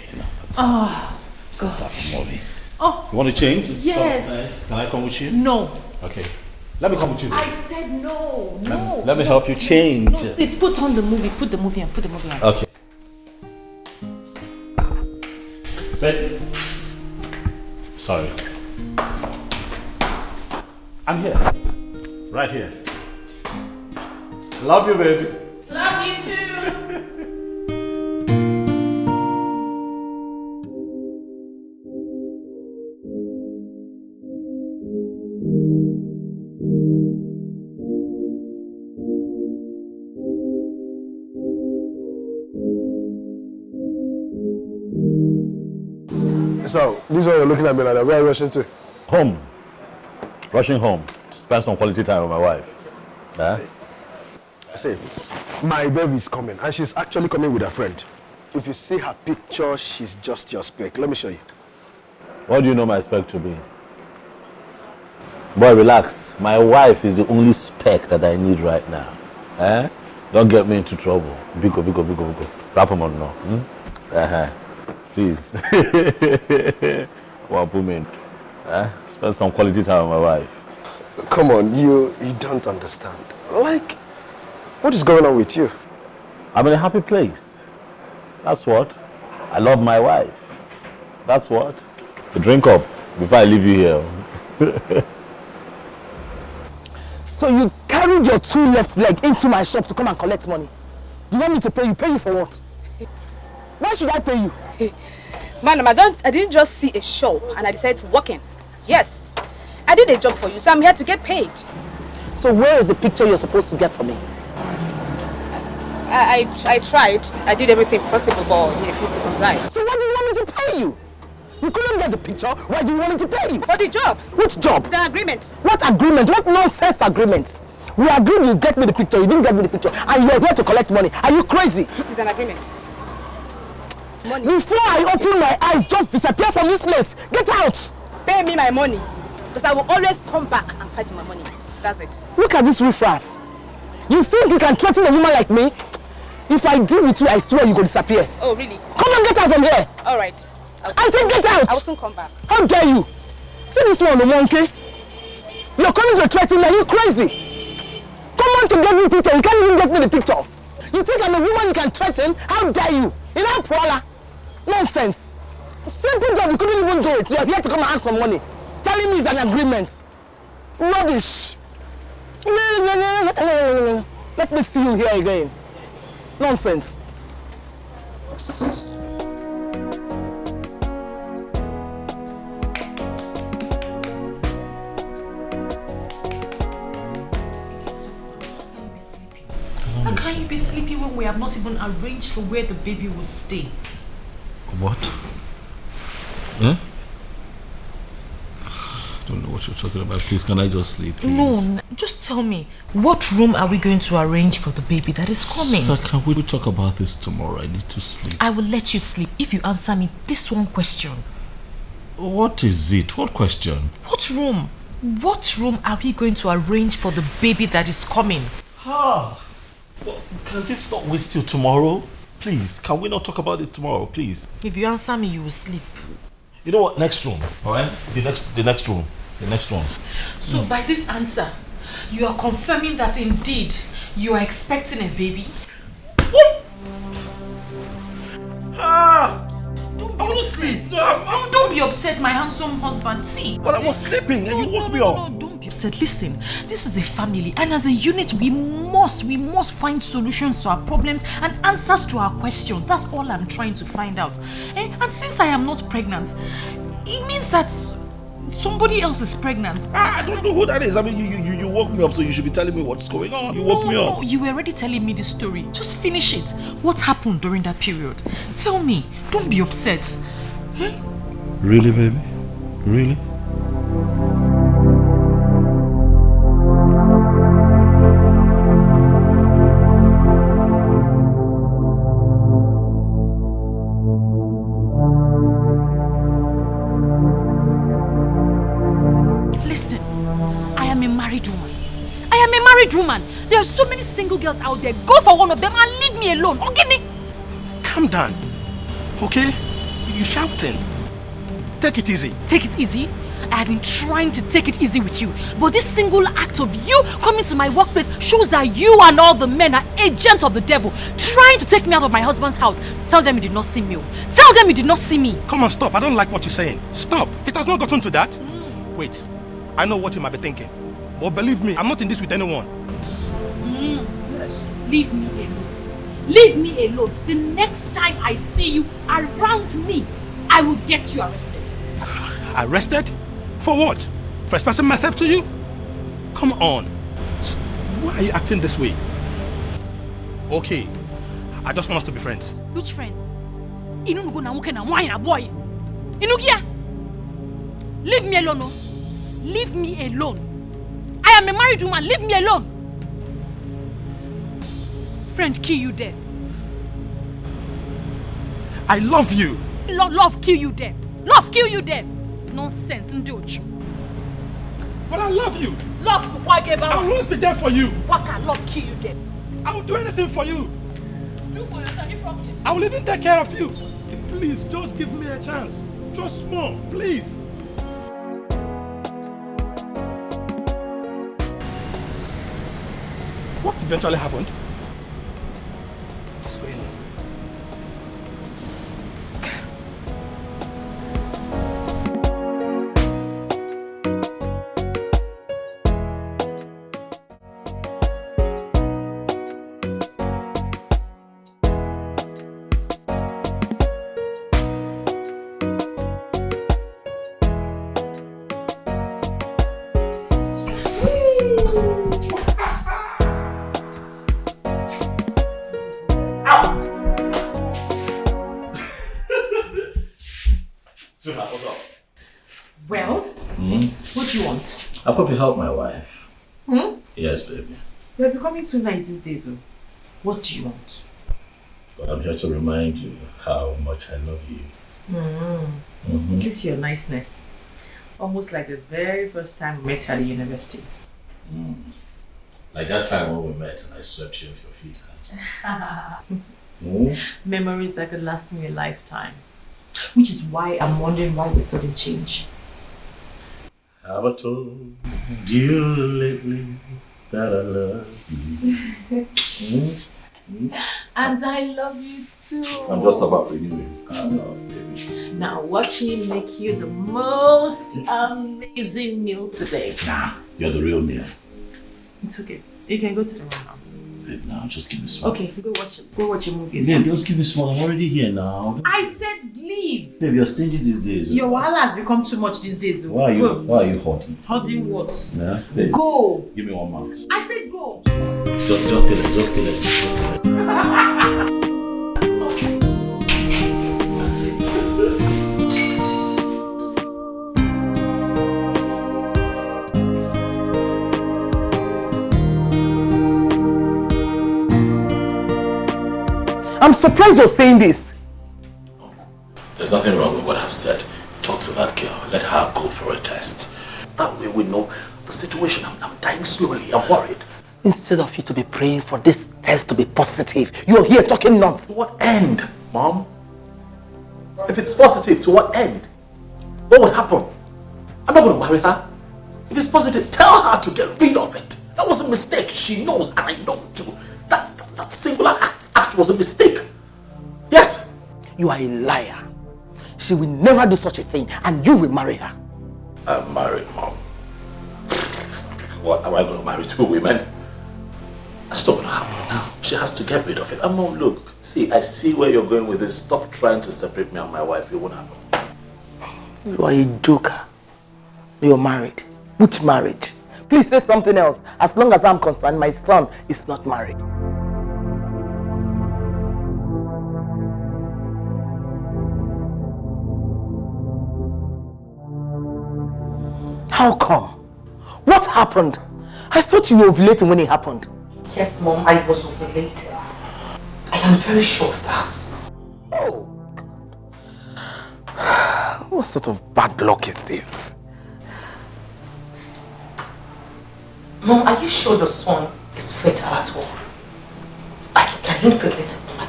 that type of movie. Oh. You want to change? Yes. Nice. Can I come with you? No. Okay. Let me come with you. I said no. Let me help you change. No, sit. Put on the movie. Put the movie on. Okay. Babe. Sorry. I'm here. Right here. Love you, baby. Love you too. So, this is why you're looking at me like that. Where are you rushing to? Home. Rushing home to spend some quality time with my wife. Yeah? See, my baby is coming, and she's actually coming with a friend. If you see her picture, she's just your spec. Let me show you. What do you know my spec to be? Boy, relax. My wife is the only spec that I need right now. Eh? Don't get me into trouble. Biko. Wrap him on now. Please. Well, put me in. Spend some quality time with my wife. Come on, you don't understand. Like, what is going on with you? I'm in a happy place. That's what. I love my wife. That's what. Drink up before I leave you here. So you carried your two left leg into my shop to come and collect money. You want me to pay you? Pay you for what? Why should I pay you? Madam, I didn't just see a show and I decided to walk in. Yes, I did a job for you, so I'm here to get paid. So where is the picture you're supposed to get for me? I tried. I did everything possible, but he refused to comply. So why do you want me to pay you? You couldn't get the picture. Why do you want me to pay you? For the job. Which job? It's an agreement. What agreement? What nonsense agreement? We agreed you get me the picture. You didn't get me the picture. And you're here to collect money. Are you crazy? It's an agreement. Money. Before I open my eyes, just disappear from this place. Get out. Pay me my money. Because I will always come back and fight my money. That's it. Look at this riffraff. You think you can threaten a woman like me? If I deal with you, I swear you will disappear. Oh, really? Come on, get out from here. All right. I said get out. I will soon come back. How dare you? See this one, the monkey? You're coming to threaten me. Are you crazy? Come on to get me a picture. You can't even get me the picture. You think I'm a woman you can threaten? How dare you? You know, Paula? Nonsense. Simple job, you couldn't even do it. You're here to come and ask for money. Telling me it's an agreement. Rubbish. Let me see you here again. Nonsense. How can you be sleeping when we have not even arranged for where the baby will stay? What? Huh? I don't know what you're talking about. Please, can I just sleep, please? No, just tell me, what room are we going to arrange for the baby that is coming? Sir, can we talk about this tomorrow? I need to sleep. I will let you sleep if you answer me this one question. What is it? What question? What room? What room are we going to arrange for the baby that is coming? Well, can this not wait till tomorrow? Please, can we not talk about it tomorrow, please? If you answer me, you will sleep. You know what? Next room, alright? The next room. The next one. So by this answer, you are confirming that indeed you are expecting a baby? What? I want to sleep. Don't be upset, my handsome husband. See. But I was sleeping and you woke me up. No, don't be upset. Listen, this is a family, and as a unit, we must find solutions to our problems and answers to our questions. That's all I'm trying to find out. And since I am not pregnant, it means that somebody else is pregnant. I don't know who that is. I mean, you woke me up, so you should be telling me what's going on. You woke me up. No, you were already telling me the story. Just finish it. What happened during that period? Tell me. Don't be upset. Eh? Really, baby? Really? married woman. I am a married woman. There are so many single girls out there. Go for one of them and leave me alone. Okay? Calm down. Okay? You're shouting. Take it easy. Take it easy? I have been trying to take it easy with you. But this single act of you coming to my workplace shows that you and all the men are agents of the devil, trying to take me out of my husband's house. Tell them you did not see me. Tell them you did not see me. Come on, stop. I don't like what you're saying. Stop. It has not gotten to that. Wait. I know what you might be thinking. But believe me, I'm not in this with anyone. Yes. Leave me alone. Leave me alone. The next time I see you around me, I will get you arrested. Arrested? For what? For expressing myself to you? Come on. Why are you acting this way? Okay. I just want us to be friends. Which friends? Inunugo na muke na wine na boy. Inugia. Leave me alone, no. Leave me alone. I am a married woman. Leave me alone. Friend, kill you there. I love you. Love, kill you there. Love, kill you there. Nonsense, Ndochu. But I love you. Love, I will always be there for you. Waka, love, kill you there. I will do anything for you. Do for yourself, you rock it. I will even take care of you. Please, just give me a chance. Just one, please. What eventually happened? What's going on? I've come to help my wife. Hmm? Yes, baby. You're becoming too nice these days. What do you want? But I'm here to remind you how much I love you. This is your niceness. Almost like the very first time we met at the university. Like that time when we met and I swept you off your feet. Memories that could last me a lifetime. Which is why I'm wondering why the sudden change. Have I told you lately that I love you? And I love you too. I'm just about renewing our love, baby. Now watch me make you the most amazing meal today. Nah, you're the real meal. It's okay. You can go to the room now. Babe, now just give me small. Okay, go watch a movie. Babe, just give me small. I'm already here now. I said leave. Babe, you're stingy these days. Your wahala has become too much these days. Why are you holding? Holding what? Yeah, babe. Go. Give me one mouth. I said go. Just kill it. Just kill it. I'm surprised you're saying this. There's nothing wrong with what I've said. Talk to that girl. Let her go for a test. That way we know the situation. I'm dying slowly. I'm worried. Instead of you to be praying for this test to be positive, you're here talking nonsense. To what end, Mom? If it's positive, to what end? What would happen? I'm not going to marry her. If it's positive, tell her to get rid of it. That was a mistake. She knows and I know too. That singular act was a mistake. Yes. You are a liar. She will never do such a thing and you will marry her. I'm married, Mom. What, am I going to marry two women? That's not going to happen now. She has to get rid of it. Mom, look. See, I see where you're going with this. Stop trying to separate me and my wife. It won't happen. You are a joker. You're married. Which marriage? Please say something else. As long as I'm concerned, my son is not married. How come? What happened? I thought you were ovulating when it happened. Yes, Mom, I was ovulating. I am very sure of that. Oh, God. What sort of bad luck is this? Mom, are you sure your son is fertile at all? Can he impregnate a woman?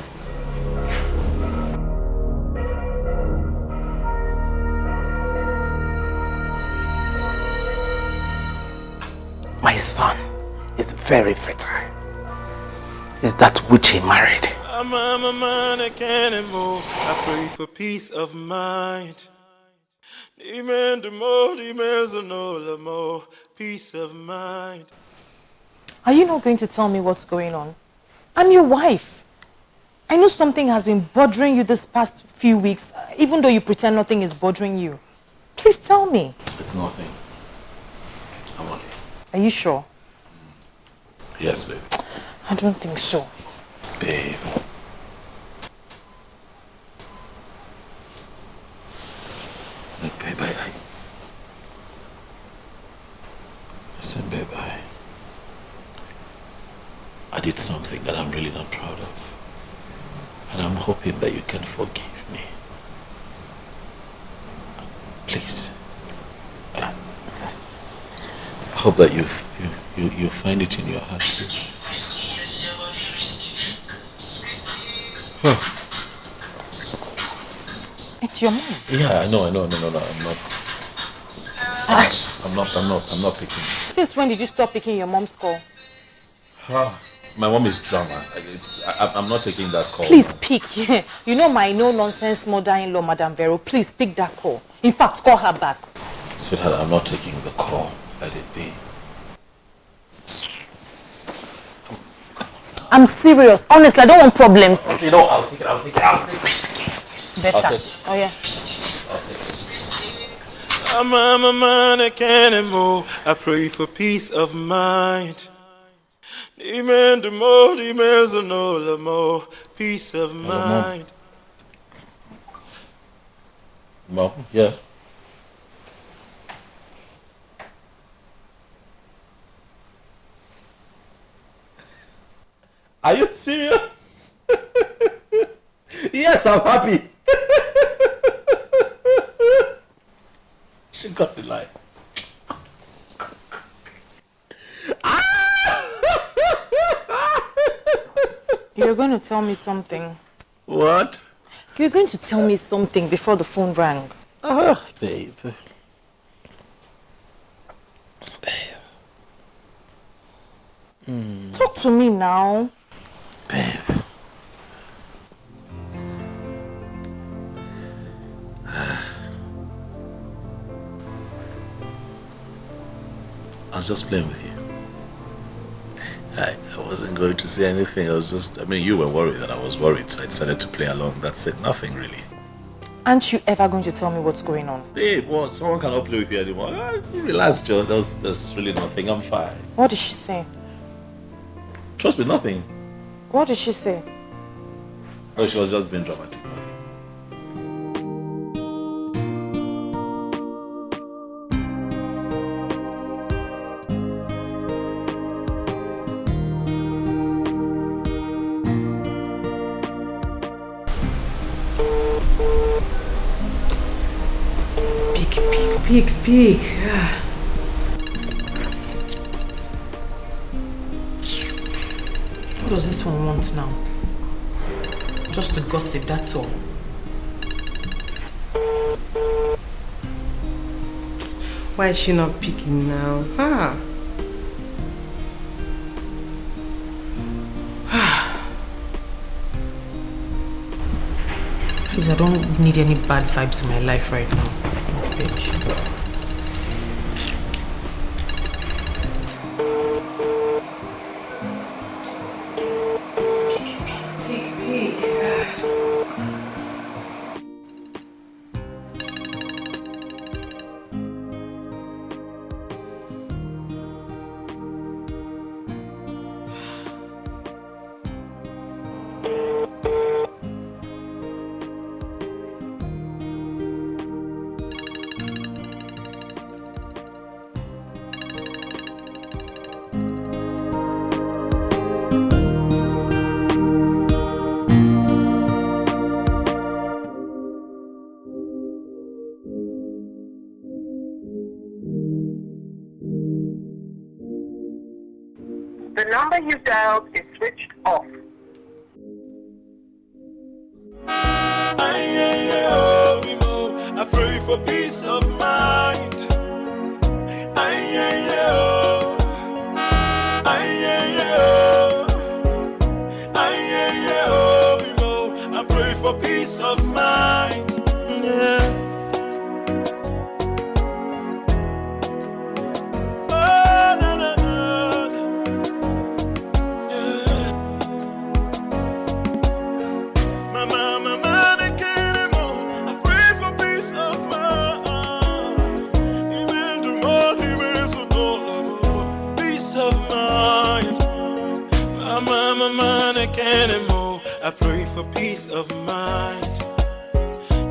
My son is very fertile. Is that witch he married? I'm a man, I can't anymore. I pray for peace of mind. Amen to more, peace of mind. Are you not going to tell me what's going on? I'm your wife. I know something has been bothering you this past few weeks, even though you pretend nothing is bothering you. Please tell me. It's nothing. I'm okay. Are you sure? Yes, babe. I don't think so. Babe. Look, babe, listen, babe, I did something that I'm really not proud of. And I'm hoping that you can forgive me. Please. I hope that you find it in your heart. Huh. It's your mom. Yeah, I know. I'm not picking. Since when did you stop picking your mom's call? My mom is drama. I'm not taking that call. Please pick. You know my no-nonsense mother-in-law, Madam Vero. Please pick that call. In fact, call her back. Sweetheart, I'm not taking the call. Let it be. I'm serious. Honestly, I don't want problems. You know, I'll take it. Better. Oh, yeah. I'll take it. I'm a man, I can't anymore. I pray for peace of mind. Amen to more, peace of mind. Mom, yeah. Are you serious? Yes, I'm happy. She got the lie. You're going to tell me something. What? You're going to tell me something before the phone rang. Babe. Talk to me now. Babe. I was just playing with you. I wasn't going to say anything. You were worried that I was worried, so I decided to play along. That's it. Nothing really. Aren't you ever going to tell me what's going on? Babe, what? Someone cannot play with you anymore. Relax, Joe. There's really nothing. I'm fine. What did she say? Trust me, nothing. What did she say? Oh, she was just being dramatic. Nothing. Peek. What does this one want now? Just to gossip, that's all. Why is she not picking now? Please, I don't need any bad vibes in my life right now. The number you dialed is switched off. I pray for peace of mind. I pray for peace of mind. Yeah. Oh, no, no, no. Yeah. Mama, I can't anymore. I pray for peace of mind. Even the morning is so peace of mind. Mama, I can't anymore. I pray for peace of mind.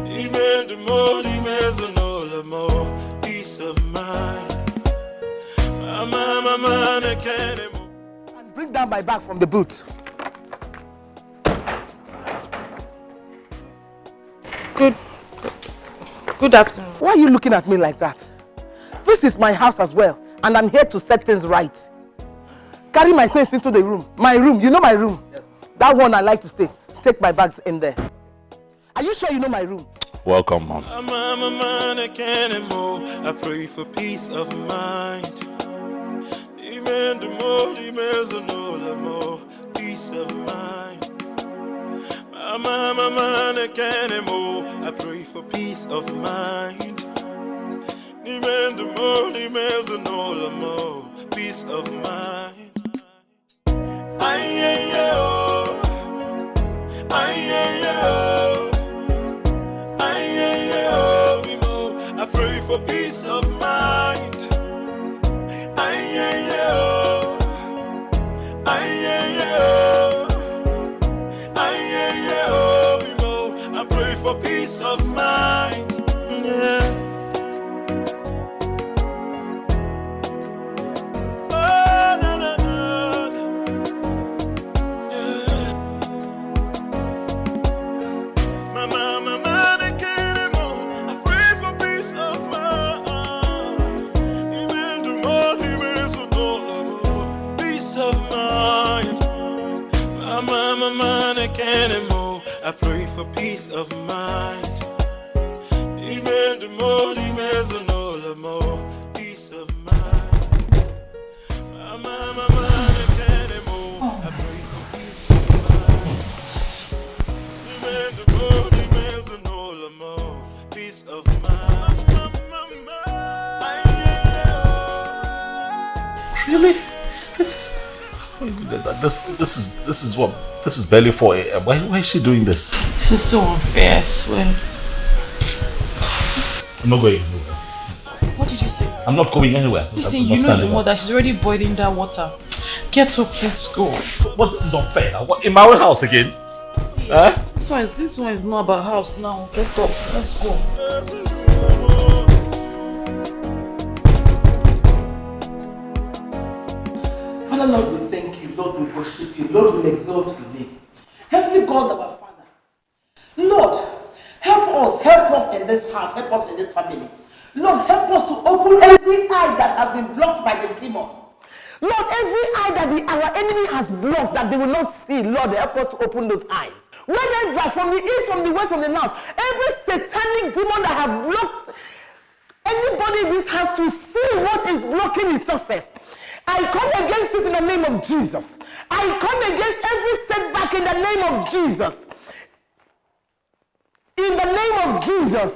Even the morning is no more peace of mind. Mama, I can't anymore. And bring down my bag from the boot. Good afternoon. Why are you looking at me like that? This is my house as well, and I'm here to set things right. Carry my things into the room. My room, you know my room? Yes. That one I like to stay. Take my bags in there. Are you sure you know my room? Welcome, Mom. I can't anymore. I pray for peace of mind. Even the more peace of mind. I can't anymore. I pray for peace of mind. Even the more peace of mind. I pray for peace of mind. I pray for peace of mind. Yeah. Oh, no, no, no. Yeah. Mama, I can't anymore. I pray for peace of mind. Even the morning is no peace of mind. Mama, I can't anymore. I pray for peace of mind. Even the morning is no more peace of mind. Mama, I can't anymore. I pray for peace of mind. Even the morning is no more peace of mind. Really? This is barely 4 a.m. Why is she doing this? This is so unfair, I swear. I'm not going anywhere. What did you say? I'm not going anywhere. Listen, you know your mother, she's already boiling that water. Get up, let's go. What? This is unfair now. What, in my own house again? See, this one is not about house now. Get up, let's go. Father, Lord, we thank you. Lord, we worship you. Lord, we exalt your name. Heavenly God, our Father. Lord, help us in this house, help us in this family. Lord, help us to open every eye that has been blocked by the demon. Lord, every eye that our enemy has blocked that they will not see, Lord, help us to open those eyes. Wherever, from the east, from the west, from the north, every satanic demon that have blocked anybody in this house to see what is blocking his success, I come against it in the name of Jesus. I come against every setback in the name of Jesus. In the name of Jesus.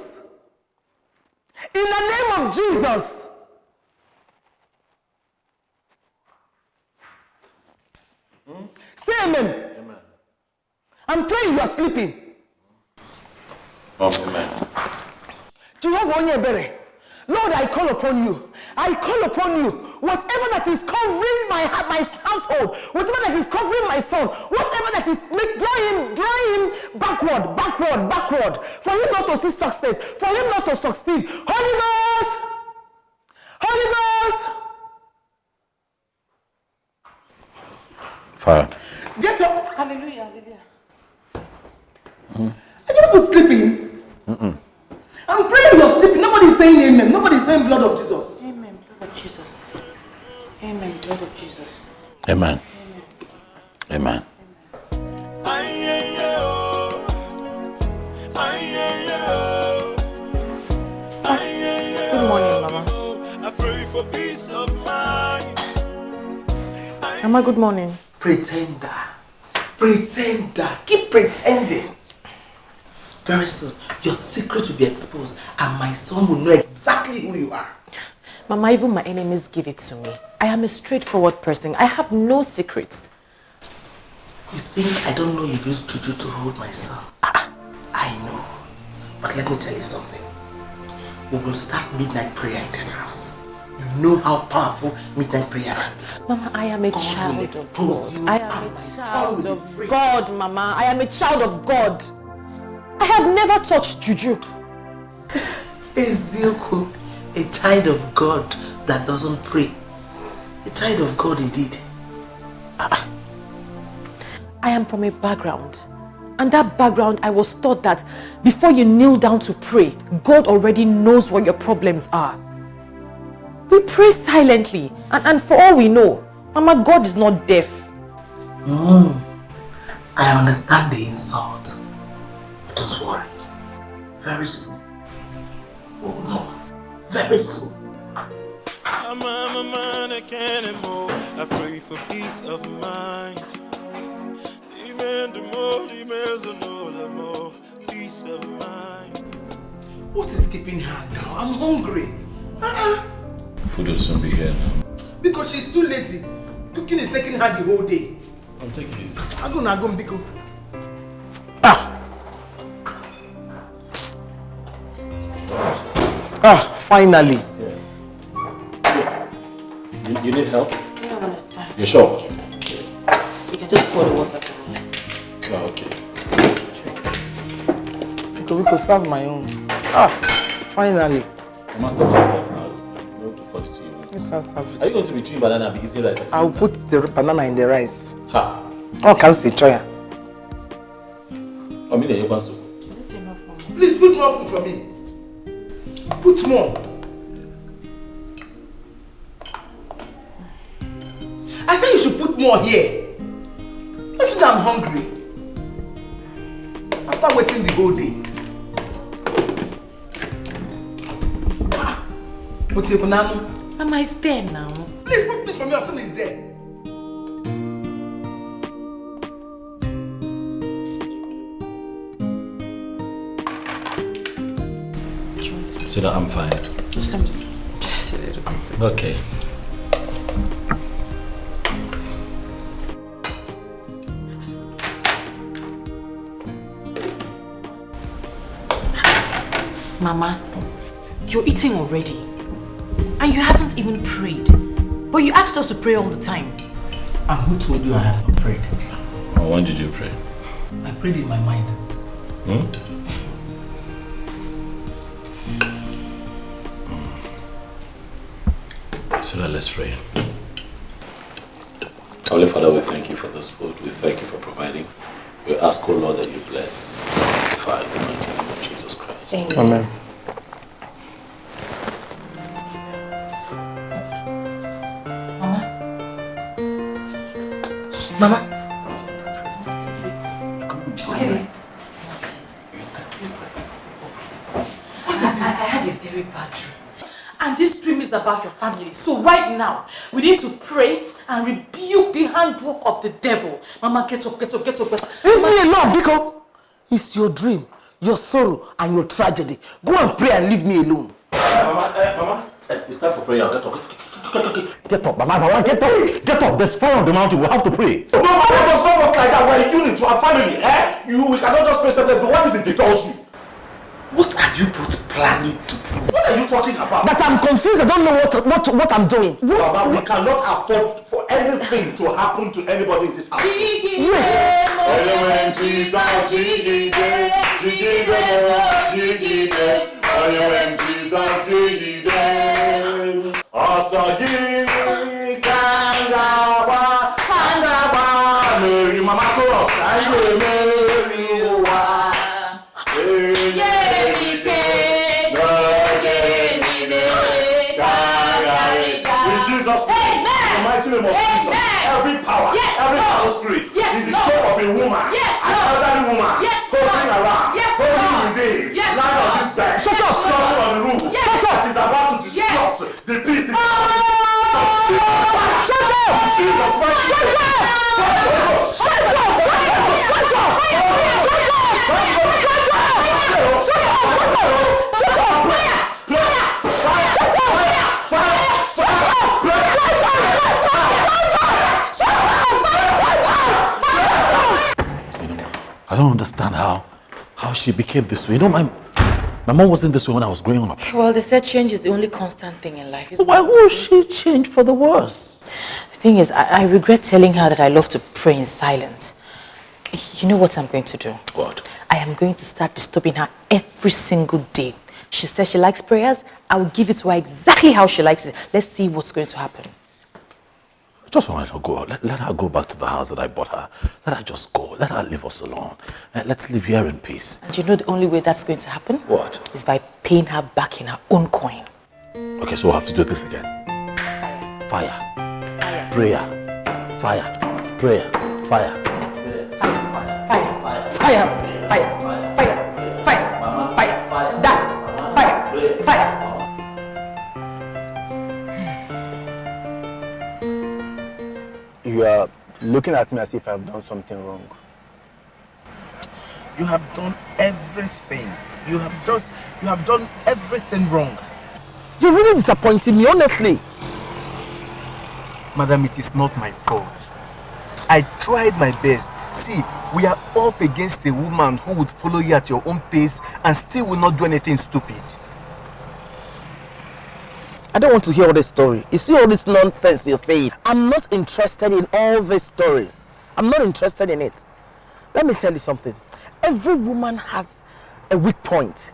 In the name of Jesus. Say amen. Amen. I'm praying you are sleeping. Amen. Jehovah Onyebere, Lord, I call upon you. I call upon you. Whatever that is covering my household, whatever that is covering my son, whatever that is draw him backward, for him not to see success, for him not to succeed. Holy Ghost, Fire. get up. Hallelujah. Are you people sleeping? I'm praying you're sleeping. Nobody's saying amen. Nobody's saying blood of Jesus. Amen, blood of Jesus. Amen, blood of Jesus. Amen. Amen. Good morning, Mama. I pray for peace of mind. Mama, good morning. Pretender. Pretender. Keep pretending. Very soon, your secret will be exposed and my son will know exactly who you are. Mama, even my enemies give it to me. I am a straightforward person. I have no secrets. You think I don't know you used juju to hold my son? I know. But let me tell you something. We will start midnight prayer in this house. You know how powerful midnight prayer can be. Mama, I am a child of God. I am a child of God, Mama. I am a child of God. I have never touched juju. Ezekiel, a child of God that doesn't pray. A child of God indeed. I am from a background. And that background, I was taught that before you kneel down to pray, God already knows what your problems are. We pray silently. And for all we know, Mama, God is not deaf. I understand the insult. But don't worry. Very soon. Oh no. Very soon. I'm a man, I can't anymore. I pray for peace of mind. Peace of mind. What is keeping her now? I'm hungry. Food will soon be here now. Because she's too lazy. Cooking is taking her the whole day. I'm taking it easy. I'm gonna go, Biko. Finally. You need help? No, it's fine. You sure? Yes, you can just pour the water for me. Oh, okay. Biko, serve my own. Finally. I must serve yourself now. No to put it to you. Let her serve it. Are you going to be chewing banana and be eating rice? I'll put the banana in the rice. Ha! Oh, can't see choya. I mean, you want to. Is this enough for me? Please put more food for me. Put more. I said you should put more here. Don't you know I'm hungry? After waiting the whole day. What's your banana? Mama is there now. Please put it for me, your son is there. So that I'm fine. Let me just a little bit. Okay. Mama, you're eating already. And you haven't even prayed. But you asked us to pray all the time. And who told you I have not prayed? Well, when did you pray? I prayed in my mind. So now let's pray. Holy Father, we thank you for this food. We thank you for providing. We ask, O Lord, that you bless and sanctify in the mighty name of Jesus Christ. Amen. Mama. I had a very bad dream. And this dream is about your family. So right now, we need to pray and rebuke the handwork of the devil. Mama, get up, get up, get up. Leave me alone, Biko. It's your dream, your sorrow, and your tragedy. Go and pray and leave me alone. Mama, it's time for prayer. Get up. Get up, Mama, get up. Get up. There's fire on the mountain. We have to pray. No, Mama, it does not work like that. We're a unit to our family. We cannot just pray something. But what if it befalls you? What are you both planning to do? What are you talking about? But I'm confused. I don't know what I'm doing. Mama, we cannot afford for anything to happen to anybody in this house. name of Jesus, every power, every power spirit, in the shape of a woman, an elderly woman, holding around, holding his days, lying on this bed, struggling on the roof, that is about to disrupt the peace in the body. Shut up! Jesus Christ! Shut up! Shut up! Shut up! I don't understand how she became this way. You know, my mom wasn't this way when I was growing up. Well, they said change is the only constant thing in life. Why would she change for the worse? The thing is, I regret telling her that I love to pray in silence. You know what I'm going to do? What? I am going to start disturbing her every single day. She says she likes prayers. I will give it to her exactly how she likes it. Let's see what's going to happen. I just want her to go. Let her go back to the house that I bought her. Let her just go. Let her leave us alone. Let's live here in peace. And you know the only way that's going to happen? What? Is by paying her back in her own coin. Okay, so we'll have to do this again. Fire. Fire. Prayer. Fire. Prayer. Fire. Fire. Fire. Fire. Fire. Fire. Fire. Fire. That. Fire. Fire. You are looking at me as if I've done something wrong. You have done everything. You have done everything wrong. You're really disappointing me, honestly. Madam, it is not my fault. I tried my best. See, we are up against a woman who would follow you at your own pace and still will not do anything stupid. I don't want to hear all this story. You see all this nonsense you're saying? I'm not interested in all these stories. I'm not interested in it. Let me tell you something. Every woman has a weak point.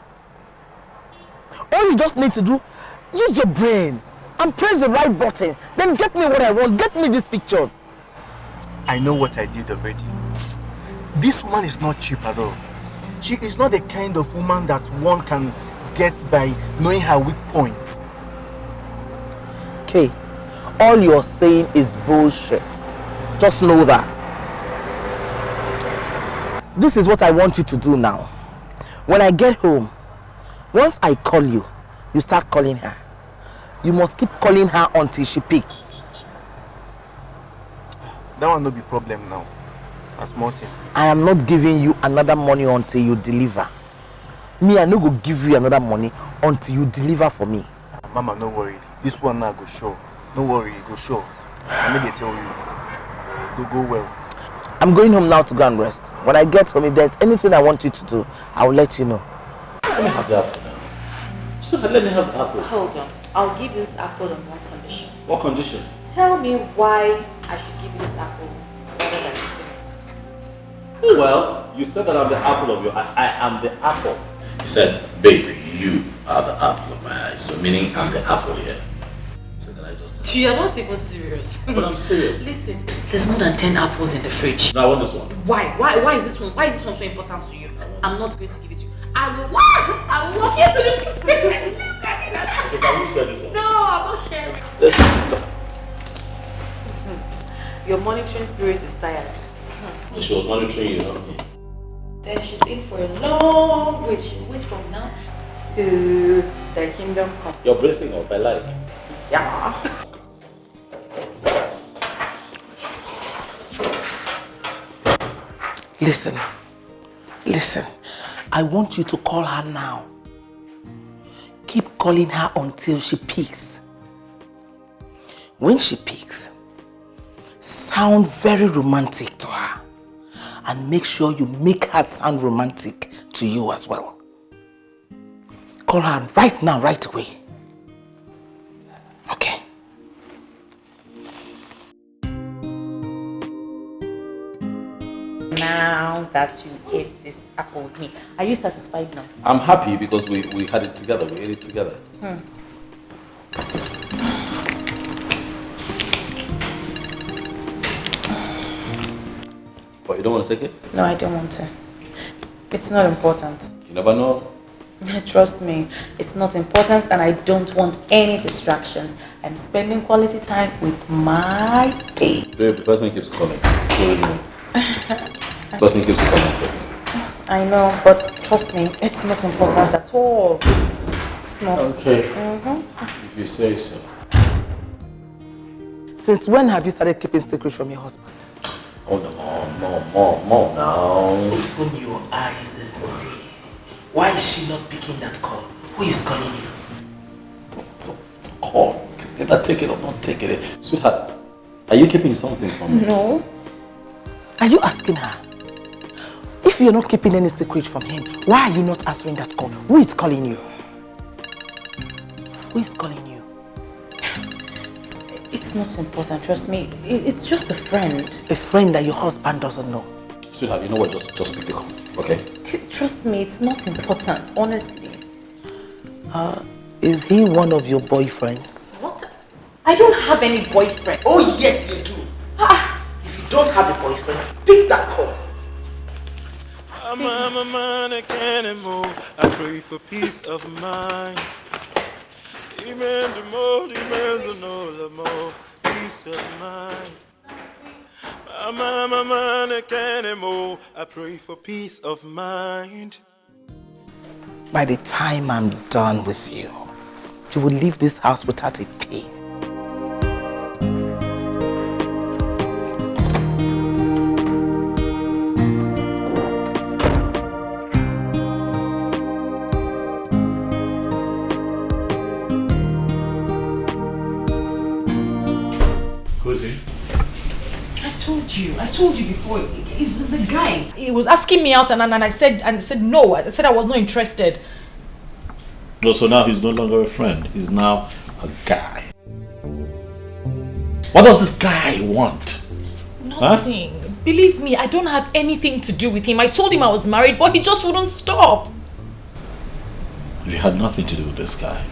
All you just need to do, use your brain and press the right button. Then get me what I want. Get me these pictures. I know what I did already. This woman is not cheap at all. She is not the kind of woman that one can get by knowing her weak points. Okay, all you're saying is bullshit. Just know that. This is what I want you to do now. When I get home, once I call you, you start calling her. You must keep calling her until she picks. That will not be problem now. That's Martin. I am not giving you another money until you deliver. Me, I no go give you another money until you deliver for me. Mama, no worry. This one now go show. No worry, go show. I may tell you. Go well. I'm going home now to go and rest. When I get home, if there's anything I want you to do, I will let you know. Let me have the apple now. So let me have the apple. Hold on. I'll give this apple on one condition. What condition? Tell me why I should give you this apple rather than eating it. Well, you said that I'm the apple of your eye. I am the apple. You said, baby, you are the apple of my eye. So meaning I'm the apple here. So that I just said. You are not even serious. But I'm serious. Listen, there's more than 10 apples in the fridge. No, I want this one. Why? Why is this one? Why is this one so important to you? I'm not going to give it to you. I will walk here to the fridge. Okay, can we share this one? No, I'm not sharing. Your monitoring spirit is tired. She was monitoring you, not me. Then she's in for a long wait. She waits from now to the kingdom come. You're bracing up, I like. Yeah. Listen. I want you to call her now. Keep calling her until she picks. When she picks, sound very romantic to her. And make sure you make her sound romantic to you as well. Call her right now, right away. Okay. Now that you ate this apple with me, are you satisfied now? I'm happy because we had it together. We ate it together. But you don't want to take it? No, I don't want to. It's not important. You never know. Trust me, it's not important and I don't want any distractions. I'm spending quality time with my babe. Babe, the person keeps calling. Slowly. The person keeps calling. I know, but trust me, it's not important at all. It's not. Okay. If you say so. Since when have you started keeping secret from your husband? Oh no, mom now. Open your eyes and see. Why is she not picking that call? Who is calling you? It's a call. Either take it or not take it. Sweetheart, are you keeping something from me? No. Are you asking her? If you're not keeping any secret from him, why are you not answering that call? Who is calling you? Who is calling you? It's not important, trust me. It's just a friend. A friend that your husband doesn't know. Sweetheart, you know what? Just pick the call, okay? Trust me, it's not important, honestly. Is he one of your boyfriends? What? I don't have any boyfriend. Oh yes, you do. If you don't have a boyfriend, pick that call. I'm a man, I can't move. I pray for peace of mind. Amen, the more, the more, peace of mind. I'm a man, I can't move. I pray for peace of mind. By the time I'm done with you, you will leave this house without a pain. Who's he? I told you before. He's a guy. He was asking me out and I said no. I said I was not interested. No, so now he's no longer a friend. He's now a guy. What does this guy want? Nothing. Huh? Believe me, I don't have anything to do with him. I told him I was married, but he just wouldn't stop. You had nothing to do with this guy,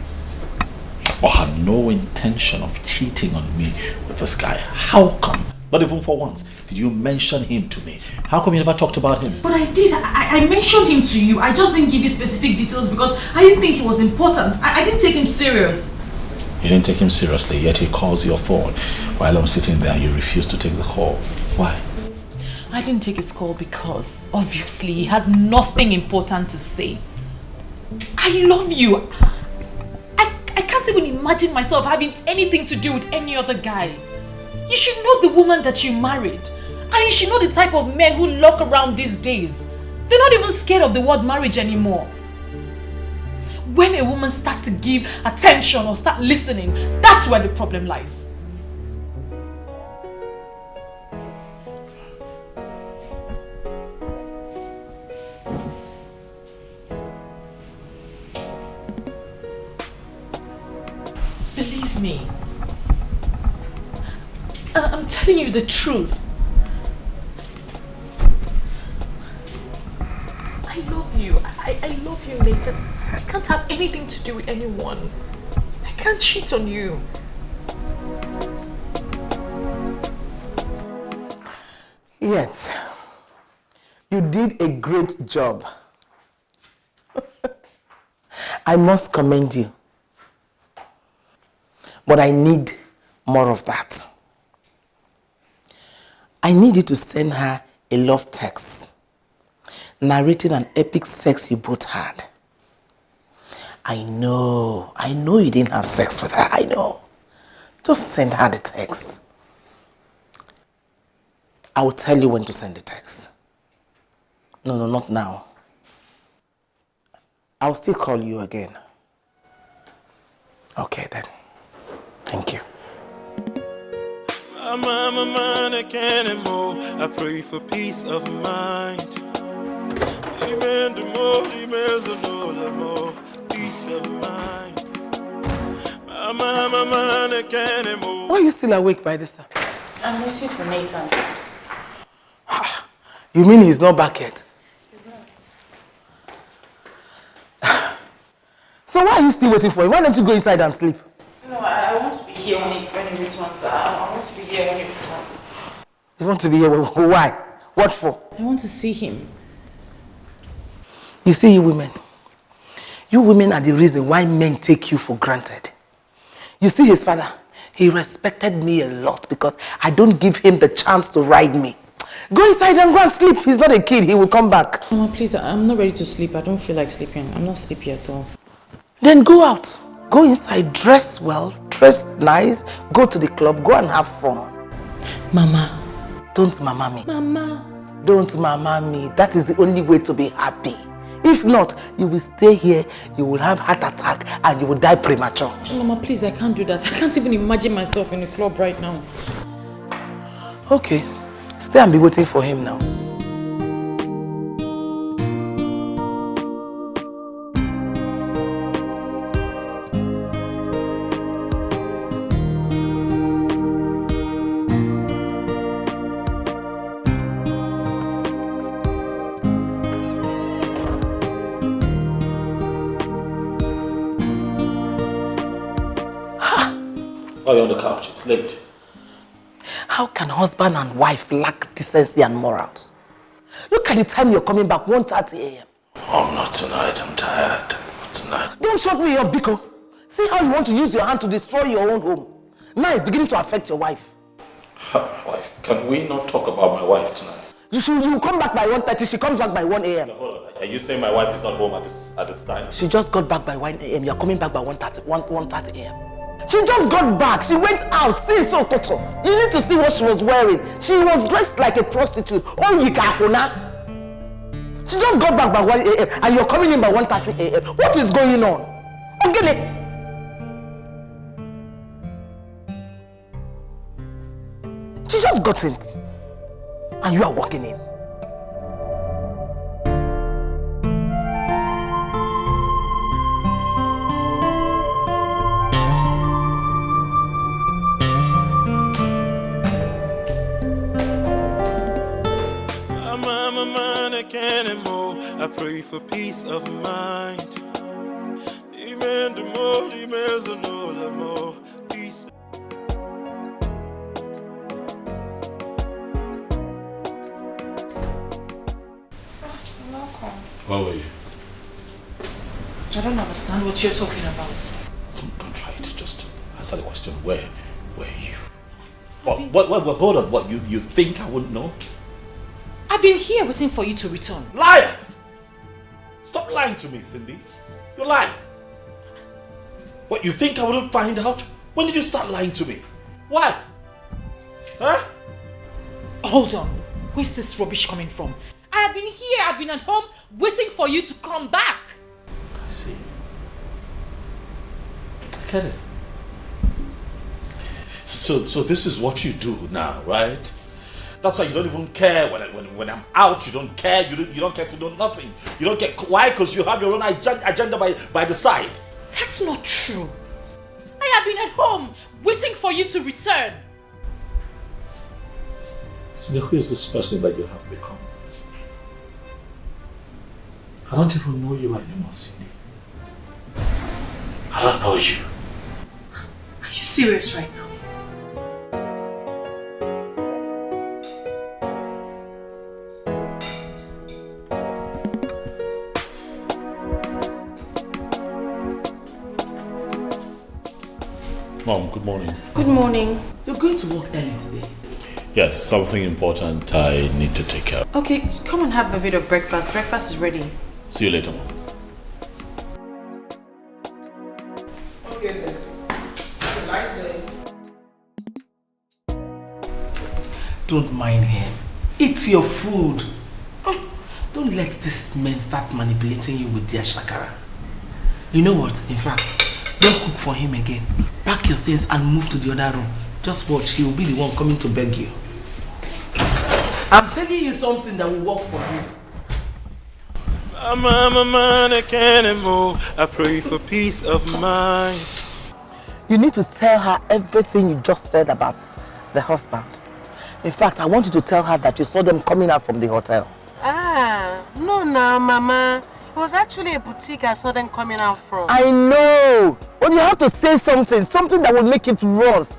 or had no intention of cheating on me with this guy. How come? Not even for once did you mention him to me. How come you never talked about him? But I did. I mentioned him to you. I just didn't give you specific details because I didn't think he was important. I didn't take him serious. You didn't take him seriously, yet he calls your phone while I'm sitting there and you refuse to take the call. Why? I didn't take his call because obviously he has nothing important to say. I love you. I can't even imagine myself having anything to do with any other guy. You should know the woman that you married. And you should know the type of men who look around these days. They're not even scared of the word marriage anymore. When a woman starts to give attention or start listening, that's where the problem lies. Believe me. I'm telling you the truth. I love you. I love you, Nathan. I can't have anything to do with anyone. I can't cheat on you. Yet, you did a great job. I must commend you. But I need more of that. I need you to send her a love text narrating an epic sex you both had. I know you didn't have sex with her, I know. Just send her the text. I will tell you when to send the text. No, not now. I'll still call you again. Okay then. Thank you. I'm a man, I can't move. I pray for peace of mind. Amen, the more, peace of mind. I'm a man, I can't move. Why are you still awake by this time? I'm waiting for Nathan. You mean he's not back yet? He's not. So why are you still waiting for him? Why don't you go inside and sleep? No, I want to be here when he returns. I want to be here when he returns. You want to be here? Why? What for? I want to see him. You see, you women are the reason why men take you for granted. You see his father? He respected me a lot because I don't give him the chance to ride me. Go inside and go and sleep. He's not a kid. He will come back. Mama, please, I'm not ready to sleep. I don't feel like sleeping. I'm not sleepy at all. Then go out. Go inside, dress well, dress nice, go to the club, go and have fun. Mama. Don't mama me. Mama. Don't mama me. That is the only way to be happy. If not, you will stay here, you will have heart attack and you will die premature. Mama, please, I can't do that. I can't even imagine myself in a club right now. Okay. Stay and be waiting for him now. Why are you on the couch? It's late. How can husband and wife lack decency and morals? Look at the time you're coming back, 1:30 a.m. Oh, not tonight. I'm tired. Not tonight. Don't shut me up, Biko. See how you want to use your hand to destroy your own home. Now it's beginning to affect your wife. Wife, can we not talk about my wife tonight? You come back by 1:30, she comes back by 1 a.m. No, hold on. Are you saying my wife is not home at this time? She just got back by 1 a.m. You're coming back by 1:30 a.m. She just got back. She went out. See, so total. You need to see what she was wearing. She was dressed like a prostitute. Oh, Yikakuna. She just got back by 1 a.m. and you're coming in by 1:30 a.m. What is going on? Get it. She just got in. And you are walking in. I pray for peace of mind. Peace. Where were you? I don't understand what you're talking about. Don't try to just answer the question. Where were you? What, hold on. What, you think I wouldn't know? I've been here waiting for you to return. Liar! Stop lying to me, Cindy. You're lying. What, you think I wouldn't find out? When did you start lying to me? Why? Huh? Hold on. Where's this rubbish coming from? I have been here, I've been at home, waiting for you to come back. I see. I get it. So this is what you do now, right? That's why you don't even care when I'm out. You don't care. You don't care to know nothing. You don't care. Why? Because you have your own agenda by the side. That's not true. I have been at home waiting for you to return. So who is this person that you have become? I don't even know you anymore, Cindy. I don't know you. Are you serious right now? Mom, good morning. Good morning. You're going to work early today? Yes, something important I need to take care of. Okay, come and have a bit of breakfast. Breakfast is ready. See you later, Mom. Okay then. Have a nice day. Don't mind him. Eat your food. Don't let these men start manipulating you with their shakara. You know what? In fact, don't cook for him again. Pack your things and move to the other room. Just watch, he will be the one coming to beg you. I'm telling you something that will work for you. I'm a man, I can't move. I pray for peace of mind. You need to tell her everything you just said about the husband. In fact, I want you to tell her that you saw them coming out from the hotel. No, Mama. It was actually a boutique I saw them coming out from. I know! But you have to say something that will make it worse.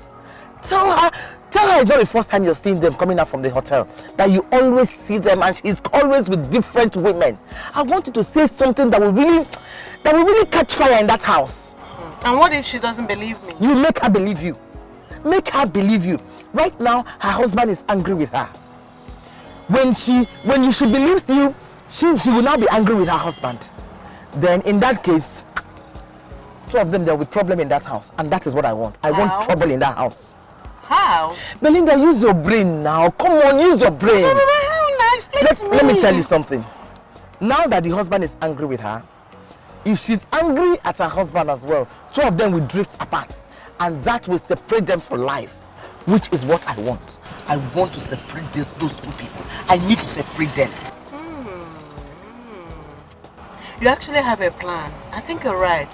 Tell her it's not the first time you're seeing them coming out from the hotel. That you always see them and she's always with different women. I want you to say something that will really catch fire in that house. And what if she doesn't believe me? You make her believe you. Make her believe you. Right now, her husband is angry with her. When she believes you, she will now be angry with her husband. Then in that case, two of them, there will be problem in that house. And that is what I want. I want trouble in that house. How? Belinda, use your brain now. Come on, use your brain. Let me tell you something. Now that the husband is angry with her, if she's angry at her husband as well, two of them will drift apart. And that will separate them for life, which is what I want. I want to separate those two people. I need to separate them. You actually have a plan. I think you're right.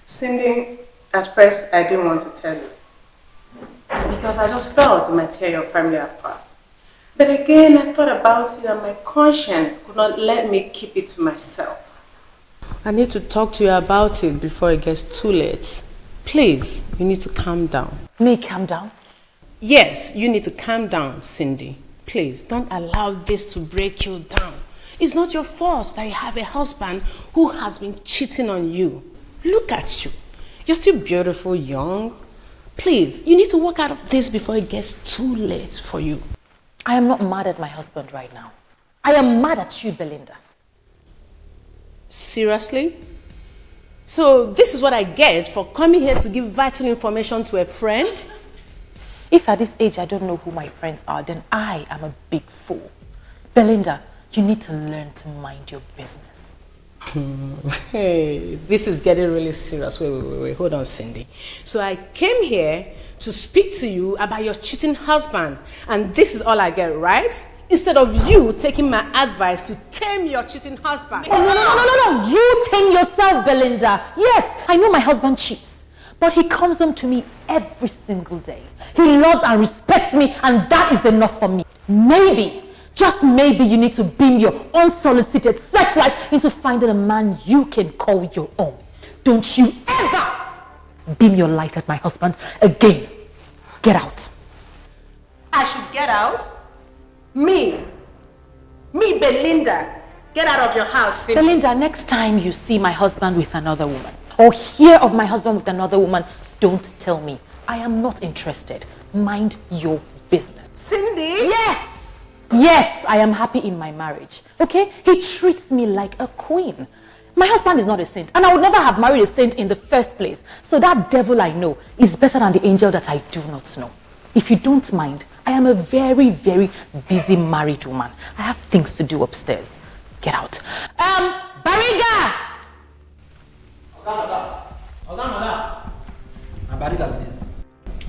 Cindy, at first I didn't want to tell you. Because I just felt it might tear your family apart. But again, I thought about it and my conscience could not let me keep it to myself. I need to talk to you about it before it gets too late. Please, you need to calm down. Me calm down? Yes, you need to calm down, Cindy. Please, don't allow this to break you down. It's not your fault that you have a husband who has been cheating on you. Look at you. You're still beautiful, young. Please, you need to work out of this before it gets too late for you. I am not mad at my husband right now. I am mad at you, Belinda. Seriously? So this is what I get for coming here to give vital information to a friend? If at this age I don't know who my friends are, then I am a big fool. Belinda, you need to learn to mind your business. Hey, this is getting really serious. Wait. Hold on, Cindy. So I came here to speak to you about your cheating husband. And this is all I get, right? Instead of you taking my advice to tame your cheating husband. Oh, no. You tame yourself, Belinda. Yes, I know my husband cheats. But he comes home to me every single day. He loves and respects me, and that is enough for me. Maybe, just maybe, you need to beam your unsolicited searchlight into finding a man you can call your own. Don't you ever beam your light at my husband again. Get out. I should get out? Me, Belinda, get out of your house. Cindy. Belinda, next time you see my husband with another woman or hear of my husband with another woman, don't tell me. I am not interested. Mind your business. Cindy? Yes, I am happy in my marriage. Okay? He treats me like a queen. My husband is not a saint, and I would never have married a saint in the first place. So that devil I know is better than the angel that I do not know. If you don't mind, I am a very, very busy married woman. I have things to do upstairs. Get out. Bariga!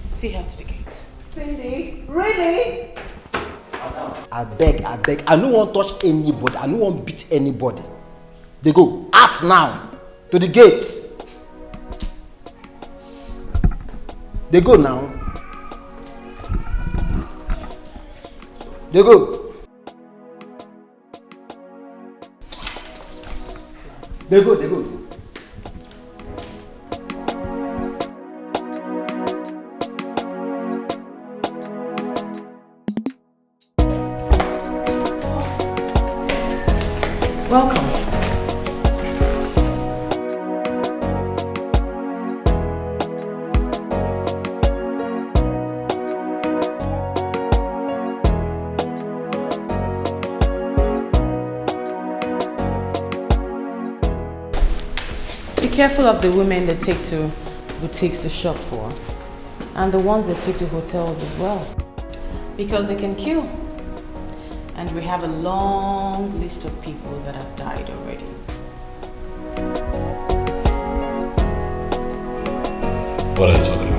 See her to the gate. Cindy, really? I beg. I don't want to touch anybody. I don't want to beat anybody. They go out now to the gates. They go now. They go. They go. Welcome. Be careful of the women they take to boutiques to shop for, and the ones they take to hotels as well, because they can kill. And we have a long list of people that have died already. What are you talking about?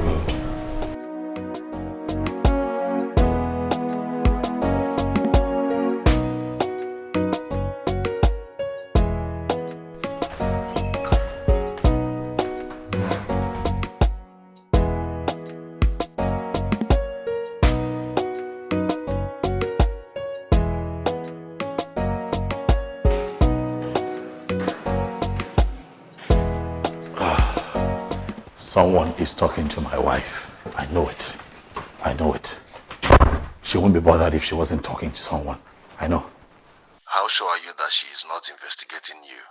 Someone is talking to my wife. I know it. She wouldn't be bothered if she wasn't talking to someone. I know. How sure are you that she is not investigating you?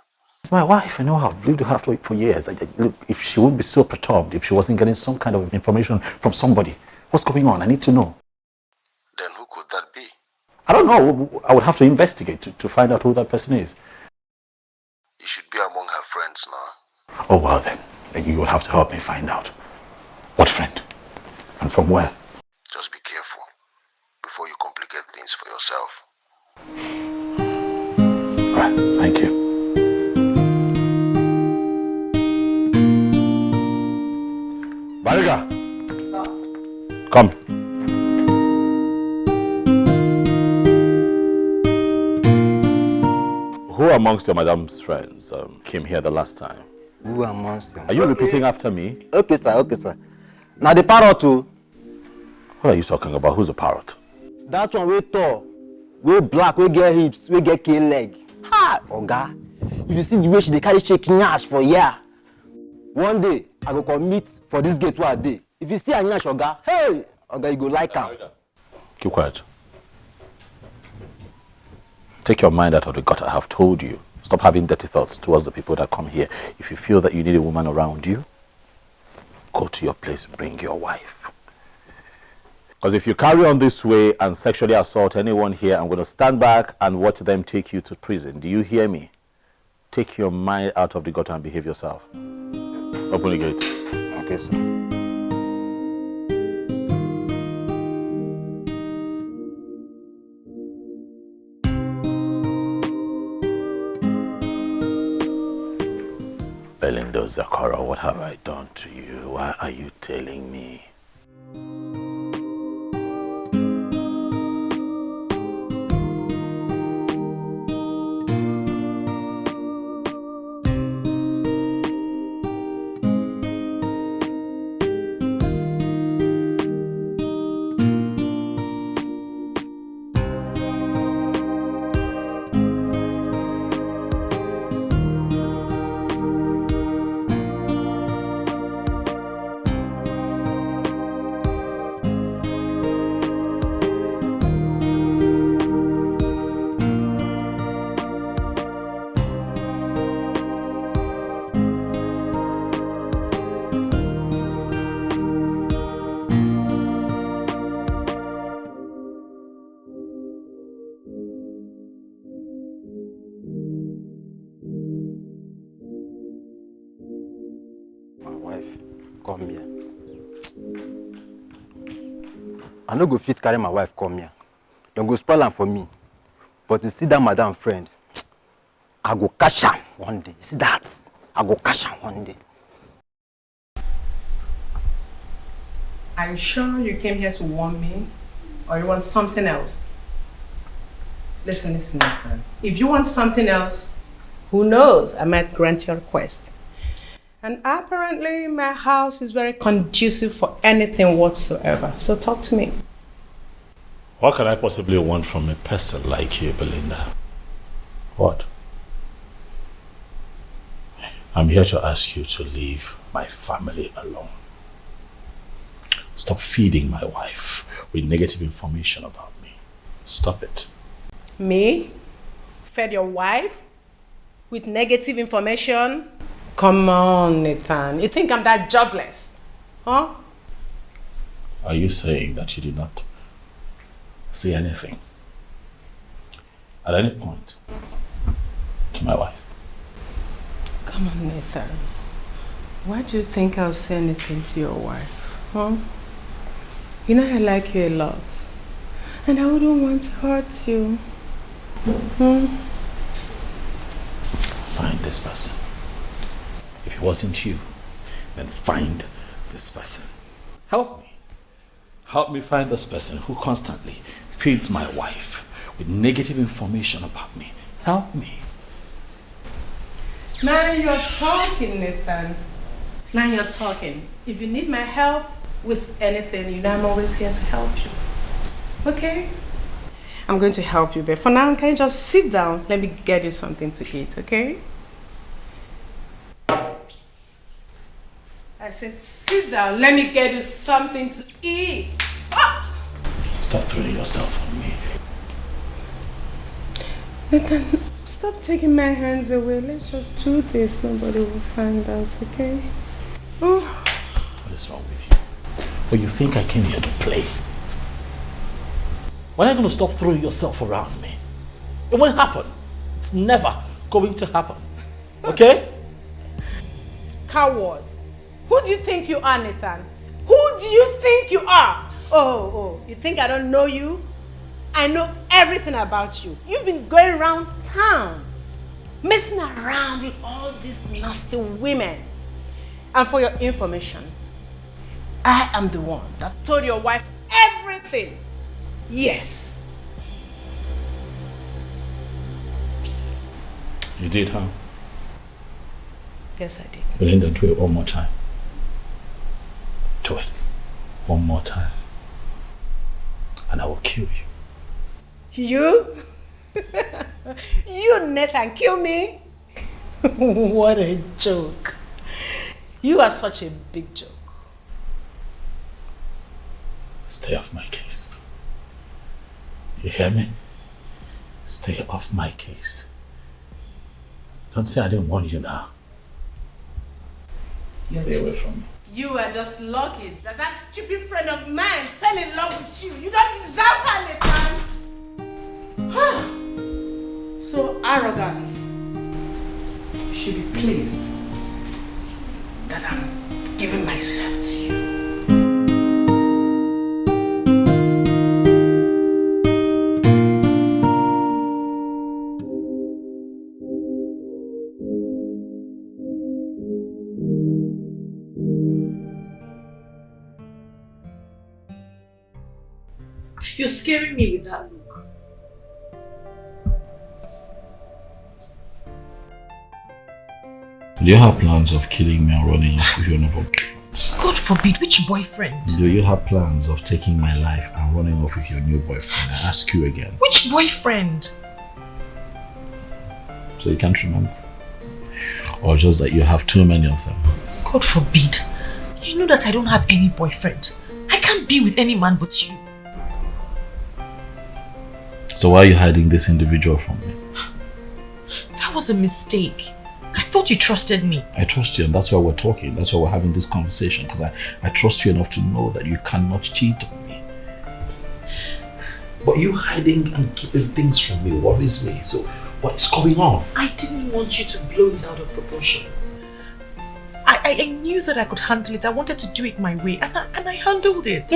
It's my wife. I know her. I've lived with her for years. Look, if she wouldn't be so perturbed if she wasn't getting some kind of information from somebody. What's going on? I need to know. Then who could that be? I don't know. I would have to investigate to find out who that person is. You should be among her friends now. Oh, well then you would have to help me find out. What friend? And from where? Just be careful before you complicate things for yourself. Alright, thank you. Bariga! Come. Who amongst your madam's friends came here the last time? Who amongst them? Are you repeating after me? Okay, sir. Now the parrot too. What are you talking about? Who's a parrot? That one we tall, we black, we get hips, we get cane leg. Ha! Oga, if you see the way she dey carry shaking ash for here, one day I go commit for this gate where I dey. If you see a nyash, Oga, hey! Oga, you go like am. Keep quiet. Take your mind out of the gutter. I have told you. Stop having dirty thoughts towards the people that come here. If you feel that you need a woman around you, go to your place, bring your wife. Because if you carry on this way and sexually assault anyone here, I'm going to stand back and watch them take you to prison. Do you hear me? Take your mind out of the gutter and behave yourself. Open the gate. Okay, sir. Belinda Zakara, what have I done to you? Why are you telling me? Come here. I no go fit carry my wife come here. Don't go spoil am for me. But you see that madam friend, I go catch am one day. You see that? I go catch am one day. Are you sure you came here to warn me? Or you want something else? Listen, Nathan. If you want something else, who knows? I might grant your request. And apparently my house is very conducive for anything whatsoever. So talk to me. What can I possibly want from a person like you, Belinda? What? I'm here to ask you to leave my family alone. Stop feeding my wife with negative information about me. Stop it. Me? Fed your wife? With negative information? Come on, Nathan. You think I'm that jobless? Huh? Are you saying that you did not say anything at any point to my wife? Come on, Nathan. Why do you think I'll say anything to your wife? Huh? You know I like you a lot. And I wouldn't want to hurt you. Find this person. If it wasn't you, then find this person. Help me. Help me find this person who constantly feeds my wife with negative information about me. Help me. Now you're talking, Nathan. Now you're talking. If you need my help with anything, you know I'm always here to help you. Okay? I'm going to help you, but for now, can you just sit down? Let me get you something to eat, okay? I said, sit down. Let me get you something to eat. Stop throwing yourself on me. Nathan, Stop taking my hands away. Let's just do this. Nobody will find out, okay? Oh. What is wrong with you? Well, you think I came here to play? When are you going to stop throwing yourself around me? It won't happen. It's never going to happen. Okay? Coward. Who do you think you are, Nathan? Who do you think you are? Oh, you think I don't know you? I know everything about you. You've been going around town, messing around with all these nasty women. And for your information, I am the one that told your wife everything. Yes. You did, huh? Yes, I did. Belinda, do it one more time. Do it. One more time. And I will kill you. You? You, Nathan, kill me? What a joke. You are such a big joke. Stay off my case. You hear me? Stay off my case. Don't say I didn't warn you now. Stay away from me. You are just lucky that that stupid friend of mine fell in love with you. You don't deserve her, Nathan. So arrogant. You should be pleased that I'm giving myself to you. You're scaring me with that look. Do you have plans of killing me and running off with your new boyfriend? God forbid, which boyfriend? Do you have plans of taking my life and running off with your new boyfriend? I ask you again. Which boyfriend? So you can't remember? Or just that you have too many of them? God forbid. You know that I don't have any boyfriend. I can't be with any man but you. So why are you hiding this individual from me? That was a mistake. I thought you trusted me. I trust you, and that's why we're talking. That's why we're having this conversation, because I trust you enough to know that you cannot cheat on me. But you hiding and keeping things from me worries me. So what is going on? I didn't want you to blow it out of proportion. I knew that I could handle it. I wanted to do it my way, and I handled it.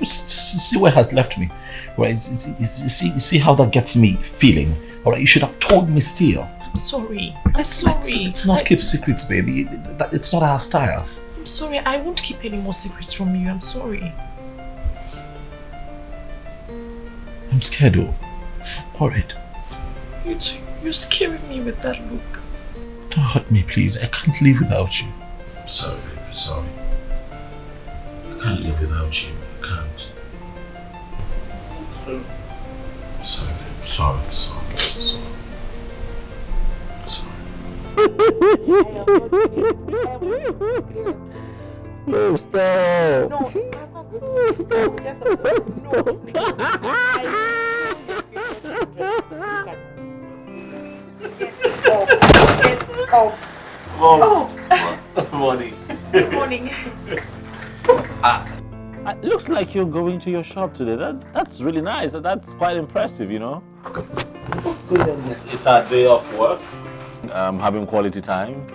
See where it has left me. Right? See how that gets me feeling. All right, you should have told me still. I'm sorry. I'm sorry. Let's not keep secrets, baby. It's not our style. I'm sorry. I won't keep any more secrets from you. I'm sorry. I'm scared, though. Worried. You're scaring me with that look. Don't hurt me, please. I can't live without you. I'm sorry, baby. Sorry. I can't live without you. I can't. Sorry, baby. Sorry. No, stop. No, stop. Good morning. Good morning. It looks like you're going to your shop today. That's really nice. That's quite impressive, you know. What's going on here? It's our day off work. Having quality time.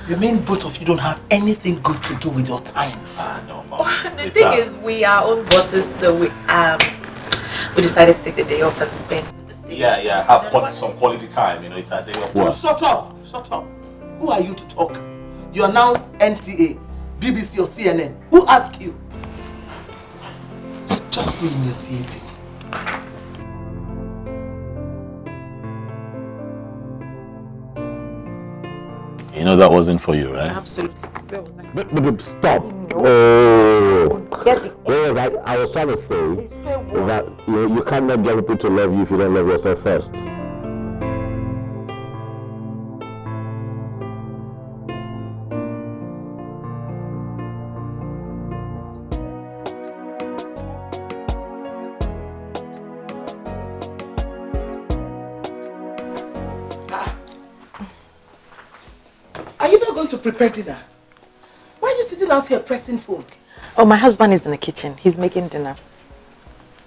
You mean both of you don't have anything good to do with your time? No, Mom. The thing is, we are own bosses, so we decided to take the day off and spend the day. Yeah, have some quality time. You know, it's our day off work. Shut up! Who are you to talk? You are now NTA, BBC or CNN. Who asked you? You're just so initiating. You know that wasn't for you, right? Absolutely. But stop. Oh. Whereas I was trying to say that you cannot get people to love you if you don't love yourself first. going to prepare dinner? Why are you sitting out here pressing phone? Oh, my husband is in the kitchen. He's making dinner.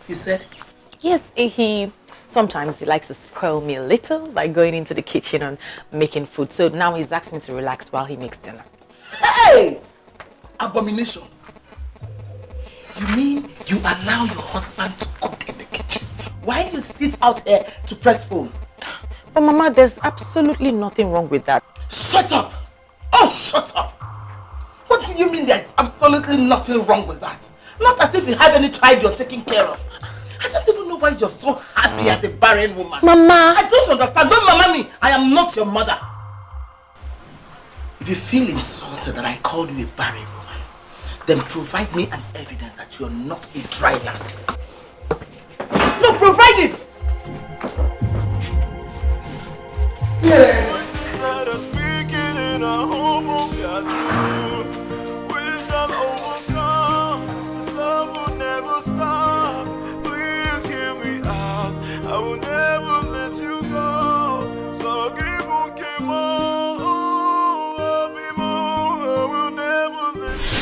You said? Yes, sometimes he likes to spoil me a little by going into the kitchen and making food. So now he's asking me to relax while he makes dinner. Hey! Abomination. You mean you allow your husband to cook in the kitchen while you sit out here to press phone? But Mama, there's absolutely nothing wrong with that. Shut up! Oh, shut up! What do you mean there's absolutely nothing wrong with that? Not as if you have any child you're taking care of. I don't even know why you're so happy as a barren woman. Mama! I don't understand. Don't mama me. I am not your mother. If you feel insulted that I called you a barren woman, then provide me an evidence that you're not a dry land. No, provide it! Yeah.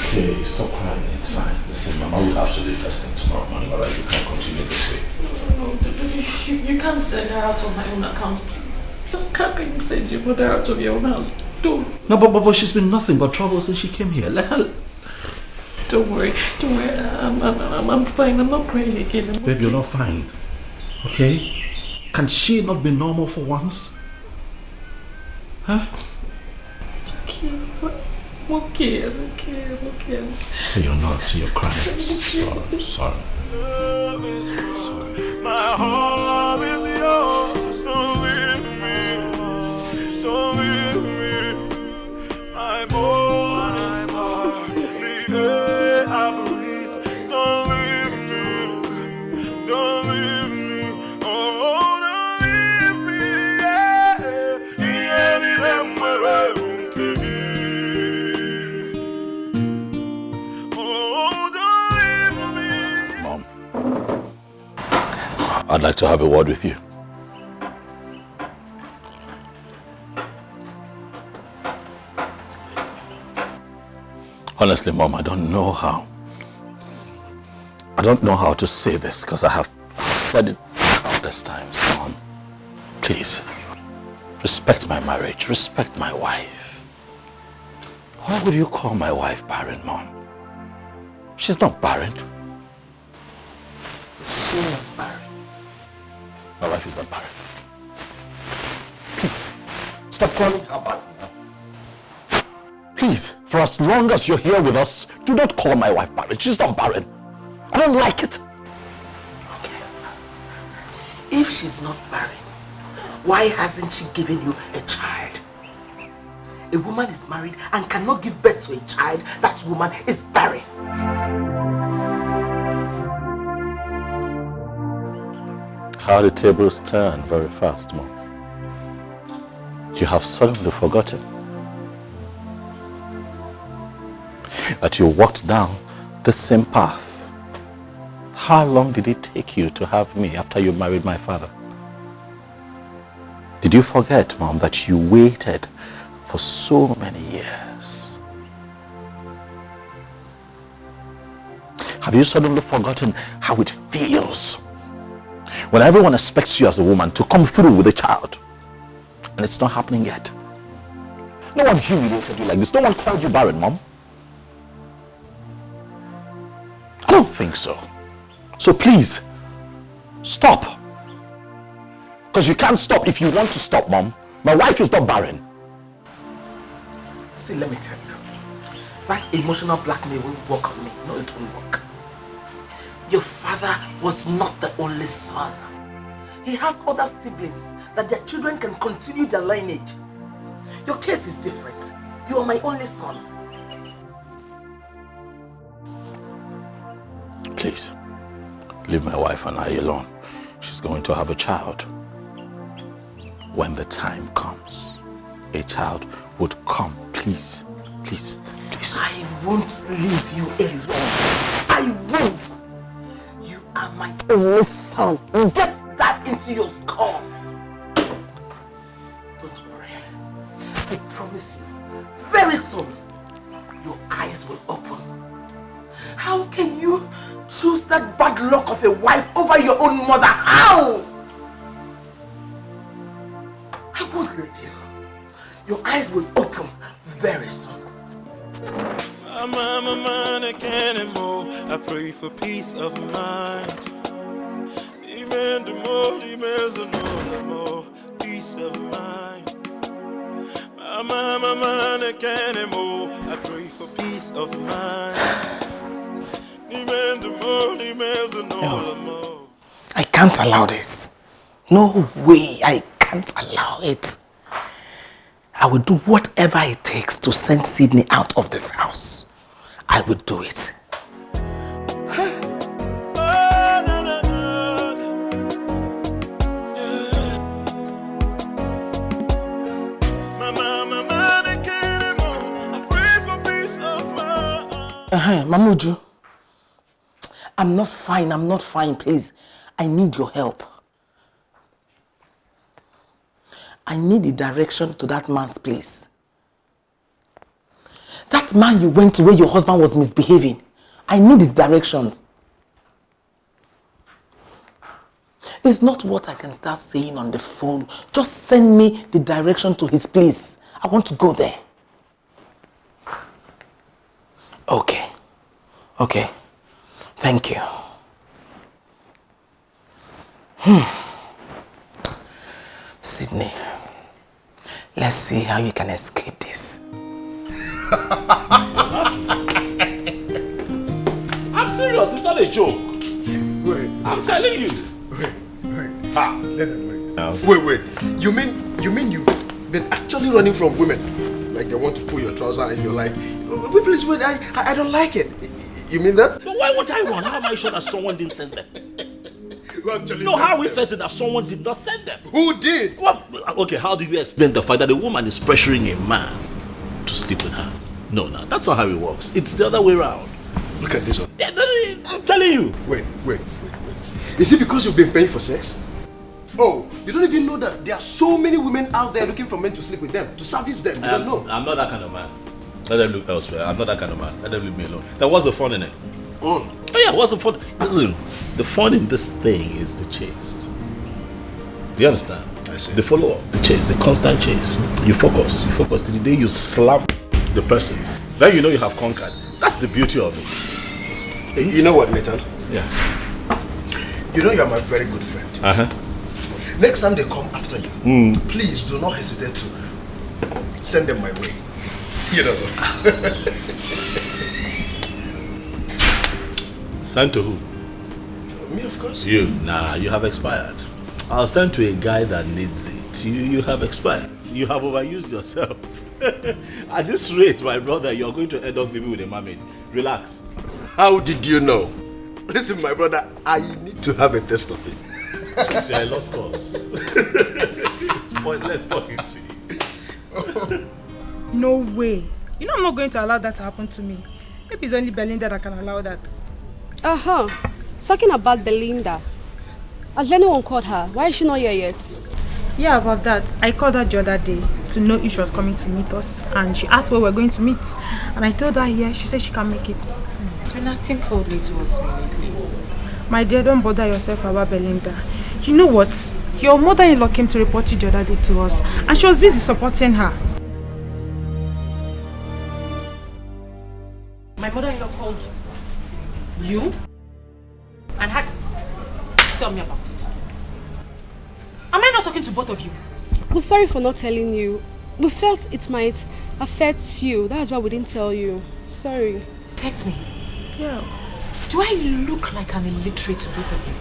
Okay, stop crying, it's fine. Listen, Mama will have to leave first thing tomorrow morning, alright? You can't continue this way. No, you can't send her out on my own account, please. How can you send your mother out of your own house? Don't. No, but she's been nothing but trouble since she came here. Let her... Don't worry. I'm fine. I'm not crying again. Babe, you're not fine. Okay? Can she not be normal for once? Huh? It's okay. I'm okay. You're not, you're crying. Sorry. My heart is yours. Don't leave me. Don't leave me. My boy, the air I breathe. Don't leave me. Don't leave me. Oh, don't leave me. Yeah, Mom, I'd like to have a word with you. Honestly, Mom, I don't know how. I don't know how to say this because I have said it countless times, Mom. Please, respect my marriage, respect my wife. Why would you call my wife barren, Mom? She's not barren. She's not barren. My wife is not barren. Please, stop calling her barren. Please, for as long as you're here with us, do not call my wife barren. She's not barren. I don't like it. Okay. If she's not barren, why hasn't she given you a child? A woman is married and cannot give birth to a child. That woman is barren. How the tables turn very fast, Mom. You have suddenly forgotten that you walked down the same path. How long did it take you to have me after you married my father? Did you forget, Mom, that you waited for so many years? Have you suddenly forgotten how it feels when everyone expects you as a woman to come through with a child and it's not happening yet? No one humiliated you like this. No one called you barren, Mom. I don't think so. So please, stop. Because you can't stop if you want to stop, Mom. My wife is not barren. See, let me tell you. That emotional blackmail won't work on me. No, it won't work. Your father was not the only son. He has other siblings that their children can continue their lineage. Your case is different. You are my only son. Please, leave my wife and I alone. She's going to have a child. When the time comes, a child would come. Please, please, please. I won't leave you alone. I won't. You are my only son. Get that into your skull. Don't worry. I promise you, very that bad luck of a wife over your own mother? How? I won't leave you. Your eyes will open very soon. I'm a man again and more. I pray for peace of mind. Amen the more, peace of mind. I'm a man again and more. I pray for peace of mind. Amen the more. I can't allow this. No way, I can't allow it. I will do whatever it takes to send Sydney out of this house. I will do it. Mamuju, I'm not fine, please. I need your help. I need the direction to that man's place. That man you went to where your husband was misbehaving. I need his directions. It's not what I can start saying on the phone. Just send me the direction to his place. I want to go there. Okay. Okay. Thank you. Sydney, let's see how you can escape this. I'm serious, it's not a joke. Wait. I'm telling you. Wait. Ha, listen, wait. You mean you've been actually running from women? Like they want to pull your trouser and you're like, wait, please, wait, I don't like it. You mean that? But why would I run? How am I sure that someone didn't send them? How we said it that someone did not send them? Who did? Well, okay, how do you explain the fact that a woman is pressuring a man to sleep with her? No, that's not how it works. It's the other way around. Look at this one. Yeah, I'm telling you. Wait. Is it because you've been paying for sex? Oh, you don't even know that there are so many women out there looking for men to sleep with them, to service them. You don't know. I'm not that kind of man. Let them look elsewhere. I'm not that kind of man. Let them leave me alone. Then what's the fun in it? Oh yeah, what's the fun? Listen, the fun in this thing is the chase. Do you understand? I see. The follow-up, the chase, the constant chase. You focus to the day you slap the person. Then you know you have conquered. That's the beauty of it. You know what, Nathan? Yeah. You know you're my very good friend. Next time they come after you, please do not hesitate to send them my way. You know. Send to who? Me, of course. You. Nah, you have expired. I'll send to a guy that needs it. You have expired. You have overused yourself. At this rate, my brother, you're going to end up living with a mermaid. Relax. How did you know? Listen, my brother, I need to have a test of it. It's a lost cause. It's pointless talking to you. No way. You know I'm not going to allow that to happen to me. Maybe it's only Belinda that can allow that. Talking about Belinda. Has anyone called her? Why is she not here yet? Yeah, about that. I called her the other day to know if she was coming to meet us. And she asked where we're going to meet. And I told her here. She said she can't make it. It's been acting coldly towards me lately. My dear, don't bother yourself about Belinda. You know what? Your mother-in-law came to report you the other day to us. And she was busy supporting her. My mother-in-law called you and had... Tell me about it. Am I not talking to both of you? We're sorry for not telling you. We felt it might affect you. That's why we didn't tell you. Sorry. Text me. Yeah. Do I look like an illiterate to both of you?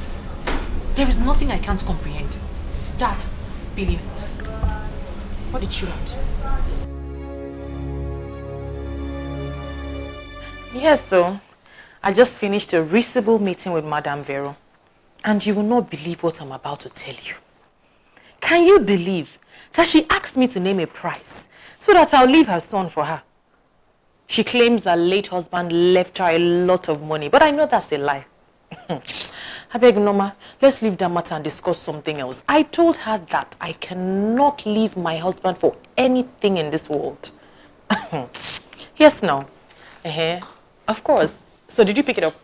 There is nothing I can't comprehend. Start spilling it. What did you want? Yes, so I just finished a risible meeting with Madame Vero. And you will not believe what I'm about to tell you. Can you believe that she asked me to name a price so that I'll leave her son for her? She claims her late husband left her a lot of money, but I know that's a lie. I beg, Norma, let's leave that matter and discuss something else. I told her that I cannot leave my husband for anything in this world. Yes, now. Of course. So did you pick it up?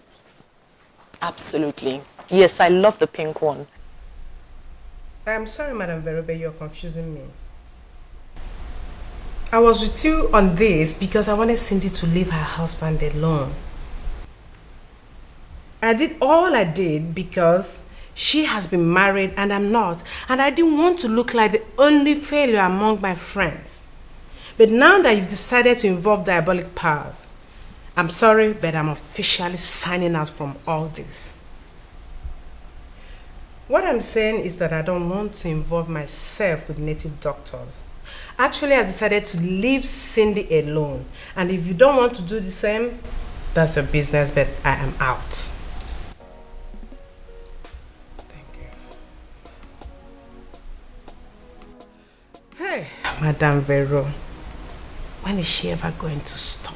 Absolutely. Yes, I love the pink one. I'm sorry, Madam Verobe, you're confusing me. I was with you on this because I wanted Cindy to leave her husband alone. I did all I did because she has been married and I'm not, and I didn't want to look like the only failure among my friends. But now that you've decided to involve diabolic powers, I'm sorry, but I'm officially signing out from all this. What I'm saying is that I don't want to involve myself with native doctors. Actually, I decided to leave Cindy alone. And if you don't want to do the same, that's your business, but I am out. Hey, Madame Vero, when is she ever going to stop?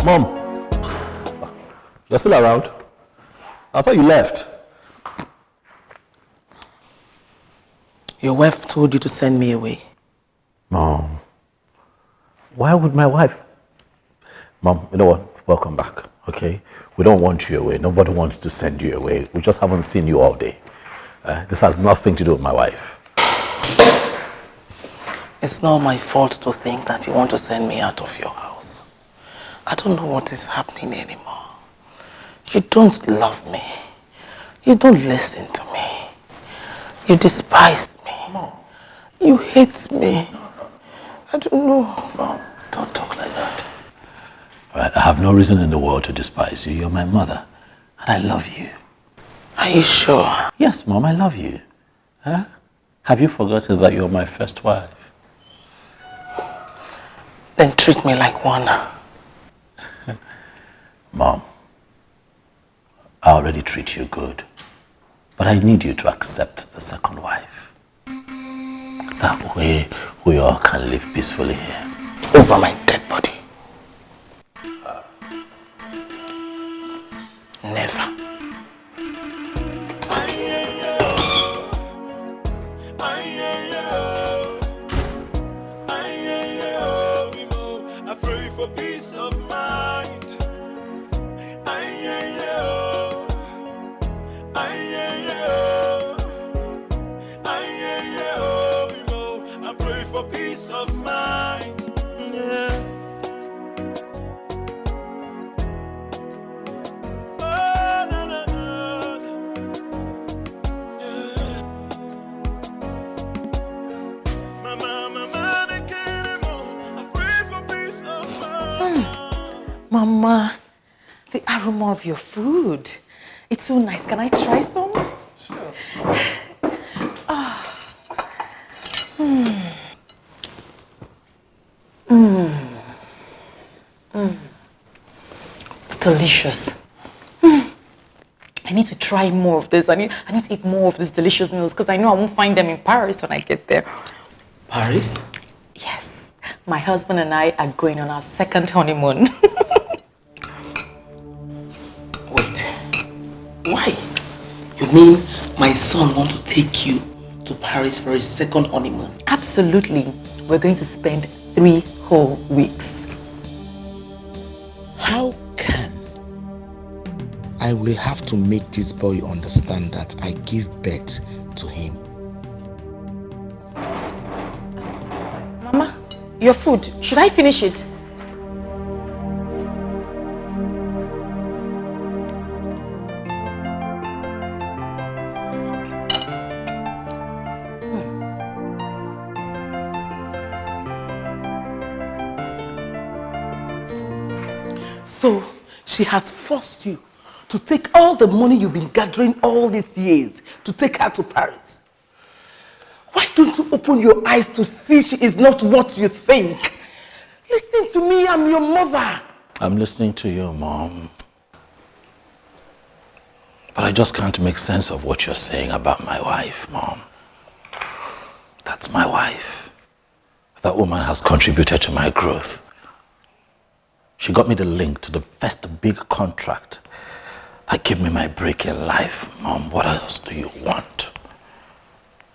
Mom, you're still around? I thought you left. Your wife told you to send me away. Mom, why would my wife? Mom, you know what? Welcome back, okay? We don't want you away. Nobody wants to send you away. We just haven't seen you all day. This has nothing to do with my wife. It's not my fault to think that you want to send me out of your house. I don't know what is happening anymore. You don't love me. You don't listen to me. You despise me. Mom. You hate me. I don't know. Mom, don't talk like that. All right, I have no reason in the world to despise you. You're my mother, and I love you. Are you sure? Yes, Mom, I love you. Huh? Have you forgotten that you're my first wife? Then treat me like one. Mom, I already treat you good, but I need you to accept the second wife. That way, we all can live peacefully here. Over my dead body. Never. I pray for peace of mind. I pray for peace of mind. Yeah. Oh, no, no, no. Yeah. Mama, I pray for peace of mind. Mama, the aroma of your food. It's so nice. Can I try some? Sure. It's delicious. I need to try more of this. I need to eat more of these delicious meals because I know I won't find them in Paris when I get there. Paris? Yes. My husband and I are going on our second honeymoon. Wait. Why? You mean my son wants to take you to Paris for his second honeymoon? Absolutely. We're going to spend 3 whole weeks. How can I will have to make this boy understand that I give birth to him? Mama, your food. Should I finish it? So, she has forced you to take all the money you've been gathering all these years to take her to Paris. Why don't you open your eyes to see she is not what you think? Listen to me, I'm your mother. I'm listening to you, Mom. But I just can't make sense of what you're saying about my wife, Mom. That's my wife. That woman has contributed to my growth. She got me the link to the first big contract That gave me my break in life. Mom, what else do you want?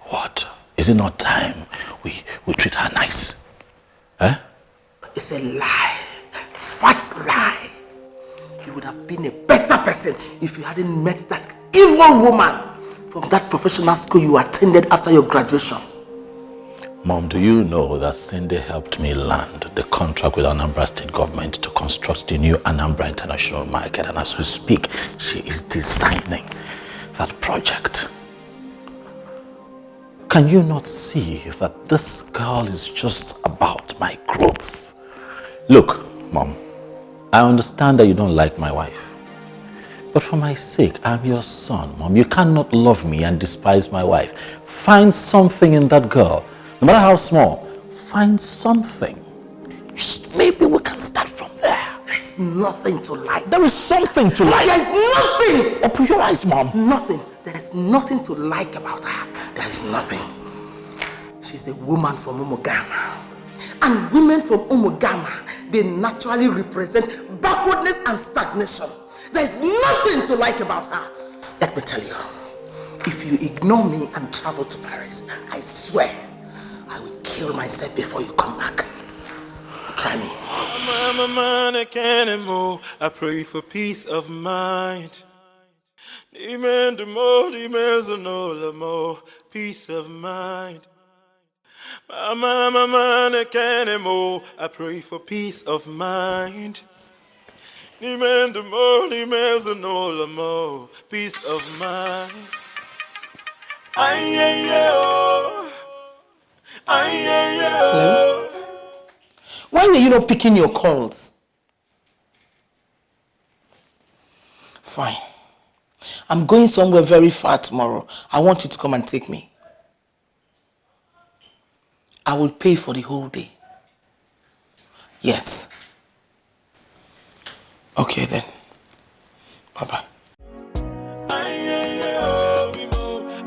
What? Is it not time we treat her nice? Eh? It's a lie. Fat lie. You would have been a better person if you hadn't met that evil woman from that professional school you attended after your graduation. Mom, do you know that Cindy helped me land the contract with Anambra State government to construct the new Anambra International Market, and as we speak, she is designing that project. Can you not see that this girl is just about my growth? Look, Mom, I understand that you don't like my wife. But for my sake, I'm your son, Mom. You cannot love me and despise my wife. Find something in that girl, no matter how small. Find something. Maybe we can start from there. There's nothing to like. There is something to like. There's nothing! Open your eyes, Mom. Nothing. There's nothing to like about her. There's nothing. She's a woman from Umugama. And women from Umugama, they naturally represent backwardness and stagnation. There's nothing to like about her. Let me tell you, if you ignore me and travel to Paris, I swear, I will kill myself before you come back. Try me. I pray for peace of mind. Peace of mind. I pray for peace of mind. Peace of mind. Hello? Why were you not picking your calls? Fine. I'm going somewhere very far tomorrow. I want you to come and take me. I will pay for the whole day. Yes. Okay then. Bye-bye.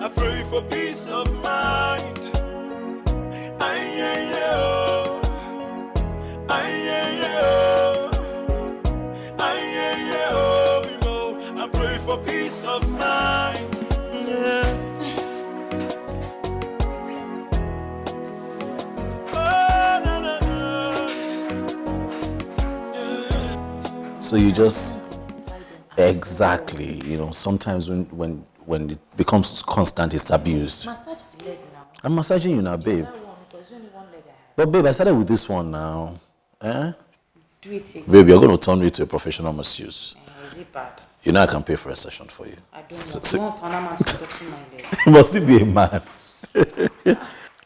I pray for peace of mind. I pray for peace of mind. So you just exactly, you know, sometimes when it becomes constant, it's abused. Massage the leg now. I'm massaging you now, babe. But babe, I started with this one now. Eh? Do it again. Babe, you're going to turn me to a professional masseuse. Is it bad? You know I can pay for a session for you. I don't know. No, turn a man to production minded. You must still be a man.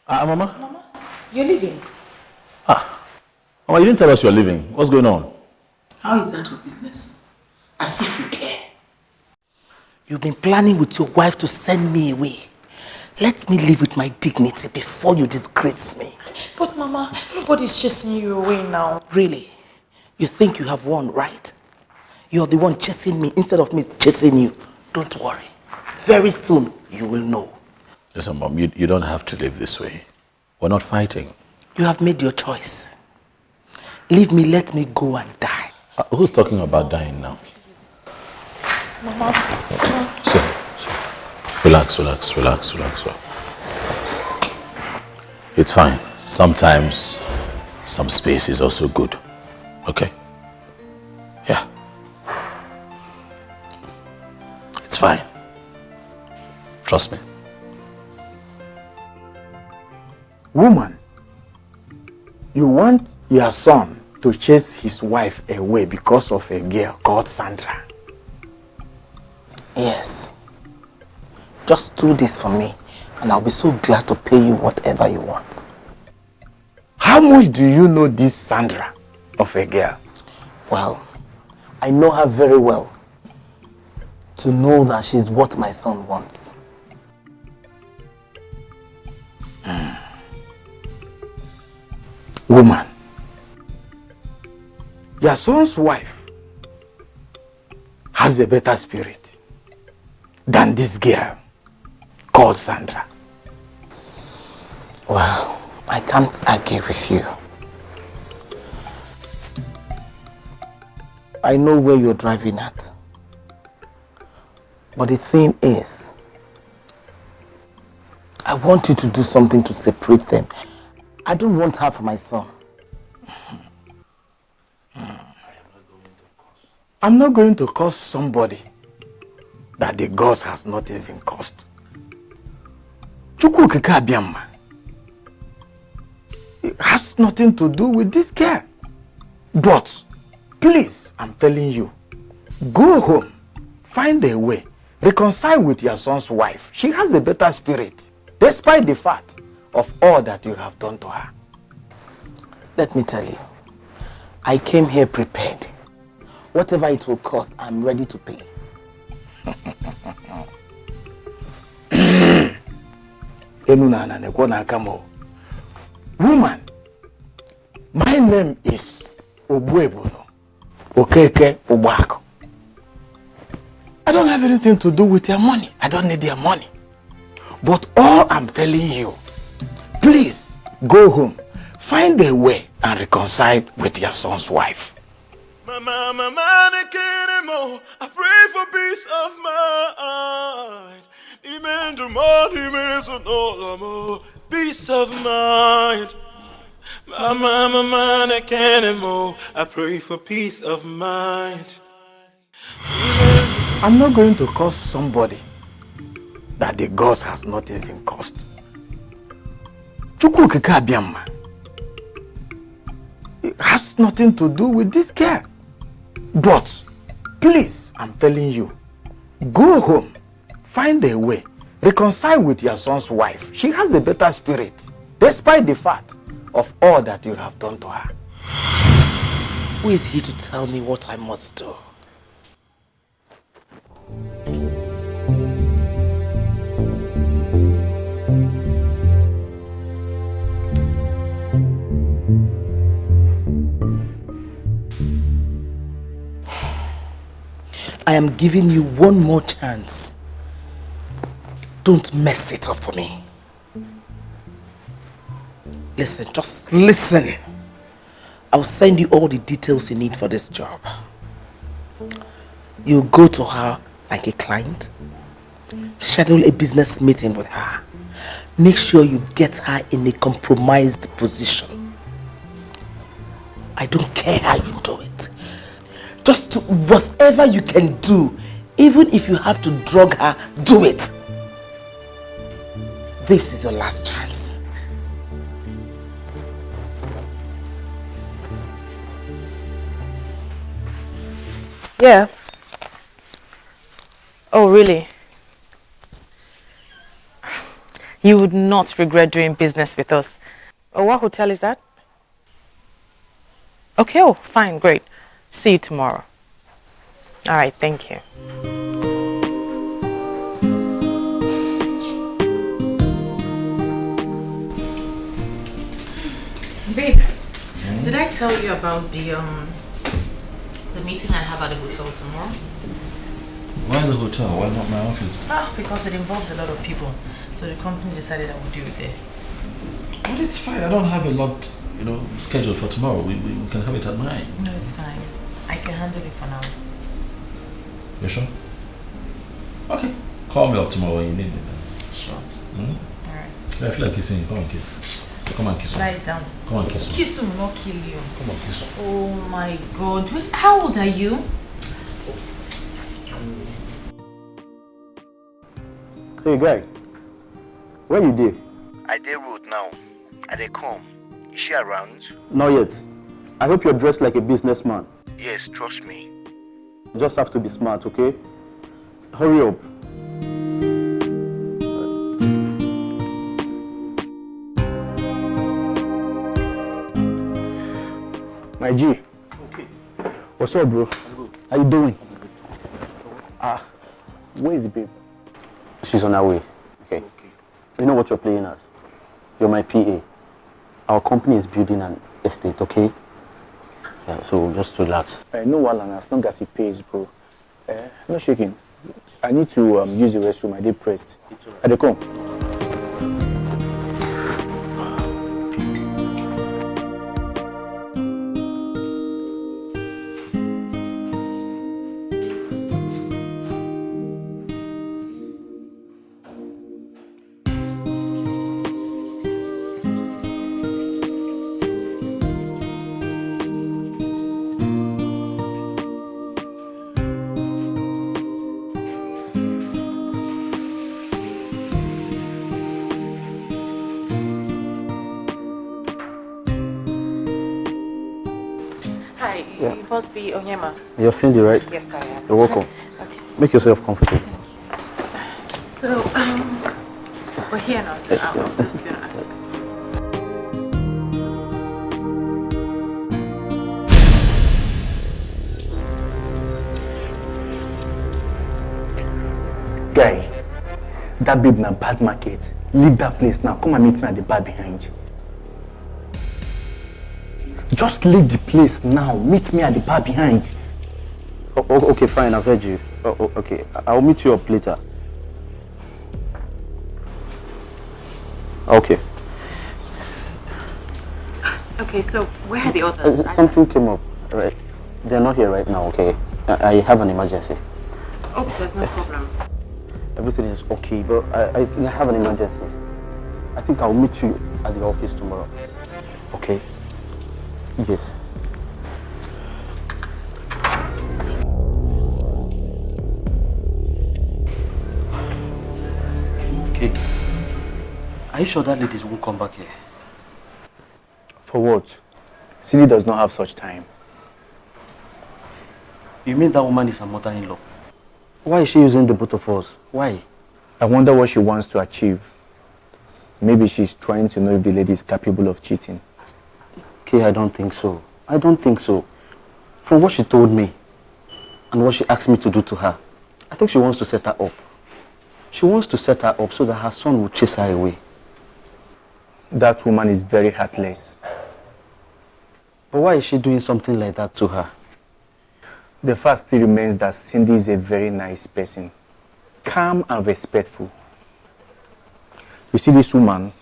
Mama? Mama, you're leaving. Mama, you didn't tell us you're leaving. What's going on? How is that your business? As if you care. You've been planning with your wife to send me away. Let me live with my dignity before you disgrace me. But Mama, nobody's chasing you away now. Really? You think you have won, right? You're the one chasing me instead of me chasing you. Don't worry. Very soon, you will know. Listen, Mom, you don't have to live this way. We're not fighting. You have made your choice. Leave me, let me go and die. Who's talking about dying now? Mama. Sit. Relax. It's fine. Sometimes some space is also good. Okay? Yeah. It's fine. Trust me. Woman, you want your son to chase his wife away because of a girl called Sandra? Yes. Just do this for me, and I'll be so glad to pay you whatever you want. How much do you know this Sandra of a girl? Well, I know her very well. To know that she's what my son wants. Woman, your son's wife has a better spirit than this girl called Sandra. Well, I can't argue with you. I know where you're driving at. But the thing is, I want you to do something to separate them. I don't want her for my son. I'm not going to curse somebody that the gods has not even cursed. It has nothing to do with this girl. But, please, I'm telling you, go home, find a way, reconcile with your son's wife. She has a better spirit, despite the fact of all that you have done to her. Let me tell you, I came here prepared. Whatever it will cost, I'm ready to pay. Woman, my name is Obuebono Okeke Obako. I don't have anything to do with your money. I don't need your money. But all I'm telling you, please go home, find a way and reconcile with your son's wife. I pray for peace of mind. Peace of mind. I pray for peace of mind. I'm not going to curse somebody that the gods has not even cursed. It has nothing to do with this girl. But, please, I'm telling you, go home, find a way, reconcile with your son's wife. She has a better spirit, despite the fact of all that you have done to her. Who is he to tell me what I must do? I am giving you one more chance. Don't mess it up for me. Listen, just listen. I'll send you all the details you need for this job. You go to her like a client, schedule a business meeting with her. Make sure you get her in a compromised position. I don't care how you do it. Just do whatever you can do. Even if you have to drug her, do it. This is your last chance. Yeah. Oh, really? You would not regret doing business with us. Oh, what hotel is that? Okay, oh, fine, great. See you tomorrow. All right, thank you. Babe, did I tell you about the meeting I have at the hotel tomorrow? Why the hotel? Why not my office? Because it involves a lot of people. So the company decided I would do it there. But it's fine. I don't have a lot, scheduled for tomorrow. We can have it at 9. No, it's fine. I can handle it for now. You sure? Okay. Call me up tomorrow when you need me then. Sure. Alright. I feel like kissing you. Come on, kiss. Come on, kiss. Lie down. Come on, kiss. Kiss will not kill you. Come on, kiss. Oh my God. How old are you? Hey, guy. Where you dey? I dey road now. I dey come. Is she around? Not yet. I hope you're dressed like a businessman. Yes, trust me. You just have to be smart, okay? Hurry up. My G. Okay. What's up, bro? How you doing? Where is the babe? She's on her way. Okay. You know what you're playing as? You're my PA. Our company is building an estate, okay? Yeah, so just relax. No wahala, as long as it pays, bro. No shaking. I need to use the restroom. I did pressed. I dey come. Hi, Yeah. you must be Onyema. You're Cindy, right? Yes, I am. You're welcome. Make yourself comfortable. So, we're here now, so I'm just gonna ask. Guy, that babe na bad market. Leave that place now. Come and meet me at the bar behind. Just leave the place now. Meet me at the bar behind. Okay, fine. I've heard you. Okay. I'll meet you up later. Okay. Okay, so where are the others? Something came up. Right. They're not here right now. Okay. I have an emergency. Oh, there's no problem. Everything is okay, but I think I have an emergency. I think I'll meet you at the office tomorrow. Okay? Yes. Okay. Are you sure that ladies won't come back here? For what? Cindy does not have such time. You mean that woman is her mother-in-law? Why is she using the both of us? Why? I wonder what she wants to achieve. Maybe she's trying to know if the lady is capable of cheating. Okay, I don't think so. I don't think so. From what she told me and what she asked me to do to her, I think she wants to set her up. She wants to set her up so that her son will chase her away. That woman is very heartless. But why is she doing something like that to her? The fact still remains that Cindy is a very nice person. Calm and respectful. You see this woman?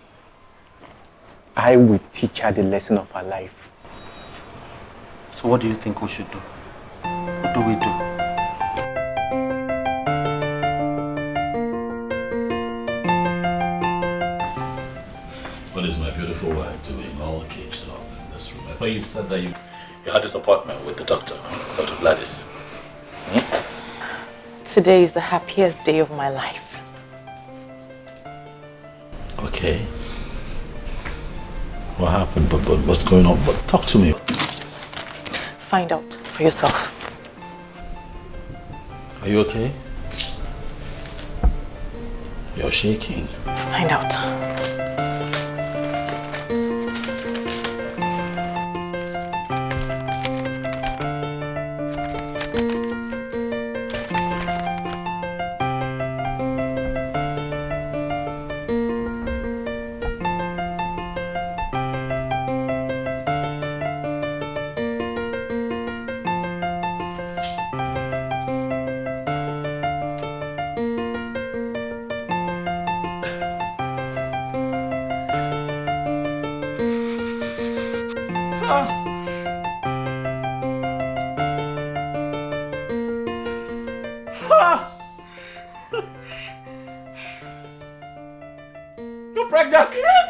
I will teach her the lesson of her life. So what do you think we should do? What do we do? What is my beautiful wife doing all caged up in this room? I thought you said that you had this appointment with the doctor, Dr. Gladys. Today is the happiest day of my life. Okay. What happened? But what's going on? But talk to me. Find out for yourself. Are you okay? You're shaking. Find out. You're pregnant? Yes!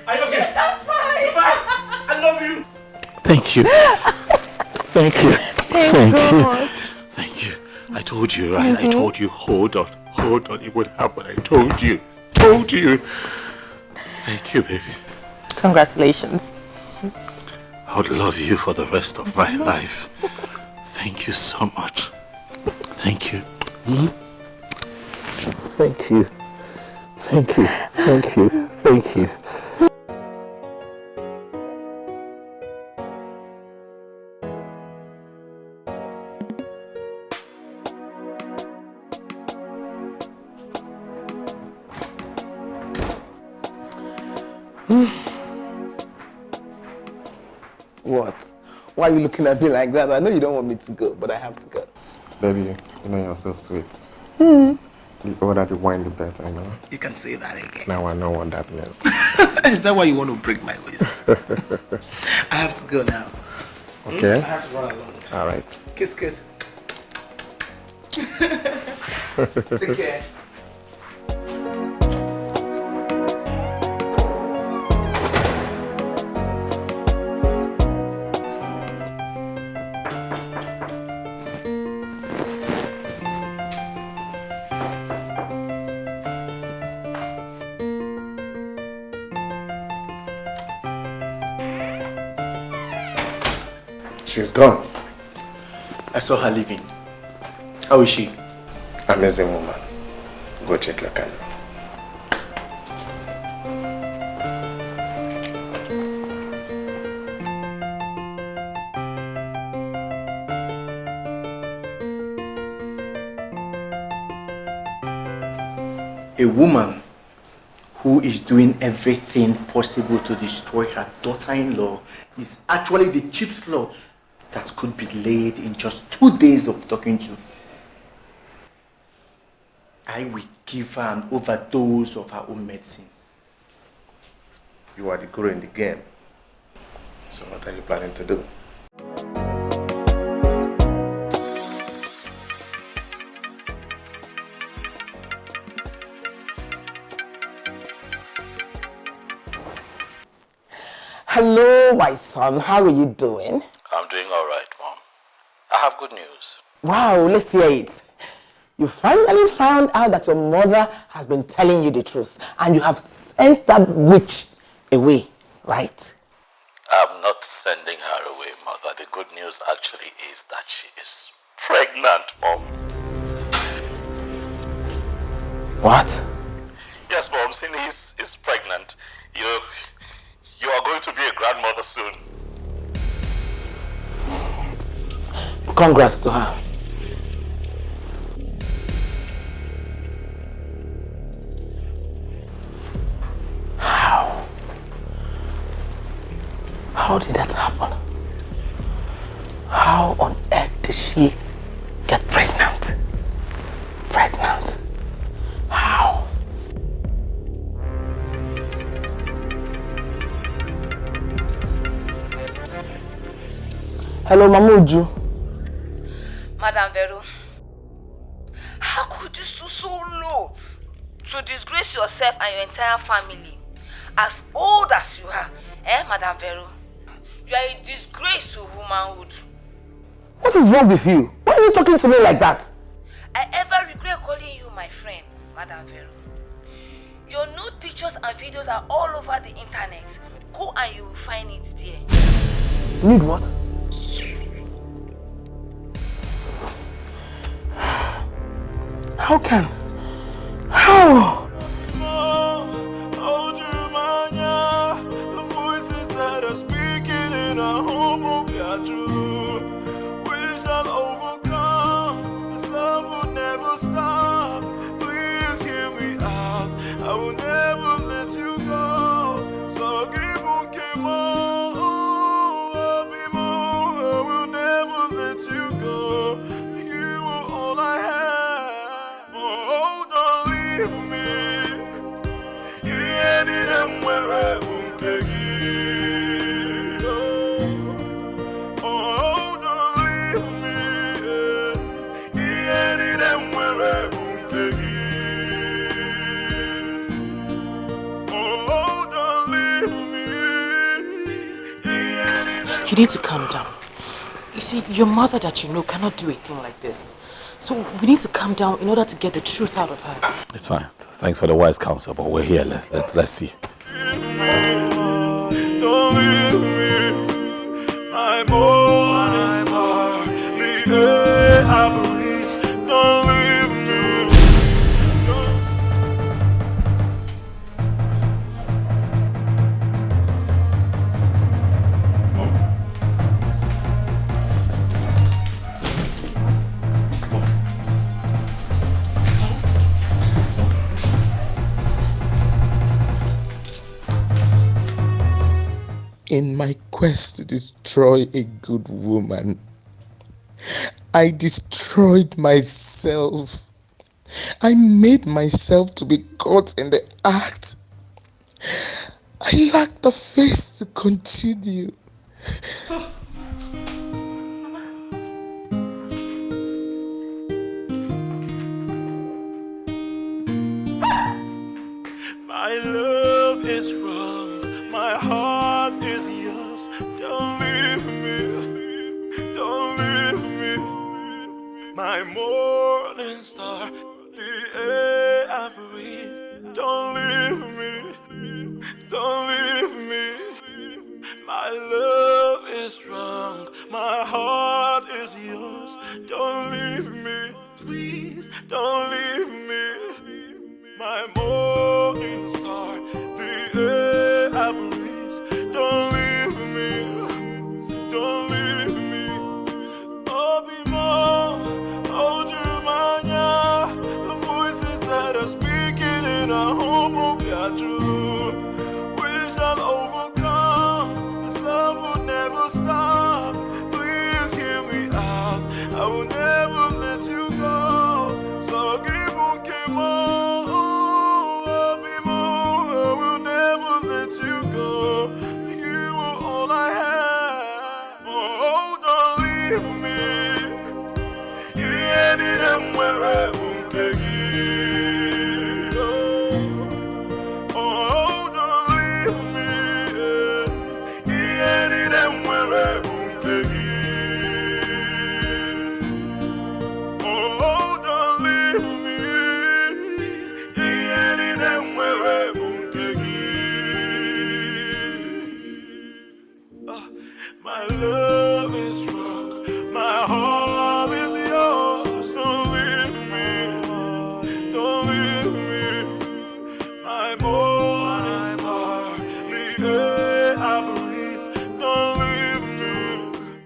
Are you okay? Yes, I'm fine. I love you. Thank you. Thank you. Thank God. Thank you. I told you, right? I told you. Hold on. It would happen. I told you. Thank you, baby. Congratulations. I would love you for the rest of my life. Thank you so much. Thank you. Thank you. Thank you. Thank you. Thank you. What? Why are you looking at me like that? I know you don't want me to go, but I have to go. Baby, you know you're so sweet. Hmm. The older the wine, the better, you know? You can say that again. Now I know what that means. Is that why you want to break my waist? I have to go now. Okay. I have to run along. All right. Kiss, kiss. Take care. She's gone. I saw her leaving. How is she? Amazing woman. Go check your camera. A woman who is doing everything possible to destroy her daughter-in-law is actually the cheap slot that could be laid in just 2 days of talking to. I will give her an overdose of her own medicine. You are the guru in the game. So what are you planning to do? Hello, my son. How are you doing? I'm doing all right, Mom. I have good news. Wow, let's hear it. You finally found out that your mother has been telling you the truth and you have sent that witch away, right? I'm not sending her away, Mother. The good news actually is that she is pregnant, Mom. What? Yes, Mom. Cindy is pregnant. You are going to be a grandmother soon. Congrats to her. How? How did that happen? How on earth did she get pregnant? How? Hello, Mamuju. Madam Vero, how could you stoop so low to disgrace yourself and your entire family? As old as you are, Madam Vero? You are a disgrace to womanhood. What is wrong with you? Why are you talking to me like that? I ever regret calling you my friend, Madam Vero. Your nude pictures and videos are all over the internet. Go and you will find it there. Nude what? How can? How? The voices that are speaking in our home will be true. We shall overcome. This love will never stop. Please hear me out. I will never let you go. So give I will never let you go. You are all I have. Oh, don't leave me. You ended up where I won't take you. Oh, don't leave me. You ended up where I won't take you. Oh, don't leave me. You need to calm down. You see, your mother that you know cannot do a thing like this. So we need to calm down in order to get the truth out of her. It's fine. Thanks for the wise counsel, but we're here. Let's see. Don't leave me, my morning star. The air I believe. Don't leave me. In my quest to destroy a good woman, I destroyed myself. I made myself to be caught in the act. I lack the face to continue. My love is wrong. My heart is yours. Don't leave me. Don't leave me. My morning star. The air I breathe. Don't leave me. Don't leave me. My love is wrong. My love.